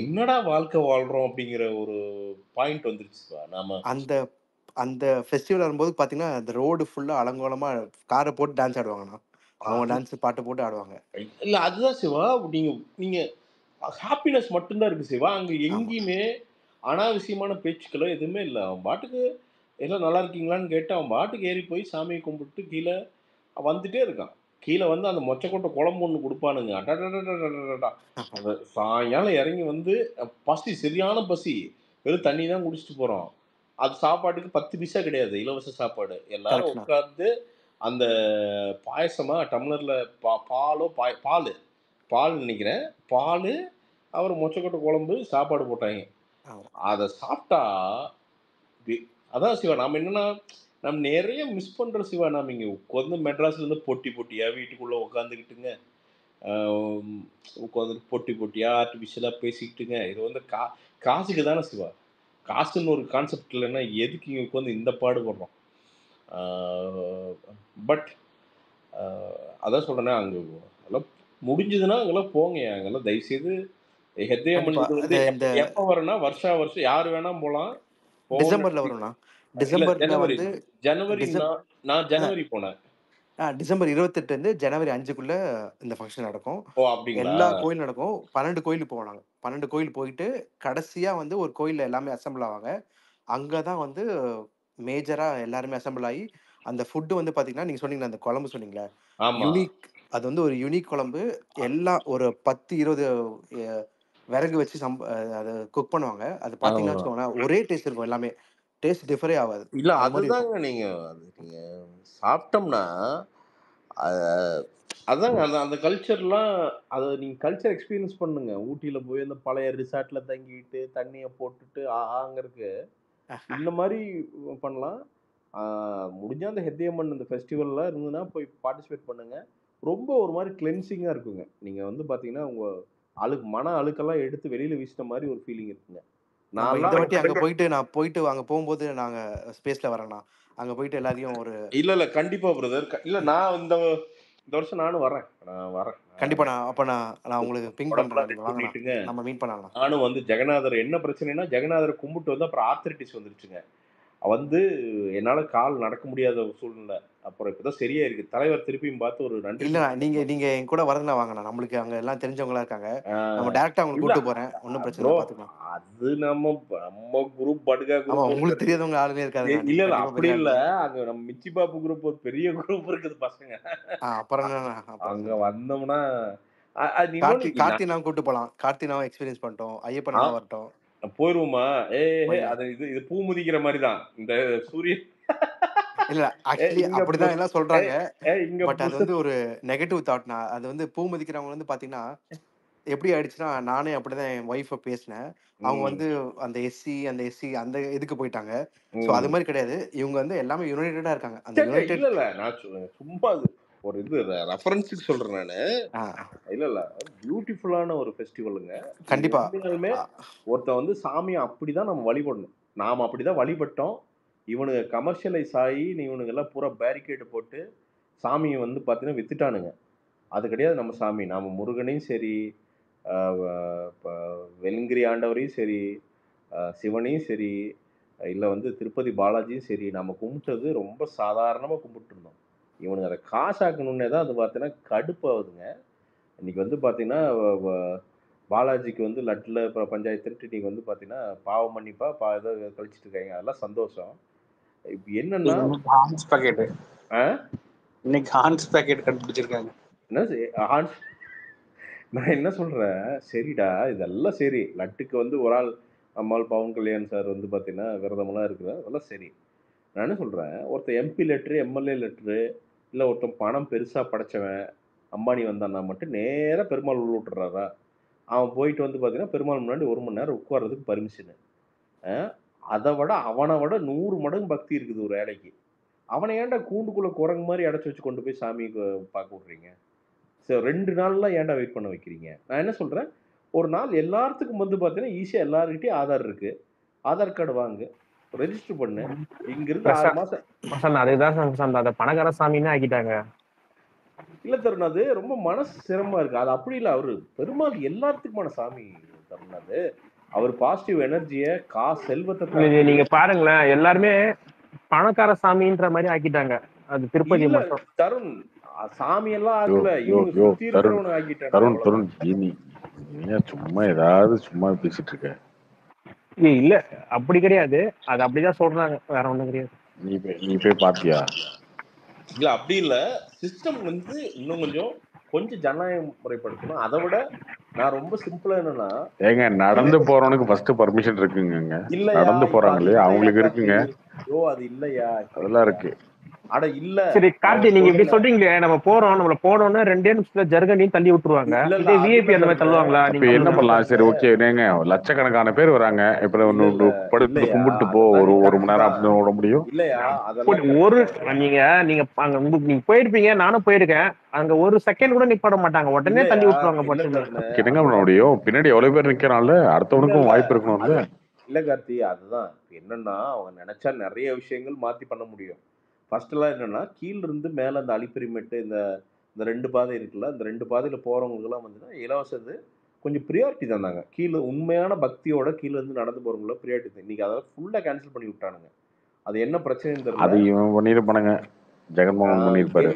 என்னடா வாழ்க்கை வாழ்றோம் அப்படிங்கிற ஒரு பாயிண்ட் வந்துருச்சுப்பா. அந்த அந்த ஃபெஸ்டிவல் வரும்போது பார்த்தீங்கன்னா, அந்த ரோடு ஃபுல்லா அலங்கோலமா கார போட்டு டான்ஸ் ஆடுவாங்கண்ணா. அவங்க அது டான்ஸ் பாட்டு போட்டு ஆடுவாங்க. இல்ல அதுதான் சிவா. நீங்க நீங்க ஹாப்பினஸ் மட்டும் தான் இருக்கு சிவா. அங்க ஆமா. எங்கேயுமே அனாவசியமான பேச்சுக்களோ எதுவுமே இல்ல. அவன் பாட்டுக்கு எல்லாம் நல்லா இருக்கீங்களான்னு கேட்டு, அவன் பாட்டுக்கு ஏறி போய் சாமிய கும்பிட்டு கீழ வந்துட்டே இருக்கான். கீழ வந்து அந்த மொச்சக்கொட்டை குழம்பு ஒண்ணு குடுப்பானுங்க. அடடடடடடடா! அந்த சாயங்காலம் இறங்கி வந்து பசி சரியான பசி. வெறும் தண்ணி தான் குடிச்சிட்டு போறோம். அது சாப்பாட்டுக்கு 10 பைசா கிடையாது. இலவச சாப்பாடு. எல்லாரும் கரெக்ட்ண்ணா. உட்கார்ந்து அந்த பாயசமா டம்ளர்ல பாலோ பால் நெனைக்கிறேன். பாலு, அப்புறம் மொச்சக்கொட்டை குழம்பு, சாப்பாடு போட்டாய்ங்க. ஆமா. அத சாப்பிட்டா வி அதான் சிவா நாம என்னன்னா, நம்ம நெறைய மிஸ் பண்றோம் சிவா. நாம இங்க உட்கார்ந்து மெட்ராஸ்ல இருந்து பொட்டியா வீட்டுக்குள்ள உட்காந்துக்கிட்டுங்க, அ உட்காந்துட்டு பொட்டியா ஆர்டிஃபிஷியலா பேசிக்கிட்டுங்க. இது வந்து காசுக்கு தானே சிவா. காசுன்னு ஒரு கான்செப்ட் இல்லன்னா, எதுக்கு இங்க உட்காந்து இந்த பாடுபடுறோம்? ஆ பட் அ அதான் சொல்றேனே, அங்க அதெல்லாம் முடிஞ்சதுன்னா அங்கெல்லாம் போங்கயா. அங்கெல்லாம் தயவுசெய்து ஹெத்தையம்மன் கண்டிப்பா. இது வந்து இந்த எப்ப வரும்னா, வருஷம் யாரு வேணா போலாம். போகணும்னு டிசம்பர்ல நினைச்சீங்க வரும்ண்ணா. இல்ல டிசம்பர்ல ஜனவரி. வந்து ஜனவரி டிசம் நான் அ ஜனவரி போனேன். டிசம்பர் 28 இருந்து ஜனவரி 5க்குள்ள இந்த ஃபங்ஷன் நடக்கும். ஓ! அப்படிங்களா? எல்லா கோயிலும் நடக்கும். 12 கோயிலுக்கு போவோம் நாங்க. 12 கோயில் போயிட்டு, கடைசியா வந்து ஒரு கோயில்ல எல்லாமே அசெம்பிள் ஆவாங்க. அங்க தான் வந்து மேஜரா எல்லாருமே அசெம்பிள் ஆயி, அந்த ஃபுட் வந்து பார்த்தீங்கன்னா, நீங்க சொன்னீங்கல்ல அந்த குழம்பு சொன்னீங்கல்ல, ஆமா. யுனிக் அது வந்து ஒரு யுனிக் குழம்பு. எல்லாம் ஒரு 10-20 விறகு வச்சு அதை குக் பண்ணுவாங்க. அது பார்த்தீங்கன்னா வச்சுக்கோங்களேன், ஒரே டேஸ்ட் இருக்கும். எல்லாமே டேஸ்ட் டிஃபரே ஆகாது. இல்ல அது மாதிரி இருக்கும். அதுதாங்க நீங்க சாப்பிட்டோம்னா அதாங்க அந்த கல்ச்சர்லாம் அதை நீங்க கல்ச்சர் எக்ஸ்பீரியன்ஸ் பண்ணுங்க. ஊட்டியில போய் அந்த பழைய ரிசார்ட்ல தங்கிட்டு தண்ணியை போட்டுட்டு ஆங்கிறதுக்கு இந்த மாதிரி பண்ணலாம். முடிஞ்சா அந்த ஹெத்தியம்மன் இந்த ஃபெஸ்டிவல்லாம் இருந்ததுன்னா போய் பார்ட்டிசிபேட் பண்ணுங்க. ரொம்ப ஒரு மாதிரி கிளென்சிங்கா இருக்குங்க. நீங்க வந்து பாத்தீங்கன்னா உங்க மன அழுக்கெல்லாம் எடுத்து வெளியில வீசின மாதிரி ஒரு ஃபீலிங் இருக்குங்க. நம்ம இந்த வாட்டி நான் போயிட்டு அங்க போகும்போது நாங்க ஸ்பேஸ்ல வரேண்ணா. அங்க போயிட்டு எல்லாத்தையும் ஒரு இல்ல கண்டிப்பா பிரதர். இல்ல நான் இந்த வருஷம் நானும் வரேன். கண்டிப்பா நான் உங்களுக்கு பிங் பண்றேன். நீங்க வாங்க, நம்ம மீட் பண்ணலாம். நானும் வந்து ஜெகநாதர் என்ன பிரச்சனைனா ஜெகநாதரை கும்பிட்டு வந்து அப்புறம் ஆர்த்தரைட்டிஸ் வந்துருச்சுங்க. வந்து என்னால கால் நடக்க முடியாத ஒரு சூழ்நிலை. அப்புறம் இப்பதான் சரியா இருக்கு. தலைவர் திருப்பியும் பார்த்து ஒரு நன்றி. இல்ல நீங்க என் கூட வரதுனா வாங்கண்ணா. நம்மளுக்கு அங்க எல்லாம் தெரிஞ்சவங்களா இருக்காங்க. நம்ம டைரக்டா உங்களுக்கு கூட்டி போறேன். ஒன்னும் பிரச்சனை இல்ல, பாத்துக்கலாம். அது நம்ம குரூப் படுகா குரூப் உங்களுக்கு தெரியாதவங்க ஆளுமே இருக்காது. இல்ல அப்படி இல்ல. அங்க நம்ம மிச்சி பாப்பு குரூப் ஒரு பெரிய குரூப் இருக்குது பசங்க. அப்புறம் அங்க வந்தோம்னா கார்த்தினாவும் கூட்டு போலாம். கார்த்தினாவும் எக்ஸ்பீரியன்ஸ் பண்ணிட்டோம். ஐயப்பனா வரட்டும். போயிருவோமா? அது இது பூ முதிக்கிற மாதிரி தான் இந்த சூரியன். இல்ல ஆக்சுவலி அப்படிதான் எல்லாம் சொல்றாங்க. பட் அது வந்து ஒரு நெகட்டிவ் தாட்னா. அது வந்து பூ மதிக்கிறவங்க வந்து பாத்தீங்கன்னா எப்படி ஆயிடுச்சுன்னா, நானே அப்படிதான் என் ஒய்ஃபை பேசினேன். அவங்க வந்து அந்த எஸ்சி அந்த இதுக்கு போயிட்டாங்க. சோ அது மாதிரி கிடையாது. இவங்க வந்து எல்லாமே யுனைடெடா இருக்காங்க. அந்த யுனைடெட் இல்ல நான் சும்மா ஒரு இது ரெஃபரன்ஸ்க்கு சொல்றேன் நானு. இல்ல பியூட்டிஃபுல்லான ஒரு ஃபெஸ்டிவலுங்க. கண்டிப்பா. ஒருத்தன் வந்து சாமியை அப்படிதான் நம்ம வழிபடணும். நாம அப்படிதான் வழிபட்டோம். இவனுங்க கமர்ஷியலைஸ் ஆகி இவனுங்க எல்லாம் பூரா பேரிகேடு போட்டு சாமியை வந்து பார்த்தீங்கன்னா வித்துட்டானுங்க. அது கிடையாது நம்ம சாமி. நாம முருகனையும் சரி, வெண்கிரி ஆண்டவரையும் சரி, சிவனையும் சரி, இல்லை வந்து திருப்பதி பாலாஜியும் சரி, நம்ம கும்பிட்டது ரொம்ப சாதாரணமாக கும்பிட்டு இருந்தோம். இவனுங்க அதை காசாக்கணுன்னே தான் அது பார்த்தீங்கன்னா கடுப்பாகுதுங்க. இன்னைக்கு வந்து பார்த்தீங்கன்னா பாலாஜிக்கு வந்து லட்டில் இப்போ பஞ்சாயத்துன்ட்டு இன்னைக்கு வந்து பார்த்தீங்கன்னா பாவம் மன்னிப்பா ஏதோ கழிச்சிட்டு இருக்காங்க. அதெல்லாம் சந்தோஷம். இப்போ என்னன்னா ஹான்ஸ் பாக்கெட் இன்னைக்கு ஹான்ஸ் பாக்கெட் கண்டுபிடிச்சிருக்காங்க. என்ன ஹான்ஸ்? நான் என்ன சொல்றேன், சரிடா இதெல்லாம் சரி. லட்டுக்கு வந்து ஒரு ஆள் அம்மாள் பவன் கல்யாண் சார் வந்து பார்த்தீங்கன்னா விரதமெல்லாம் இருக்குது, அதெல்லாம் சரி. நான் என்ன சொல்கிறேன், ஒருத்தர் எம்பி லெட்ரு, எம்எல்ஏ லெட்ரு, இல்லை ஒருத்தன் பணம் பெருசாக படைச்சவன் அம்பானி வந்தான்னா மட்டும் நேராக பெருமாள் உள்ள விட்டுறாரா? அவன் போயிட்டு வந்து பார்த்தீங்கன்னா பெருமாள் முன்னாடி 1 மணி நேரம் உட்கார்றதுக்கு பர்மிஷனு. அவனை விட 100 மடங்கு பக்தி இருக்குது ஒரு ஏழைக்கு. அவனை ஏன்டா கூண்டுக்குள்ளே குரங்கு மாதிரி அடைச்சி வச்சு கொண்டு போய் சாமி பார்க்க விட்றீங்க? ஸோ 2 நாள்லாம் ஏன்டா வெயிட் பண்ண வைக்கிறீங்க? நான் என்ன சொல்கிறேன், ஒரு நாள் எல்லாத்துக்கும் வந்து பார்த்தீங்கன்னா ஈஸியாக எல்லாருக்கிட்டையும் ஆதார் இருக்குது. ஆதார் கார்டு வாங்கு, ரெஜிஸ்டர் பண்ணு. இங்கிருந்து 6 மாசம் அதுதான் அந்த பணக்கார சாமின்னு ஆக்கிட்டாங்க. இல்ல தருண், அது ரொம்ப மனசு சிரமமா இருக்கு. அது அப்படி இல்லை. அவரு பெருமாள் எல்லாத்துக்குமான சாமி தருண். அது அவர் பாசிட்டிவ் எனர்ஜிய செல்வத்தை நீங்க பாருங்களேன், எல்லாருமே பணக்கார சாமின்ற மாதிரி ஆக்கிட்டாங்க. அது திருப்பதி மட்டும் தருண் சாமி எல்லாம் ஆகல, இவங்க சுத்தி இருக்கிறவங்க ஆக்கிட்டாங்க. தருண் நீ சும்மா ஏதாவது சும்மா பேசிட்டு இருக்க. இல்ல அப்படி கிடையாது, அது அப்படிதான் சொல்றாங்க, வேற ஒண்ணும் கிடையாது. நீ போய் பாத்தியா? இல்ல அப்படி இல்ல, சிஸ்டம் வந்து இன்னும் கொஞ்சம் ஜனநாயக முறைப்படுத்தணும். அதை விட நான் ரொம்ப சிம்பிளா என்னன்னா, ஏங்க நடந்து போறவனுக்கு ஃபர்ஸ்ட் பர்மிஷன் இருக்குங்க. நடந்து போறாங்களே அவங்களுக்கு இருக்குங்க. அது இல்லையா? அதெல்லாம் இருக்கு. அட இல்ல சரி கார்த்தி, நீங்க இப்படி சொல்றீங்களே, நம்ம போறோம், நம்மள போனோம்னா 2 நிமிஷத்துல ஜர்கனியும் தள்ளி விட்டுருவாங்க. இதே விஐபி அந்த மாதிரி தள்ளுவாங்களா? நீங்க என்ன பண்ணலாம்? சரி ஓகே, நீங்க லட்சக்கணக்கான பேர் வராங்க, இப்ப படுத்து கும்பிட்டு போ, ஒரு மணி நேரம் அப்படின்னு விட முடியும் இல்லையா? ஒரு நீங்க போயிருப்பீங்க, நானும் போயிருக்கேன். அங்க ஒரு செகண்ட் கூட நிப்பாட மாட்டாங்க, உடனே தள்ளி விட்டுருவாங்க. என்னங்க பண்ண முடியும்? பின்னாடி எவ்வளவு பேர் நிக்கிறான்ல, அடுத்தவனுக்கும் வாய்ப்பு இருக்கணும்ல. இல்ல கார்த்தி, அதுதான் என்னன்னா அவங்க நினைச்சா நிறைய விஷயங்கள் மாத்தி பண்ண முடியும். ஃபர்ஸ்ட்லாம் என்னன்னா கீழ இருந்து மேலே அந்த அலிப்பிரிமெட்டு இந்த 2 பாதை இருக்குல்ல, அந்த 2 பாதையில் போகிறவங்களுக்குலாம் வந்துன்னா இலவசது கொஞ்சம் ப்ரியாரிட்டி தந்தாங்க. கீழே உண்மையான பக்தியோட கீழே இருந்து நடந்து போகிறவங்கள ப்ரியாரிட்டி தான். இன்றைக்கி அதெல்லாம் ஃபுல்லாக கேன்சல் பண்ணி விட்டானுங்க. அது என்ன பிரச்சனைன்னு தெரியல. அது இவன் பண்ணியிருப்பானுங்க, ஜெகன்மோகன் பண்ணியிருப்பாரு.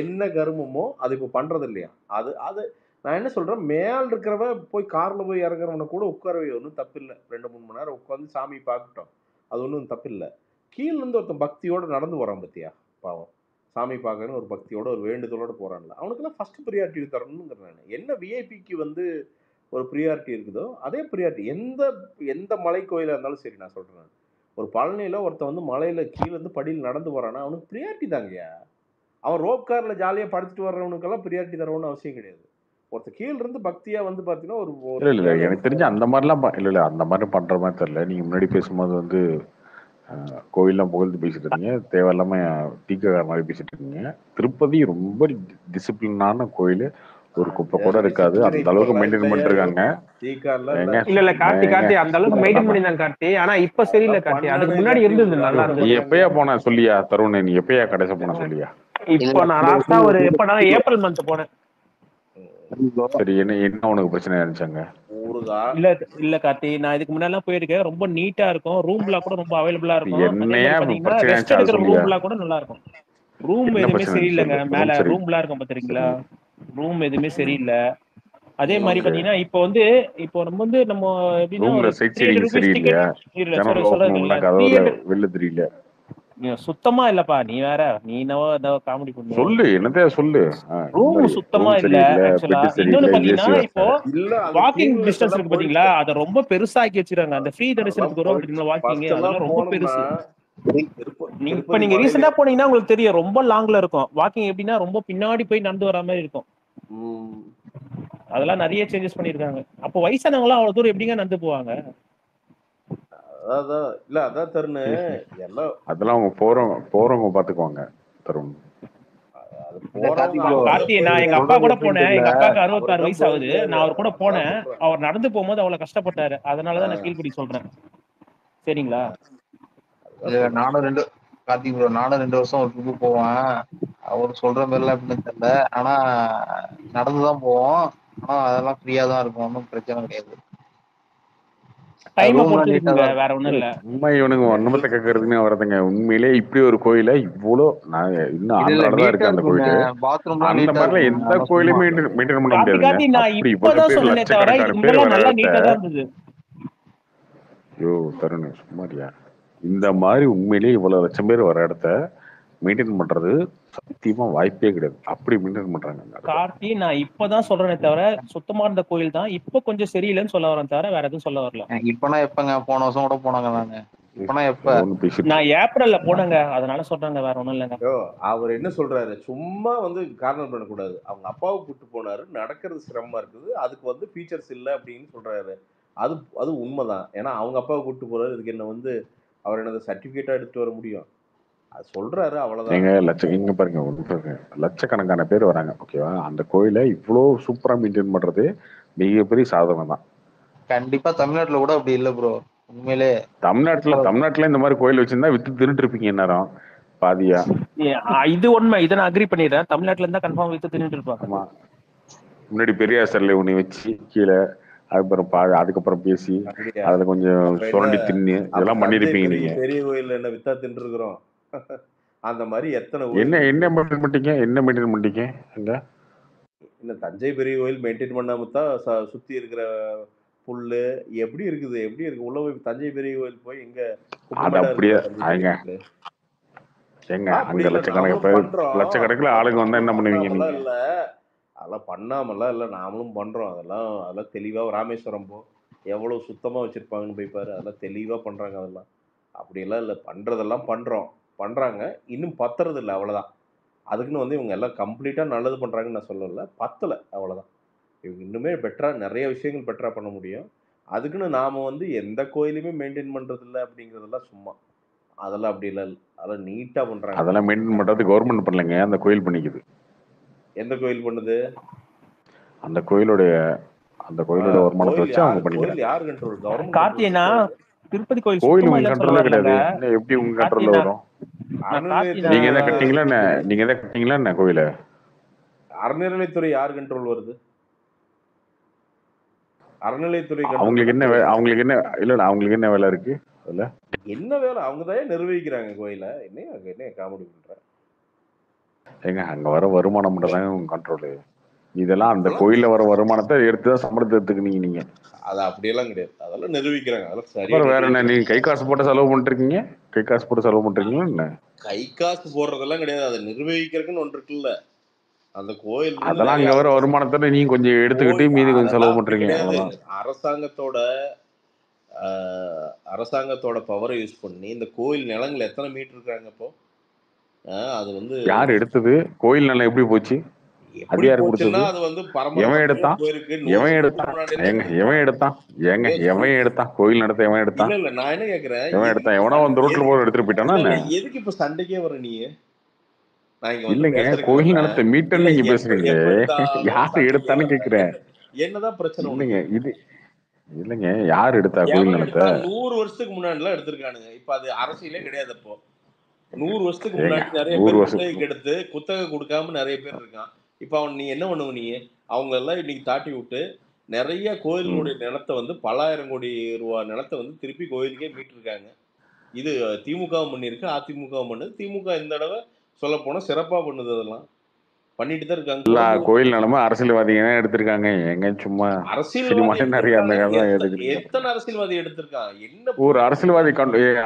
என்ன கருமமோ அது இப்போ பண்ணுறது இல்லையா? அது அது நான் என்ன சொல்கிறேன், மேல் இருக்கிறவ போய் காரில் போய் இறங்குறவனை கூட உட்காரவே ஒன்றும் தப்பு இல்லை. 2-3 மணி நேரம் உட்காந்து சாமி பார்க்கட்டும், அது ஒன்றும் தப்பு இல்லை. கீழே இருந்து ஒருத்தன் பக்தியோட நடந்து வரான் பத்தியா, பாவம். சாமி பார்க்கணும் ஒரு பக்தியோட ஒரு வேண்டுதலோட போறான்ல, அவனுக்கெல்லாம் ஃபர்ஸ்ட் ப்ரியாரிட்டி தரணுங்கிறேன் நான். என்ன விஐபிக்கு வந்து ஒரு ப்ரியாரிட்டி இருக்குதோ அதே ப்ரியாரிட்டி எந்த எந்த மலை கோயிலா இருந்தாலும் சரி. நான் சொல்றேன் நான். ஒரு பழனியில ஒருத்தன் வந்து மலையில கீழ இருந்து படியில் நடந்து போறானா அவனுக்கு ப்ரியாரிட்டி தாங்கய்யா. அவன் ரோப் கார்ல ஜாலியா படுத்துட்டு வர்றவனுக்கெல்லாம் ப்ரியாரிட்டி தரணும்னு அவசியம் கிடையாது. ஒருத்தர் கீழ இருந்து பக்தியா வந்து பார்த்தீங்கன்னா ஒரு ஒரு இல்ல இல்ல மரியாதை எனக்கு தெரிஞ்சு அந்த மாதிரிலாம் இல்ல இல்ல அந்த மாதிரி பண்ற மாதிரி தெரியல. நீங்க முன்னாடி பேசும்போது வந்து கோயிலெலாம் புகழ்ந்து பேசிட்டு இருந்தீங்க, தேவையில்லாம டீக்கார மாதிரி பேசிட்டு இருக்கீங்க. திருப்பதி ரொம்ப டிசிப்ளினான கோயில், ஒரு குப்பை கூட இருக்காது, அந்த அளவுக்கு மெயின்டைன் பண்ணிருக்காங்க. இல்ல கார்த்தி அந்த அளவுக்கு மெயின்டைன் பண்ணிருந்தாங்க கார்த்தி. ஆனா இப்ப சரியில்லை கார்த்தி, அதுக்கு முன்னாடி இருந்தது நல்லா நீ இருந்தது. எப்பயா போன சொல்லியா தருண்? நீ எப்பயா கடைசி போன சொல்லியா? இப்போ நான் லாஸ்டா ஒரு எப்ப ஏப்ரல் மந்த் போனேன். சரி, என்ன உனக்கு பிரச்சனை இருந்துச்சாங்க? இல்ல கார்த்தி, நான் இதுக்கு முன்னாடி போயிருக்கேன். ரொம்ப நீட்டா இருக்கும், ரூம்ல கூட ரொம்ப அவைலபிளா இருக்கும். என்னையா பாத்தீங்கன்னா பிரச்சனை ரெஸ்ட் எடுக்கிற சொல்லியா? ரூம்ல கூட நல்லா இருக்கும். ரூம் என்ன எதுவுமே பிரச்சனை சரியில்லைங்க. சொல்லு. மேல சரி ரூம்லாம் இருக்கும் பாத்துறீங்களா? சரி ரூம் எதுவுமே சரியில்லை. அதே மாதிரி ஓகே. பாத்தீங்கன்னா இப்போ நம்ம வந்து எப்படின்னா ரூம்ல ஒரு சைட் 300 சீரிங் rupees சரியில்லையா? டிக்கெட் இல்ல ஜன்னல் சொல்றேன் ஓப்பன் இல்ல கதவுல 300 வெளில தெரியல. சுத்தமா இல்லப்பா. நீ வேற நீ காமெடி பண்ணுவ. சொல்லு, என்னதே சொல்லு. ரூம் சுத்தமா இல்ல ஆக்சுவலா. பெட் இன்னொன்னு சரியில்லை, பாத்தீங்கன்னா ஏசி இப்போ வாக்கிங் டிஸ்டன்ஸ் இருக்கு போயிட்டு பாத்தீங்களா, அத ரொம்ப பெருசாக்கி வச்சிருக்காங்க. அந்த ஃப்ரீ தரிசனத்துக்கு வருவாங்க பாத்தீங்களா வாக்கிங், ஃபர்ஸ்ட் எல்லாம் அதெல்லாம் ரொம்ப போனோம்னா பெருசு. இப்ப திருப்பதி நீங்க மலையில ரீசெண்டா போனீங்கன்னா உங்களுக்கு தெரியும், ரொம்ப லாங்ல இருக்கும். வாக்கிங் எப்படின்னா ரொம்ப பின்னாடி போய் நடந்து வர மாதிரி இருக்கும். அதெல்லாம் நிறைய சேஞ்சஸ் பண்ணிருக்காங்க. அப்போ வயசானவங்க எல்லாம் அவ்வளவு தூரம் எப்படிங்க நடந்து போவாங்க? அதான் இல்ல அதான் தருணு எல்லாம் அதெல்லாம் அவங்க போறவங்க பாத்துக்குவாங்க தருண். கார்த்தி, நான் எங்க அப்பா கூட போனேன். எங்க அப்பாவுக்கு 66 வயசு ஆகுது. நான் அவர் கூட போனேன். அவர் நடந்து போகும்போது அவ்வளவு கஷ்டப்பட்டாரு. அதனாலதான் நான் ஃபீல் பண்ணி சொல்றேன். சரிங்களா? நானும் 2 வருஷம் ஒரு ட்ரிப்பு போவேன். அவர் சொல்ற மாதிரி எல்லாம் எப்படின்னு தெரியல. ஆனா நடந்துதான் போவோம். ஆனா அதெல்லாம் ஃப்ரீயா தான் இருக்கும், ஒன்றும் பிரச்சனை கிடையாது. டைமை பொறுத்து இருக்குங்க, வேற ஒண்ணும் இல்ல. சும்மா இவனுங்க ஒன்னமத்தை கேட்கறதுக்குன்னே வரதுங்க. உண்மையிலே இப்படி ஒரு கோயில இவ்வளோ நான் இன்னும் ஆந்திராலதான் இருக்கு அந்த கோயிலு. அந்த மாதிரிலாம் எந்த கோயிலுமே மெயின்டைன் பண்ண முடியாதுங்க. கார்த்தி, நான் அப்படி இப்பதான் பேர் சொன்னேனே தவிர லட்சக்கணக்கான இதுக்கு பேர் முன்னாடி வர நல்லா இடத்த நீட்டா தான் இருந்தது. ஐயோ தருண் சும்மாரியா, இந்த மாதிரி உண்மையிலேயே இவ்வளவு லட்சம் பேர் வர இடத்த மெயின்டைன் பண்றது சத்தியமா வாய்ப்பே கிடையாது. அப்படி மெயின்டைன் பண்றாங்க. கார்த்தி, நான் இப்பதான் சொல்றேனே தவிர சுத்தமா இருந்த கோயில் தான். இப்ப கொஞ்சம் சரியில்லைன்னு சொல்ல வரேன் தவிர வேற எதுவும் சொல்ல வரல. இப்பனா எப்பங்க? போன வருஷம் கூட போனாங்க. நானு இப்பனா எப்ப? நான் ஏப்ரல்ல போனேங்க, அதனால சொல்றாங்க, வேற ஒண்ணும் இல்லைங்க. அவர் என்ன சொல்றாரு, சும்மா வந்து கார்னர் பண்ணக்கூடாது. அவங்க அப்பாவை கூட்டு போனாரு, நடக்கிறது சிரமமா இருக்குது, அதுக்கு வந்து ஃபீச்சர்ஸ் இல்லை அப்படின்னு சொல்றாரு. அது உண்மைதான். ஏன்னா அவங்க அப்பாவை கூட்டு போறாரு, இதுக்கு என்ன வந்து அவர் என்னது சர்டிபிகேட்டா எடுத்துட்டு வர முடியும்? அது சொல்றாரு, அவ்வளவுதான். இங்க பாருங்க, லட்சக்கணக்கான பேர் வராங்க. ஓகேவா? அந்த கோயிலை இவ்வளவு சூப்பரா மெயின்டைன் பண்றது மிகப்பெரிய சாதனை தான். கண்டிப்பா தமிழ்நாட்டுல கூட அப்படி இல்ல ப்ரோ. உண்மையிலே தமிழ்நாட்டுல இந்த மாதிரி கோயில் வச்சிருந்தா வித்து திருட்டு இருப்பீங்க நேரம் பாதியா. இது உண்மை, இதை நான் அக்ரி பண்ணிடுறேன். தமிழ்நாட்டுல இருந்தா கன்ஃபார்ம் வித்து தின்னுட்டு இருப்பாங்க. ஆமா, முன்னாடி பெரியார் சிலை உன்னை வச்சு கீழே அதுக்கப்புறம் பேசி அதுல கொஞ்சம் சுரண்டி தின்னு இதெல்லாம் பண்ணிருப்பீங்க நீங்க. பெரிய கோயில் என்ன வித்தா தின்னு இருக்கிறோம்? அந்த மாதிரி எத்தனை என்ன மெயின்டைன் பண்ணிட்டீங்க அங்க? இந்த தஞ்சை பெரிய கோயில் மெயின்டைன் பண்ணாம தான் சுத்தி இருக்கிற புல்லு எப்படி இருக்கு உள்ள போய் தஞ்சை பெரிய கோயில் போய் எங்க அப்படியே அங்க லட்சக்கணக்கில் ஆளுங்க வந்தா என்ன பண்ணுவீங்க நீங்க? இல்ல அதெல்லாம் பண்ணாமலாம் இல்ல, நாமளும் பண்றோம். அதெல்லாம் தெளிவா ராமேஸ்வரம் எவ்வளவு சுத்தமா வச்சிருப்பாங்கன்னு போய் பாரு. அதெல்லாம் தெளிவா பண்றாங்க. அதெல்லாம் அப்படியெல்லாம் இல்ல, பண்றதெல்லாம் பண்றாங்க. இன்னும் பத்துறது இல்லை, அவ்வளவுதான். அதுக்குன்னு வந்து இவங்க எல்லாம் கம்ப்ளீட்டா நல்லது பண்றாங்கன்னு நான் சொல்லல, பத்தல, அவ்வளவுதான். இவங்க இன்னுமே பெட்டரா நிறைய விஷயங்கள் பெட்டரா பண்ண முடியும். அதுக்குன்னு நாம வந்து எந்த கோயிலுமே மெயின்டைன் பண்றது இல்லை அப்படிங்கறதெல்லாம் சும்மா. அதெல்லாம் அப்படி இல்லை, அதெல்லாம் நீட்டா பண்றாங்க. அதெல்லாம் மெயின்டைன் பண்றது கவர்மெண்ட் பண்ணலைங்க, அந்த கோயில் பண்ணிக்குது. எந்த கோயில் பண்ணுது? அந்த கோயிலோட வருமானத்தை வச்சு அவங்க பண்ணிக்கிறாங்க. யார் கண்ட்ரோல்? கவர்மெண்ட். கார்த்தியனா, திருப்பதி கோயில் உங்க கண்ட்ரோல்ல கிடையாது. எப்படி உங்க கண்ட்ரோல்ல வரும்? நீங்க எதை கட்டிங்களா என்ன கோயில? அறநிலைத்துறை யார் கண்ட்ரோல் வருது? அறநிலைத்துறை அவங்களுக்கு என்ன வேலை இருக்கு அதுல? என்ன வேலை? அவங்க தான் நிர்வகிக்கிறாங்க கோயில. என்ன காமெடி பண்ற? அங்க வர வருமானம் மட்டும் தாங்க உங்க கண்ட்ரோல். இதெல்லாம் அந்த அதெல்லாம் கோயில்ல வர வருமானத்தை எடுத்துதான் சம்பளத்தை எடுத்துக்கினீங்க நீங்க. அது அப்படியெல்லாம் கிடையாது. அதெல்லாம் நிரூபிக்கிறாங்க. அதெல்லாம் சரியா அப்புறம் வேற என்ன, நீங்க நிரூபிக்கிறாங்க. கை காசு போட்டு செலவு பண்ணிருக்கீங்க? கை காசு போட்டு செலவு பண்றீங்களா என்ன? கை காசு போடுறதெல்லாம் கிடையாது. அதை நிர்வகிக்கிறதுக்குன்னு ஒன்று இருக்குல்ல. அந்த கோயில் வந்து அதெல்லாம் நிறைய அங்க வர வருமானத்தை நீங்க கொஞ்சம் எடுத்துக்கிட்டு மீதி கொஞ்சம் அதெல்லாம் செலவு அப்படி பண்றீங்க, கிடையாது. அவ்வளவுதான். அரசாங்கத்தோட பவரை யூஸ் பண்ணி இந்த கோயில் நிலங்கள் எத்தனை மீட்டர் இருக்காங்க இப்போ? அது வந்து யார் எடுத்தது? கோயில் நிலம் எப்படி போச்சு? அது எப்படி யாரு போச்சுன்னா கொடுத்தது? அது வந்து எவன் பரம்பரை எடுத்தான்? போயிருக்கு. 100 எவன் வருஷத்துக்கு எடுத்தான்? முன்னாடி ஏங்க எவன் எடுத்தான்? ஏங்க எவன் எடுத்தான்? கோயில் நடத்த எவன் எடுத்தான்? இல்ல நான் என்ன கேக்குறேன், எவன் எடுத்தான்? எவனோ வந்து ரோட்ல போய் எடுத்துட்டு போயிட்டானா இல்ல என்ன? எதுக்கு இப்ப சண்டைக்கே வர நீ? நான் இங்க வந்து இல்லைங்க, பேசுறதுக்கு கோயில் வரல. நடத்த இல்ல மீட்டர்னு நீங்க எப்ப பேசுறீங்களே, எடுத்தாலும் யாரு சண்டைக்கே எடுத்தான்னு வரல. கேக்குறேன். என்னதான் பிரச்சனை இல்லைங்க உனக்கு? இது இல்லைங்க, யார் எடுத்தா கோயில் எவன் நடத்த? எடுத்தா? 100 வருஷத்துக்கு முன்னாடி எல்லாம் எடுத்திருக்கானுங்க. இப்ப அது அரசியலே கிடையாது. அப்போ 100 வருஷத்துக்கு ஏங்க முன்னாடி நிறைய 100 பேர் வருஷம் குத்தகைக்கு எடுத்து குத்தகை கொடுக்காம நிறைய பேர் இருக்கான். இப்ப அவன் நீ என்ன பண்ணுவ? நீ அவங்க எல்லாம் இன்னைக்கு தாட்டி விட்டு நிறைய கோயில்களுடைய நிலத்தை வந்து பல ஆயிரம் கோடி ரூபாய் நிலத்தை வந்து திருப்பி கோயிலுக்கே மீட்டிருக்காங்க. இது திமுகவும் பண்ணிருக்கு, அதிமுகவும் பண்ணுது. திமுக இந்த தடவை சொல்ல போனா சிறப்பா பண்ணுது. அதெல்லாம் பண்ணிட்டு தான் இருக்காங்க. எல்லா குறைஞ்சது கோயில் நிலமா அரசியல்வாதிங்க தான் எடுத்திருக்காங்க. ஏங்க சும்மா அரசியல்வாதி சினிமாலே நிறைய அந்த எடுத்திருக்காங்க. கதை தான் எடுக்கிறீங்க. எத்தனை அரசியல்வாதி எடுத்திருக்கான்? என்ன ஒரு அரசியல்வாதி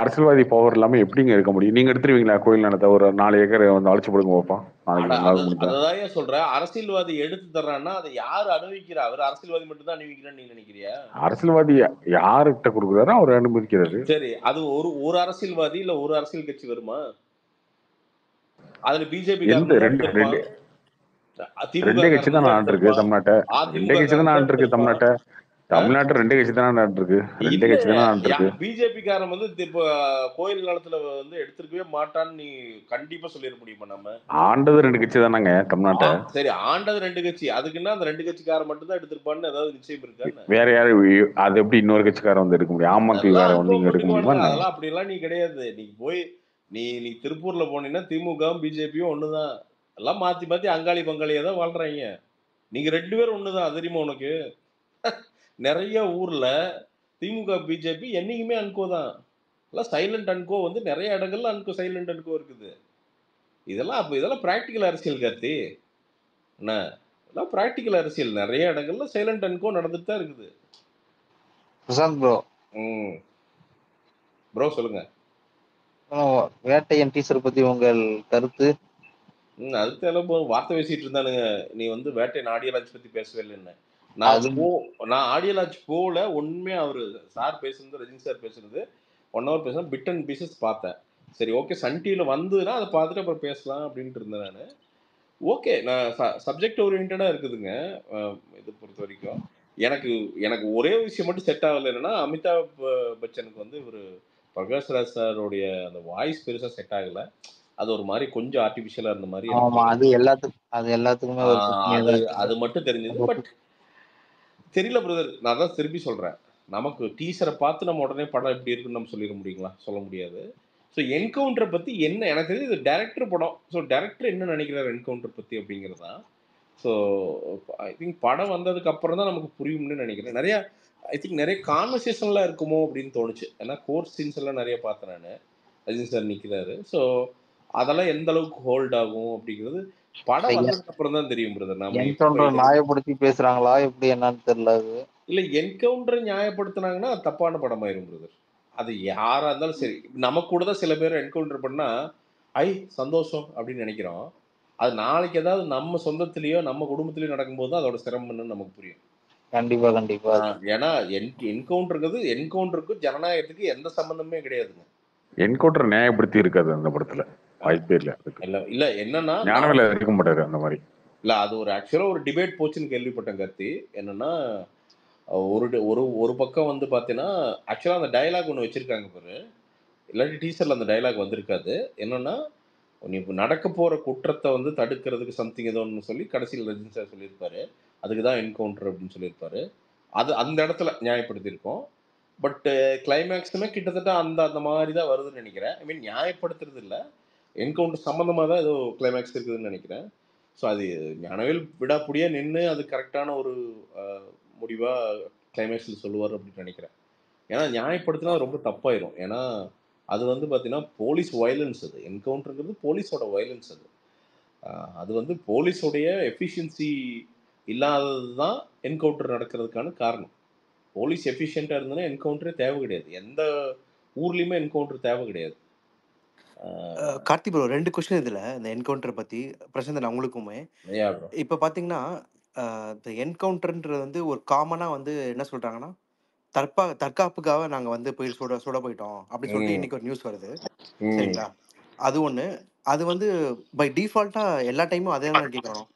அரசியல்வாதி பவர் இல்லாம எப்படிங்க இருக்க முடியும்? நீங்க எடுத்துருவீங்களா கோயில் நிலத்தை? ஒரு 4 ஏக்கர் வந்து அழைச்சு போடுங்க பார்ப்போம், நாளைக்கு உங்களால முடிஞ்சா. அததான் ஏன் சொல்றேன், அரசியல்வாதி எடுத்து தர்றான்னா அதை யாரு அனுபவிக்கிறா? அவர் அரசியல்வாதி மட்டும் தான் அனுபவிக்கிறான்னு நீ நினைக்கிறியா? அரசியல்வாதி யாருகிட்ட கொடுக்குறாரோ அவர் அனுமதிக்கிறாரு. சரி, அது ஒரு அரசியல்வாதி இல்ல ஒரு அரசியல் கட்சி வருமா? அதுல பிஜேபி ரெண்டே கட்சி தான் ஆண்டிருக்கு தமிழ்நாட்டை. ரெண்டே கட்சி தான் ஆண்டிருக்கு தமிழ்நாட்டை. தமிழ்நாட்டு ரெண்டே கட்சி தான் ஆண்டிருக்கு. ரெண்டே கட்சி தான் ஆண்டிருக்கு. பிஜேபி காரன் வந்து இப்ப கோயில் நிலத்துல வந்து எடுத்துருக்கவே மாட்டான்னு நீ கண்டிப்பா சொல்லிட முடியுமா? நம்ம ஆண்டது 2 கட்சி தானங்க தமிழ்நாட்டை. சரி, ஆண்டது 2 கட்சி. அதுக்குன்னா அந்த 2 கட்சிக்காரன் மட்டும் தான் எடுத்திருப்பான்னு ஏதாவது நிச்சயம் இருக்கா? வேற யாரு? அது எப்படி இன்னொரு கட்சிக்காரன் வந்து எடுக்க முடியும்? அமமுககாரன் வந்து இங்க எடுக்க முடியுமா? அதெல்லாம் அப்படி எல்லாம் நீ கிடையாது. நீ போய் நீ திருப்பூர்ல போனீங்கன்னா திமுகவும் பிஜேபியும் ஒண்ணுதான். எல்லாம் மாத்தி மாத்தி அங்காளி பங்காளியா தான் வாழ்றாங்க. நீங்க 2 பேரும் ஒண்ணுதான், தெரியுமா உனக்கு? நிறைய ஊர்ல திமுக பிஜேபி என்னைக்குமே அன்கோ தான். எல்லாம் சைலண்ட் அன்கோ வந்து நிறைய இடங்கள்ல அன்கோ சைலண்ட் அன்கோ இருக்குது. இதெல்லாம் பிராக்டிக்கல் அரசியல் கார்த்தி. என்ன இதெல்லாம் பிராக்டிக்கல் அரசியல். நிறைய இடங்கள்ல சைலண்ட் அன்கோ நடந்துட்டு தான் இருக்குது. பிரசாந்த் ப்ரோ. ப்ரோ சொல்லுங்க. வேட்டையன் டீசர் பத்தி உங்கள் கருத்து? அதுக்கு எல்லாம் வார்த்தை பேசிட்டு இருந்தானுங்க. நீ வந்து வேட்டையன் ஆடியோ லான்ச் பத்தி பேசவே இல்லைன்னு. நான் ஆடியோ லான்ச் போல உண்மையா அவரு சார் பேசுனது, ரஜினி சார் பேசுனது 1 hour பேசினா பிட் அண்ட் பீசஸ் பார்த்தேன். சரி ஓகே, சன் டிவில வந்துன்னா அதை பார்த்துட்டு அப்புறம் பேசலாம் அப்படின்ட்டு இருந்தேன் நான். ஓகே, நான் சப்ஜெக்ட் ஓரியன்டா இருக்குதுங்க. இது பொறுத்த வரைக்கும் எனக்கு ஒரே விஷயம் மட்டும் செட் ஆகல. என்னன்னா அமிதாப் பச்சனுக்கு வந்து ஒரு பிரகாஷ்ராஜ் சாரோடைய அந்த வாய்ஸ் பெருசா செட் ஆகல. அது ஒரு மாதிரி கொஞ்சம் ஆர்டிபிஷியலா இருந்த மாதிரி. எல்லாத்துக்குமே அது மட்டும் தெரிஞ்சது. பட் தெரியல பிரதர், நான் தான் திருப்பி சொல்றேன். நமக்கு டீசரை பார்த்து நம்ம உடனே படம் எப்படி இருக்குன்னு நம்ம சொல்லிட முடியுங்களா? சொல்ல முடியாது. ஸோ என்கவுண்டரை பத்தி என்ன எனக்கு தெரியுது, இது டைரக்டர் படம். ஸோ டைரக்டர் என்ன நினைக்கிறார் என்கவுண்டர் பத்தி அப்படிங்கிறது தான். ஸோ ஐ திங்க் படம் வந்ததுக்கு அப்புறம் தான் நமக்கு புரியும்னு நினைக்கிறேன். நிறைய கான்வர்சேஷன்லாம் இருக்குமோ அப்படின்னு தோணுச்சு. ஏன்னா கோர்ஸ் சீன்ஸ் எல்லாம் நிறைய பார்த்தேன் நான். ரஜினி சார் நிற்கிறாரு. ஸோ அதெல்லாம் எந்த அளவுக்கு ஹோல்ட் ஆகும் அப்படிங்கிறது படம் வந்ததுக்கு அப்புறம் தான் தெரியும் பிரதர். நாம நியாயப்படுத்தி பேசுறாங்களா எப்படி என்னன்னு தெரியல. இல்ல என்கவுண்டர் நியாயப்படுத்தினாங்கன்னா தப்பான படமாயிரும் பிரதர். அது யாரா இருந்தாலும் சரி. நமக்கு கூட தான் சில பேர் என்கவுண்டர் பண்ணா சந்தோஷம் அப்படின்னு நினைக்கிறோம். அது நாளைக்கு ஏதாவது நம்ம சொந்தத்திலயோ நம்ம குடும்பத்திலயோ நடக்கும்போது அதோட சிரமம்னு நமக்கு புரியும். கண்டிப்பா. ஏன்னா என்கவுண்டருக்கு ஜனநாயகத்துக்கு எந்த சம்பந்தமே கிடையாதுங்க. என்கவுண்டர் நியாயப்படுத்தி இருக்காது அந்த படத்துல, வாய்ப்பே இல்ல. இல்ல என்னன்னா ஞானவேல இருக்க மாட்டாரு அந்த மாதிரி. இல்ல அது ஒரு ஆக்சுவலா ஒரு டிபேட் போச்சுன்னு கேள்விப்பட்டேன் கார்த்தி. என்னன்னா ஒரு பக்கம் வந்து பாத்தீங்கன்னா ஆக்சுவலா அந்த டயலாக் ஒன்று வச்சிருக்காங்க பாரு, இல்லாட்டி டீசர்ல அந்த டயலாக் வந்திருக்காது. என்னன்னா நீ நடக்க போற குற்றத்தை வந்து தடுக்கிறதுக்கு சம்திங் ஏதோ ஒன்று சொல்லி கடைசியில் ரஜினி சார் சொல்லியிருப்பாரு. அதுக்கு தான் என்கவுண்டர் அப்படின்னு சொல்லியிருப்பாரு. அது அந்த இடத்துல நியாயப்படுத்தியிருக்கோம். பட் கிளைமேக்ஸுமே கிட்டத்தட்ட அந்த மாதிரி தான் வருதுன்னு நினைக்கிறேன். ஐ மீன் நியாயப்படுத்துறது இல்லை, என்கவுண்டர் சம்மந்தமாக தான் ஏதோ கிளைமேக்ஸ் இருக்குதுன்னு நினைக்கிறேன். ஸோ அது ஞானவேல் விடாப்புடியாக நின்று அது கரெக்டான ஒரு முடிவாக கிளைமேக்ஸில் சொல்லுவார் அப்படின்னு நினைக்கிறேன். ஏன்னா நியாயப்படுத்தினா ரொம்ப தப்பாயிரும். ஏன்னா அது வந்து பார்த்தீங்கன்னா போலீஸ் வயலன்ஸ். அது என்கவுண்டருங்கிறது போலீஸோட வயலன்ஸ். அது வந்து போலீஸோடைய எஃபிஷியன்சி இல்லாதது தான் என்கவுண்டர் நடக்கிறதுக்கான காரணம். போலீஸ் எஃபிஷியண்ட்டாக இருந்ததுன்னா என்கவுண்டரே தேவை கிடையாது. எந்த ஊர்லேயுமே என்கவுண்டர் தேவை கிடையாது. கார்த்தி ப்ரோ 2 கொஸ்டின் இதில் இந்த என்கவுண்டர் பற்றி பிரசாந்த் உங்களுக்குமே. இப்போ பார்த்தீங்கன்னா இந்த என்கவுண்டர்ன்றது வந்து ஒரு காமனாக வந்து என்ன சொல்கிறாங்கன்னா தற்காப்புக்காக நாங்கள் வந்து போய் சுட போயிட்டோம் அப்படின்னு சொல்லிட்டு இன்னைக்கு ஒரு நியூஸ் வருது. சரிங்களா? அது ஒன்று. அது வந்து பை டிஃபால்ட்டாக எல்லா டைமும் அதே தான் கேட்கணும்.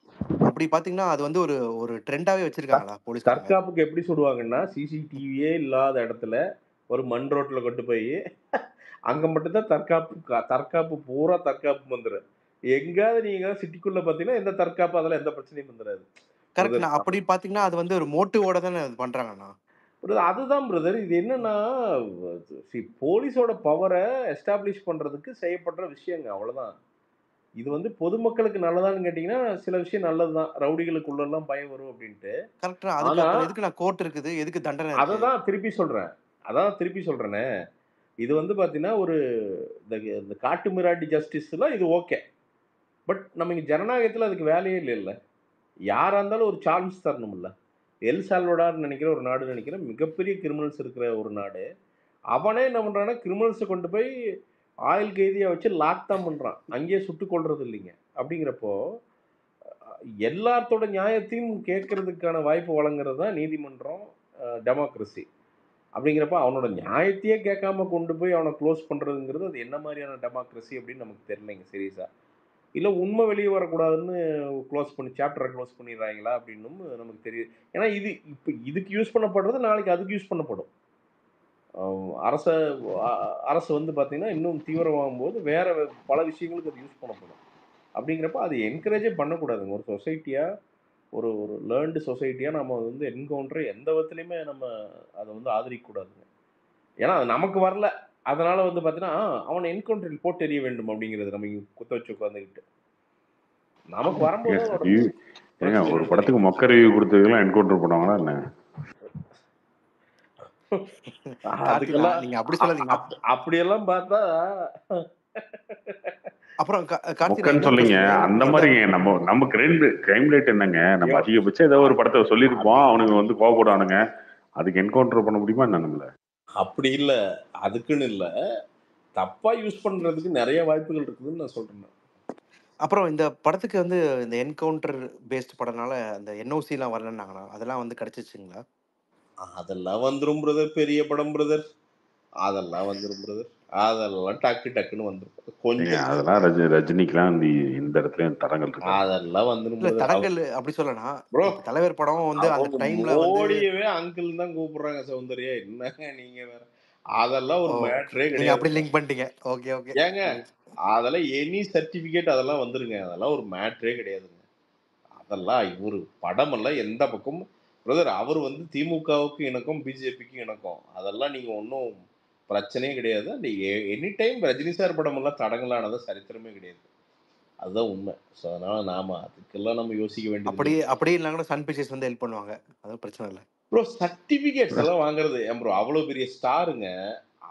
அப்படி பார்த்தீங்கன்னா அது வந்து ஒரு ட்ரெண்டாகவே வச்சிருக்காங்களா போலீஸ்? தற்காப்புக்கு எப்படி சுடுவாங்கன்னா சிசிடிவியே இல்லாத இடத்துல ஒரு மண் ரோட்டில் கொண்டு போய் அங்கே மட்டும்தான் தற்காப்பு பூரா தற்காப்பு வந்துடும். எங்காவது நீங்கள் சிட்டிக்குள்ளே பார்த்தீங்கன்னா எந்த தற்காப்பு அதெல்லாம் எந்த பிரச்சனையும் வந்துடாது. கரெக்ட்ண்ணா. அப்படி பார்த்தீங்கன்னா அது வந்து ஒரு மோட்டிவோட தானே பண்ணுறாங்கண்ணா. அதுதான் பிரதர். இது என்னன்னா போலீஸோட பவரை எஸ்டாப்ளிஷ் பண்ணுறதுக்கு செய்யப்படுற விஷயங்க, அவ்வளோதான். இது வந்து பொதுமக்களுக்கு நல்லதான்னு கேட்டிங்கன்னா சில விஷயம் நல்லதுதான். ரவுடிகளுக்குள்ளெல்லாம் பயம் வரும் அப்படின்ட்டு. கரெக்டா. அதுக்கு எதுக்கு நான் கோர்ட் இருக்குது, எதுக்கு தண்டனை? அதை தான் திருப்பி சொல்கிறேனே. இது வந்து பார்த்தீங்கன்னா ஒரு இந்த காட்டு மிராண்டி ஜஸ்டிஸ்லாம் இது ஓகே. பட் நம்ம இங்கே ஜனநாயகத்தில் அதுக்கு வேலையே இல்லை. யாராக இருந்தாலும் ஒரு சான்ஸ் தரணும்ல. எல் சால்வடார்னு நினைக்கிற ஒரு நாடு நினைக்கிறேன், மிகப்பெரிய கிரிமினல்ஸ் இருக்கிற ஒரு நாடு. அவனே என்ன பண்ணுறான்னா கிரிமினல்ஸை கொண்டு போய் ஆயுள் கைதியாக வச்சு லாக் தான் பண்ணுறான், அங்கேயே சுட்டு கொள்றது இல்லைங்க. அப்படிங்கிறப்போ எல்லாத்தோட நியாயத்தையும் கேட்கறதுக்கான வாய்ப்பு வழங்குறது தான் நீதிமன்றம், டெமோக்ரஸி. அப்படிங்கிறப்ப அவனோட நியாயத்தையே கேட்காம கொண்டு போய் அவனை க்ளோஸ் பண்ணுறதுங்கிறது அது என்ன மாதிரியான டெமோக்ரஸி அப்படின்னு நமக்கு தெரியலைங்க சீரியஸாக. இல்லை உண்மை வெளியே வரக்கூடாதுன்னு க்ளோஸ் பண்ணி சாப்டரை க்ளோஸ் பண்ணிடுறாங்களா அப்படின்னும் நமக்கு தெரியுது. ஏன்னா இது இப்போ இதுக்கு யூஸ் பண்ணப்படுறது நாளைக்கு அதுக்கு யூஸ் பண்ணப்படும். அரசு வந்து பார்த்தீங்கன்னா இன்னும் தீவிரமாகும் போது வேற பல விஷயங்களுக்கு அது யூஸ் பண்ணப்படும். அப்படிங்கிறப்ப அது என்கரேஜே பண்ணக்கூடாதுங்க. ஒரு சொசைட்டியாக ஒரு லேர்ன்டு சொசைட்டியாக நம்ம வந்து என்கவுண்டரை எந்த விதத்துலையுமே நம்ம அதை வந்து ஆதரிக்கக்கூடாதுங்க. ஏன்னா அது நமக்கு வரல, அதனால வந்து பார்த்தீங்கன்னா அவனை என்கவுண்டரில் போட்டு எறிய வேண்டும் அப்படிங்கிறது நம்ம குத்த வச்சு உட்காந்துக்கிட்டு. நமக்கு வரும்போது ஒரு படத்துக்கு மொக்க ரிவ்யூ கொடுத்ததுக்கெல்லாம் என்கவுண்டர் பண்ணுவாங்களா என்ன? அதுக்கெல்லாம் நீங்க அப்படி சொல்லாதீங்க. அப்படியெல்லாம் பார்த்தா அப்புறம் சொல்றீங்க அந்த மாதிரி. நம்ம கிரைம் ரேட் என்னங்க? நம்ம அதிகபட்சம் ஏதோ ஒரு படத்தை சொல்லியிருப்போம், அவனுங்க வந்து கோவப்படுவானுங்க. அதுக்கு என்கவுண்டர் பண்ண முடியுமா என்ன நம்மள? அப்படி இல்லை, அதுக்குன்னு இல்லை, தப்பா யூஸ் பண்றதுக்கு நிறைய வாய்ப்புகள் இருக்குதுன்னு நான் சொல்றேன். அப்புறம் இந்த படத்துக்கு வந்து இந்த என்கவுண்டர் பேஸ்ட் படம்னால அந்த என்ஓசிலாம் வரலன்னாங்கண்ணா, அதெல்லாம் வந்து கிடைச்சிச்சுங்களா? அதெல்லாம் வந்துடும் பிரதர், பெரிய படம் பிரதர், அதெல்லாம் வந்துடும் பிரதர், அதெல்லாம் டக்குன்னு வந்துடும். கொஞ்சம் அதெல்லாம் ரஜினிக்குலாம் இந்த இடத்துல தடங்கள் இருக்கு, அதெல்லாம் வந்துடும். தடங்கள் அப்படி சொல்லலாம் ப்ரோ. தலைவர் படம் வந்து அந்த டைம்ல மோடியவே அங்கிள் தான் கூப்பிடுறாங்க. சௌந்தர்யா என்னங்க நீங்க வேற, அதெல்லாம் ஒரு மேட்டரே கிடையாது. அப்படி லிங்க் பண்ணிட்டீங்க. Okay okay. ஏங்க அதெல்லாம் எனி சர்டிபிகேட் அதெல்லாம் வந்துருங்க, அதெல்லாம் ஒரு மேட்டரே கிடையாதுங்க. அதெல்லாம் ஒரு படம் எல்லாம் எந்த பக்கமும் பிரதர், அவர் வந்து திமுகவுக்கு இணக்கம், பிஜேபிக்கு இணக்கம், அதெல்லாம் நீங்க ஒன்றும் பிரச்சனையே கிடையாது. அந்த எனி டைம் ரஜினி சார் படம் எல்லாம் தடங்கலானது சரித்திரமே கிடையாது, அதுதான் உண்மை. ஸோ அதனால நாம அதுக்கெல்லாம் நம்ம யோசிக்க வேண்டியது. அப்படியே இல்லைன்னா சன் பிக்சர்ஸ் வந்து ஹெல்ப் பண்ணுவாங்க, அது பிரச்சனை இல்லை ப்ரோ. சர்டிபிகேட்ஸ் எல்லாம் வாங்குறது ஏன் ப்ரோ? அவ்வளோ பெரிய ஸ்டாருங்க,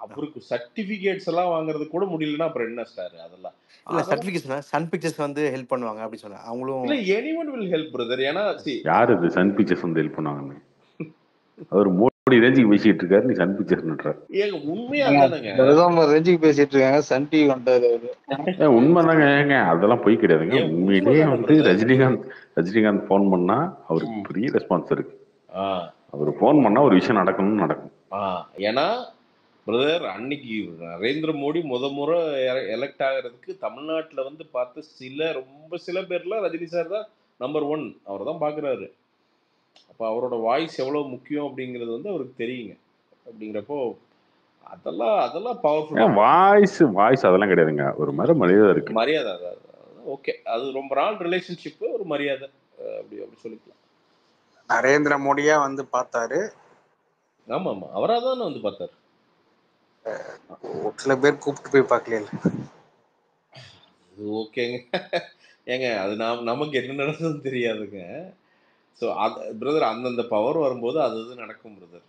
அவருக்கு சர்டிபிகேட்ஸ் எல்லாம் வாங்குறது கூட முடியலன்னா அப்புறம் என்ன ஸ்டார்? அதெல்லாம் இல்ல சர்டிபிகேட்ஸ் சன் பிக்சர்ஸ் வந்து ஹெல்ப் பண்ணுவாங்க அப்படி சொன்னா அவங்களும். இல்ல எனிவன் வில் ஹெல்ப் பிரதர். ஏன்னா யார் இது சன் பிக்சர்ஸ் வந்து ஹெல்ப் பண்ணுவாங்கன்னு? அவர் மோடி ரேஞ்சுக்கு பேசிட்டு இருக்காரு, நீ சன் பிக்சர்ஸ் நட்றாரு. ஏங்க உண்மையா தானங்க பிரதமர் ரேஞ்சுக்கு பேசிட்டு இருக்காங்க, சன் டிவி வந்தாரு. உண்மைதாங்க. ஏங்க அதெல்லாம் போய் கிடையாதுங்க. உண்மையிலேயே வந்து ரஜினிகாந்த் போன் பண்ணா அவருக்கு பெரிய ரெஸ்பான்ஸ் இருக்கு. அவர் போன் பண்ணா ஒரு விஷயம் நடக்கணும்னு நடக்கும். ஏன்னா பிரதர் அன்னைக்கு நரேந்திர மோடி முறை எலெக்ட் ஆகிறதுக்கு தமிழ்நாட்டில் வந்து பார்த்து ரொம்ப சில பேர்லாம் ரஜினி சார் தான் நம்பர் 1, அவர் தான் பார்க்குறாரு. அப்போ அவரோட வாய்ஸ் எவ்வளோ முக்கியம் அப்படிங்கிறது வந்து அவருக்கு தெரியுங்க. அப்படிங்கிறப்போ அதெல்லாம் பவர்ஃபுல். வாய்ஸ் அதெல்லாம் கிடையாதுங்க, ஒரு மாதிரி மரியாதை இருக்கு. மரியாதை ஓகே, அது ரொம்ப நாள் ரிலேஷன்ஷிப்பு, ஒரு மரியாதை அப்படி சொல்லிக்கலாம். நரேந்திர மோடியா வந்து பார்த்தாரு. ஆமாம், அவராக தானே வந்து பார்த்தாரு. சில பேர் கூப்பிட்டு போய் பார்க்கல. ஓகேங்க. ஏங்க அது நமக்கு என்ன நடந்ததுன்னு தெரியாதுங்க. ஸோ பிரதர் அந்தந்த பவர் வரும்போது அது நடக்கும் பிரதர்.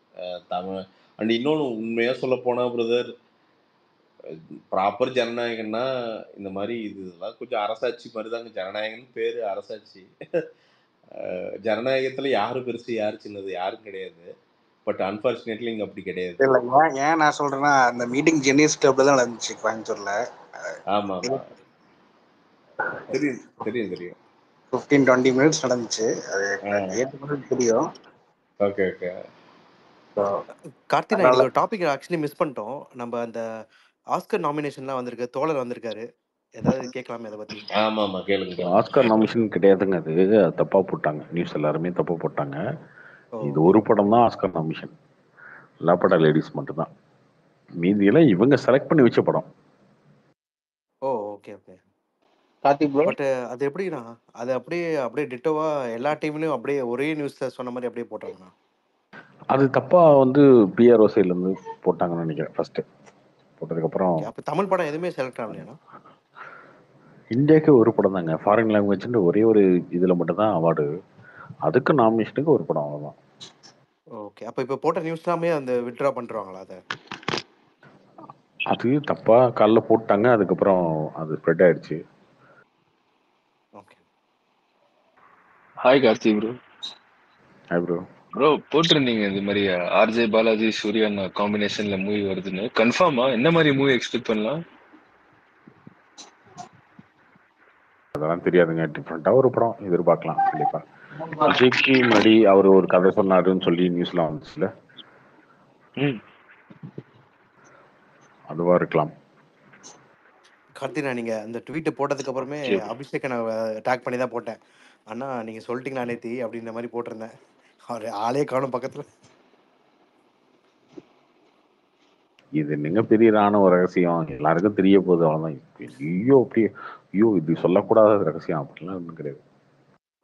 அண்ட் இன்னொன்று உண்மையாக சொல்ல போனால் பிரதர், ப்ராப்பர் ஜனநாயகம்னா இந்த மாதிரி இதெல்லாம் கொஞ்சம் அரசாட்சி மாதிரி தாங்க. ஜனநாயகம்னு பேர், அரசாட்சி. ஜனநாயகத்துல யாரு பெருசு யாரு சின்னது யாரும் கிடையாது. பட் அன்பார்ச்சுனேட்லி இங்க அப்படி கிடையாது. இல்ல ஏன் நான் சொல்றேன்னா அந்த மீட்டிங் ஜெனியஸ் கிளப்ல தான் நடந்துச்சு கோயம்புத்தூர்ல. ஆமா ஆமா தெரியும் தெரியும் தெரியும். 15-20 மினிட்ஸ் நடந்துச்சு. அது ஏற்றுக்கிறது தெரியும். Okay okay. கார்த்தி, நான் இதுல ஒரு டாபிக் ஆக்சுவலி மிஸ் பண்ணிட்டோம். நம்ம அந்த ஆஸ்கர் நாமினேஷன்லாம் வந்திருக்கு, தோழர் வந்திருக்காரு, ஏதாவது கேட்கலாமே அதை பத்தி? ஆமா ஆமா கேளுங்க. ஆஸ்கர் நாமினேஷன் கிடையாதுங்க, அது தப்பா போட்டாங்க, நியூஸ் எல்லாருமே தப்பா போட்டாங்க. இது ஒரு படம் தான் ஆஸ்கர் நாமினேஷன், எல்லா படம் லேடிஸ் மட்டும் தான், மீதியெல்லாம் இவங்க செலக்ட் பண்ணி வச்ச படம். Oh okay okay. Karthik bro, but அது எப்படிண்ணா, அது அப்படியே டிட்டோவா எல்லா டீம்லயும் அப்படியே ஒரே நியூஸ்ல சொன்ன மாதிரி அப்படியே போட்டாங்கண்ணா? அது தப்பா வந்து பிஆர்ஓ சைட்ல இருந்து போட்டாங்கன்னு நினைக்கிறேன். ஃபர்ஸ்ட் போட்டதுக்கப்புறம் அப்போ தமிழ் படம் எதுவுமே செலக்ட் ஆகலையாண்ணா? இந்தியாவுக்கு ஒரு படம் தாங்க, ஃபாரின் லாங்குவேஜ்னு ஒரே ஒரு இதில் மட்டும்தான் அவார்டு, அதுக்கு நாமினேஷனுக்கு ஒரு படம், அவ்வளோதான். ஓகே, அப்போ இப்போ போட்ட நியூஸ்லாமே அந்த வித்ட்ரா பண்ணுறாங்களா அதை? அது தப்பா காலைல போட்டாங்க, அதுக்கப்புறம் அது ஸ்ப்ரெட் ஆயிடுச்சு. Okay. Hi Karthi bro. Hi bro. Bro போட்டிருந்தீங்க இந்த மாதிரி ஆர்ஜே பாலாஜி சூர்யான் காம்பினேஷன்ல மூவி வருதுன்னு, கன்ஃபார்மா என்ன மாதிரி மூவி எக்ஸ்பெக்ட் பண்ணலாம்? அதெல்லாம் தெரியாதுங்க, டிஃப்ரெண்டாக ஒரு படம் எதிர்பார்க்கலாம் கண்டிப்பா. விஜய்க்கு முன்னாடி அவர் ஒரு கதை சொன்னாருன்னு சொல்லி நியூஸ்லாம் வந்துச்சுல, அதுவா இருக்கலாம். கார்த்தினா, நீங்க அந்த ட்வீட் போட்டதுக்கு அப்புறமே அபிஷேக் நான் டேக் பண்ணி தான் போட்டேன். அண்ணா நீங்க சொல்லிட்டீங்களா நேத்தி அப்படின்ற மாதிரி போட்டிருந்தேன். அவர் ஆளே காணும் பக்கத்துல. இது நீங்க பெரிய ராணுவ ரகசியம், எல்லாருக்கும் தெரிய போகுது, அவ்வளவுதான். ஐயோ அப்படி ஐயோ இது சொல்லக்கூடாத ரகசியம் அப்படிலாம் ஒன்றும் கிடையாது.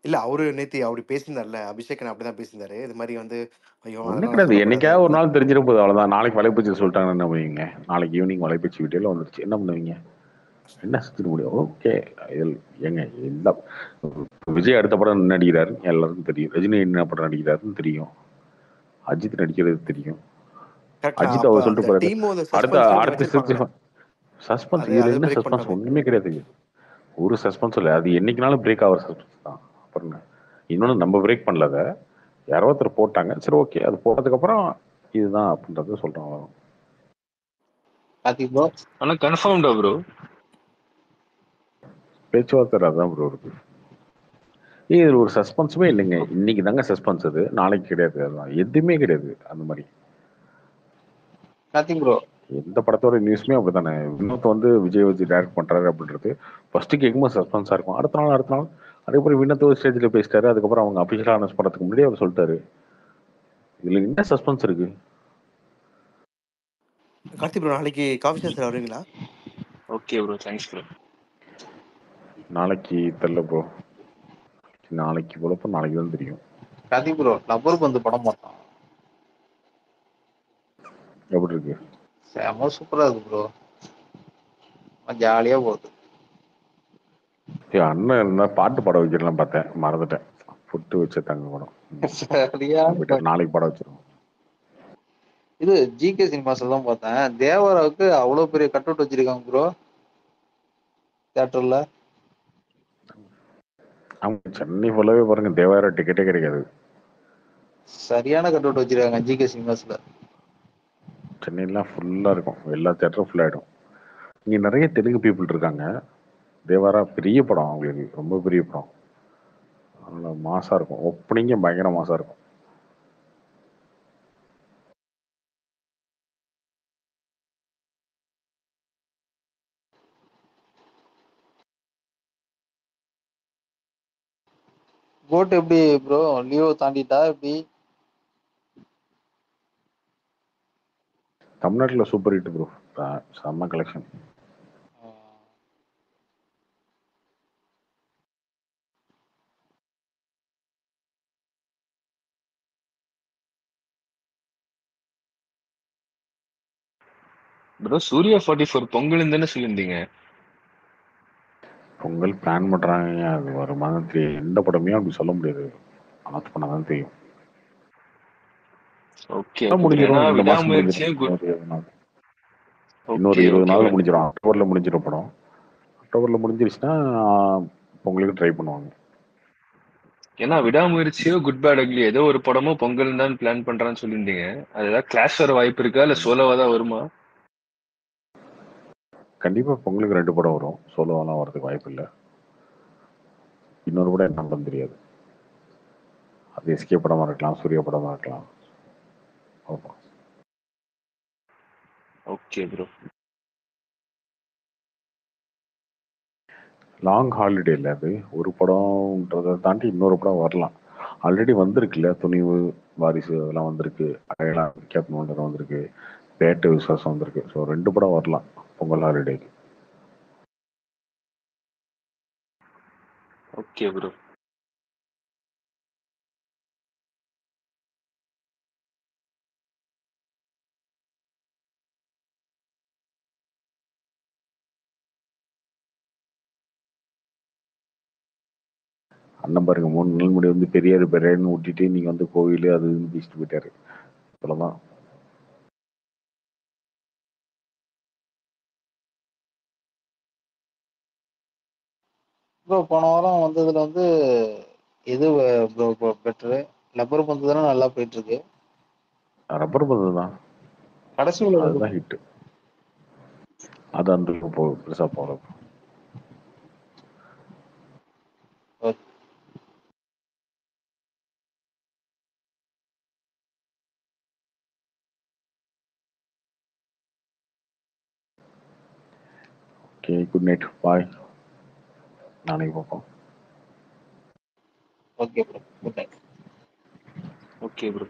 இல்ல, அவரு நேத்தி அப்படி பேசியிருந்தார்ல, அபிஷேக் அப்படிதான் பேசியிருந்தாரு. இது மாதிரி வந்து ஐயோ ஒன்றும் கிடையாது, என்னைக்காவது ஒரு நாள் தெரிஞ்சிட போகுது, அவ்வளவுதான். நாளைக்கு வலைப்பூச்சி சொல்லிட்டாங்கன்னு என்ன பண்ணுவீங்க? நாளைக்கு ஈவினிங் வலைப்பூச்சி வீட்டில் வந்துருச்சு, என்ன பண்ணுவீங்க? என்ன செஞ்சிட முடியும்? ஓகே, ஏங்க எல்லாம் விஜய் அடுத்த படம் நடிக்கிறாரு எல்லாருக்கும் தெரியும், ரஜினி என்ன படம் நடிக்கிறாருன்னு தெரியும், அஜித் நடிக்கிறது தெரியும். அஜித் அவர் சொல்லிட்டு போறாரு அடுத்த சஸ்பென்ஸ். இதுல என்ன சஸ்பென்ஸ்? ஒண்ணுமே கிடையாது, ஒரு சஸ்பென்ஸ் இல்லை. அது என்னைக்குனாலும் பிரேக் ஆகிற சஸ்பென்ஸ் தான். அப்புறம் இன்னொன்று நம்ம பிரேக் பண்ணலத, யாரோ ஒருத்தர் போட்டாங்க, சரி ஓகே, அது போட்டதுக்கு அப்புறம் இதுதான் அப்படின்றத சொல்றாங்க. ஆனா கன்ஃபார்ம்டா ப்ரோ? பேச்சுவார்த்தை அதான் ப்ரோ இருக்கு. இது ஒரு சஸ்பென்ஸுமே இல்லைங்க, இன்னைக்கு தாங்க சஸ்பென்ஸ், அது நாளைக்கு கிடையாது, அதுதான் எதுவுமே கிடையாது அந்த மாதிரி. ப்ரோ எந்த படத்தோட நியூஸ்மே அப்படித்தானே, வினோத் வந்து விஜய் வச்சு டைரக்ட் பண்றாரு அப்படின்றது ஃபர்ஸ்ட் கேட்கும்போது சஸ்பென்ஸா இருக்கும், அடுத்த நாள் அதுக்கப்புறம் வினோத் ஒரு ஸ்டேஜ்ல பேசிட்டாரு, அதுக்கப்புறம் அவங்க அபிஷியலா அனௌன்ஸ் பண்றதுக்கு முன்னாடி அவர் சொல்லிட்டாரு. இதுல என்ன சஸ்பென்ஸ் இருக்கு? கார்த்தி ப்ரோ, நாளைக்கு காஃபி ஷாப்ல வருவீங்களா? Okay bro, thanks bro. நாளைக்கு தெரியல ப்ரோ, நாளைக்கு போலப்ப நாளைக்கு தான் தெரியும். கார்த்திக் ப்ரோ, லப்பர் பந்து படம் பார்த்தோம், எப்படி இருக்கு? செம சூப்பரா இருக்கு ப்ரோ, ஜாலியா போகுது. அண்ணன் இருந்தா பாட்டு பாட வைக்கலாம் பார்த்தேன், மறந்துட்டேன். புட்டு வச்ச தங்க படம் நாளைக்கு பாட வச்சிருக்கோம். இது ஜிகே சினிமாஸ்ல தான் பார்த்தேன், தேவராவுக்கு அவ்வளவு பெரிய கட் அவுட் வச்சிருக்காங்க ப்ரோ தியேட்டர்ல. அவங்க சென்னை ஃபுல்லாவே பாருங்க, தேவார டிக்கெட்டே கிடைக்காது, சரியான கட் அவுட் வச்சிருக்காங்க ஜிகே சினிமாஸ்ல. சென்னையெல்லாம் ஃபுல்லா இருக்கும், எல்லா தியேட்டரும் ஃபுல் ஆயிடும். இங்க நிறைய தெலுங்கு பீப்புள் இருக்காங்க, தேவாரா பெரிய படம், அவங்களுக்கு ரொம்ப பெரிய படம், அதனால மாசா இருக்கும், ஓப்பனிங்கே பயங்கர மாசா இருக்கும். கோட் எப்படி ப்ரோ, லியோ தாண்டிட்டா எப்படி? தமிழ்நாட்டில் சூப்பர் ஹிட் ப்ரோ, செம்ம கலெக்ஷன். ப்ரோ சூர்யா 44 பொங்கல் தானே சொல்லியிருந்தீங்க? பொங்கல் பிளான் பண்றாங்க, அது ஒரு மாதிரி எந்த படமே அப்படி சொல்ல முடியாது, அனௌன்ஸ் பண்ணாதான் தெரியும். ஓகே, முடிஞ்சிடும், இந்த மாசம் முடிஞ்சிடும், இன்னொரு 20 நாள் முடிஞ்சிடும், அக்டோபர்ல முடிஞ்சிடும் படம். அக்டோபர்ல முடிஞ்சிருச்சுன்னா பொங்கலுக்கு ட்ரை பண்ணுவாங்க. ஏன்னா விடாமுயற்சியோ குட் பேட் அக்லி ஏதோ ஒரு படமோ பொங்கல் தான் பிளான் பண்றான்னு சொல்லியிருந்தீங்க. அது ஏதாவது கிளாஷ் வர வாய்ப்பு இருக்கா இல்ல சோலோவா தான் வருமா? கண்டிப்பா பொங்கலுக்கு 2 படம் வரும். சோலோவெல்லாம் வரதுக்கு வாய்ப்பு இல்லை. இன்னொரு படம் என்ன படம் தெரியாது. அது எஸ்கே படமா இருக்கலாம், சூர்யா படமா இருக்கலாம். பார்ப்போம். Okay bro. லாங் ஹாலிடே இல்லை அது. ஒரு படம்ன்றதை தாண்டி இன்னொரு படம் வரலாம். ஆல்ரெடி வந்திருக்குல்ல, துணிவு, வாரிசு அதெல்லாம் வந்திருக்கு. அயலா கேப்டன் ஒன்றரை வந்திருக்கு. பேட்டு விசுவாசம் வந்திருக்கு. ஸோ 2 படம் வரலாம் பொங்கல் ஹாலிடேக்கு. Okay bro. அண்ணன் பாருங்க 3 நாள் முன்னாடி வந்து பெரியார் பெரியார்னு ஊட்டிட்டு நீங்க வந்து கோவில் அது இதுன்னு பேசிட்டு போயிட்டாரு. அவ்வளவுதான். ப்ரோ போன வாரம் வந்ததுல வந்து எது ப்ரோ பெட்டரு? ரப்பர் பந்து தானே நல்லா போயிட்டு இருக்கு. ரப்பர் பந்து தான் கடைசி உள்ள அதுதான் ஹிட். அது அந்த பெருசா போறது. ஓகே, குட் நைட், பாய். நாளைக்கு பார்ப்போம். Okay bro, good night. Okay bro.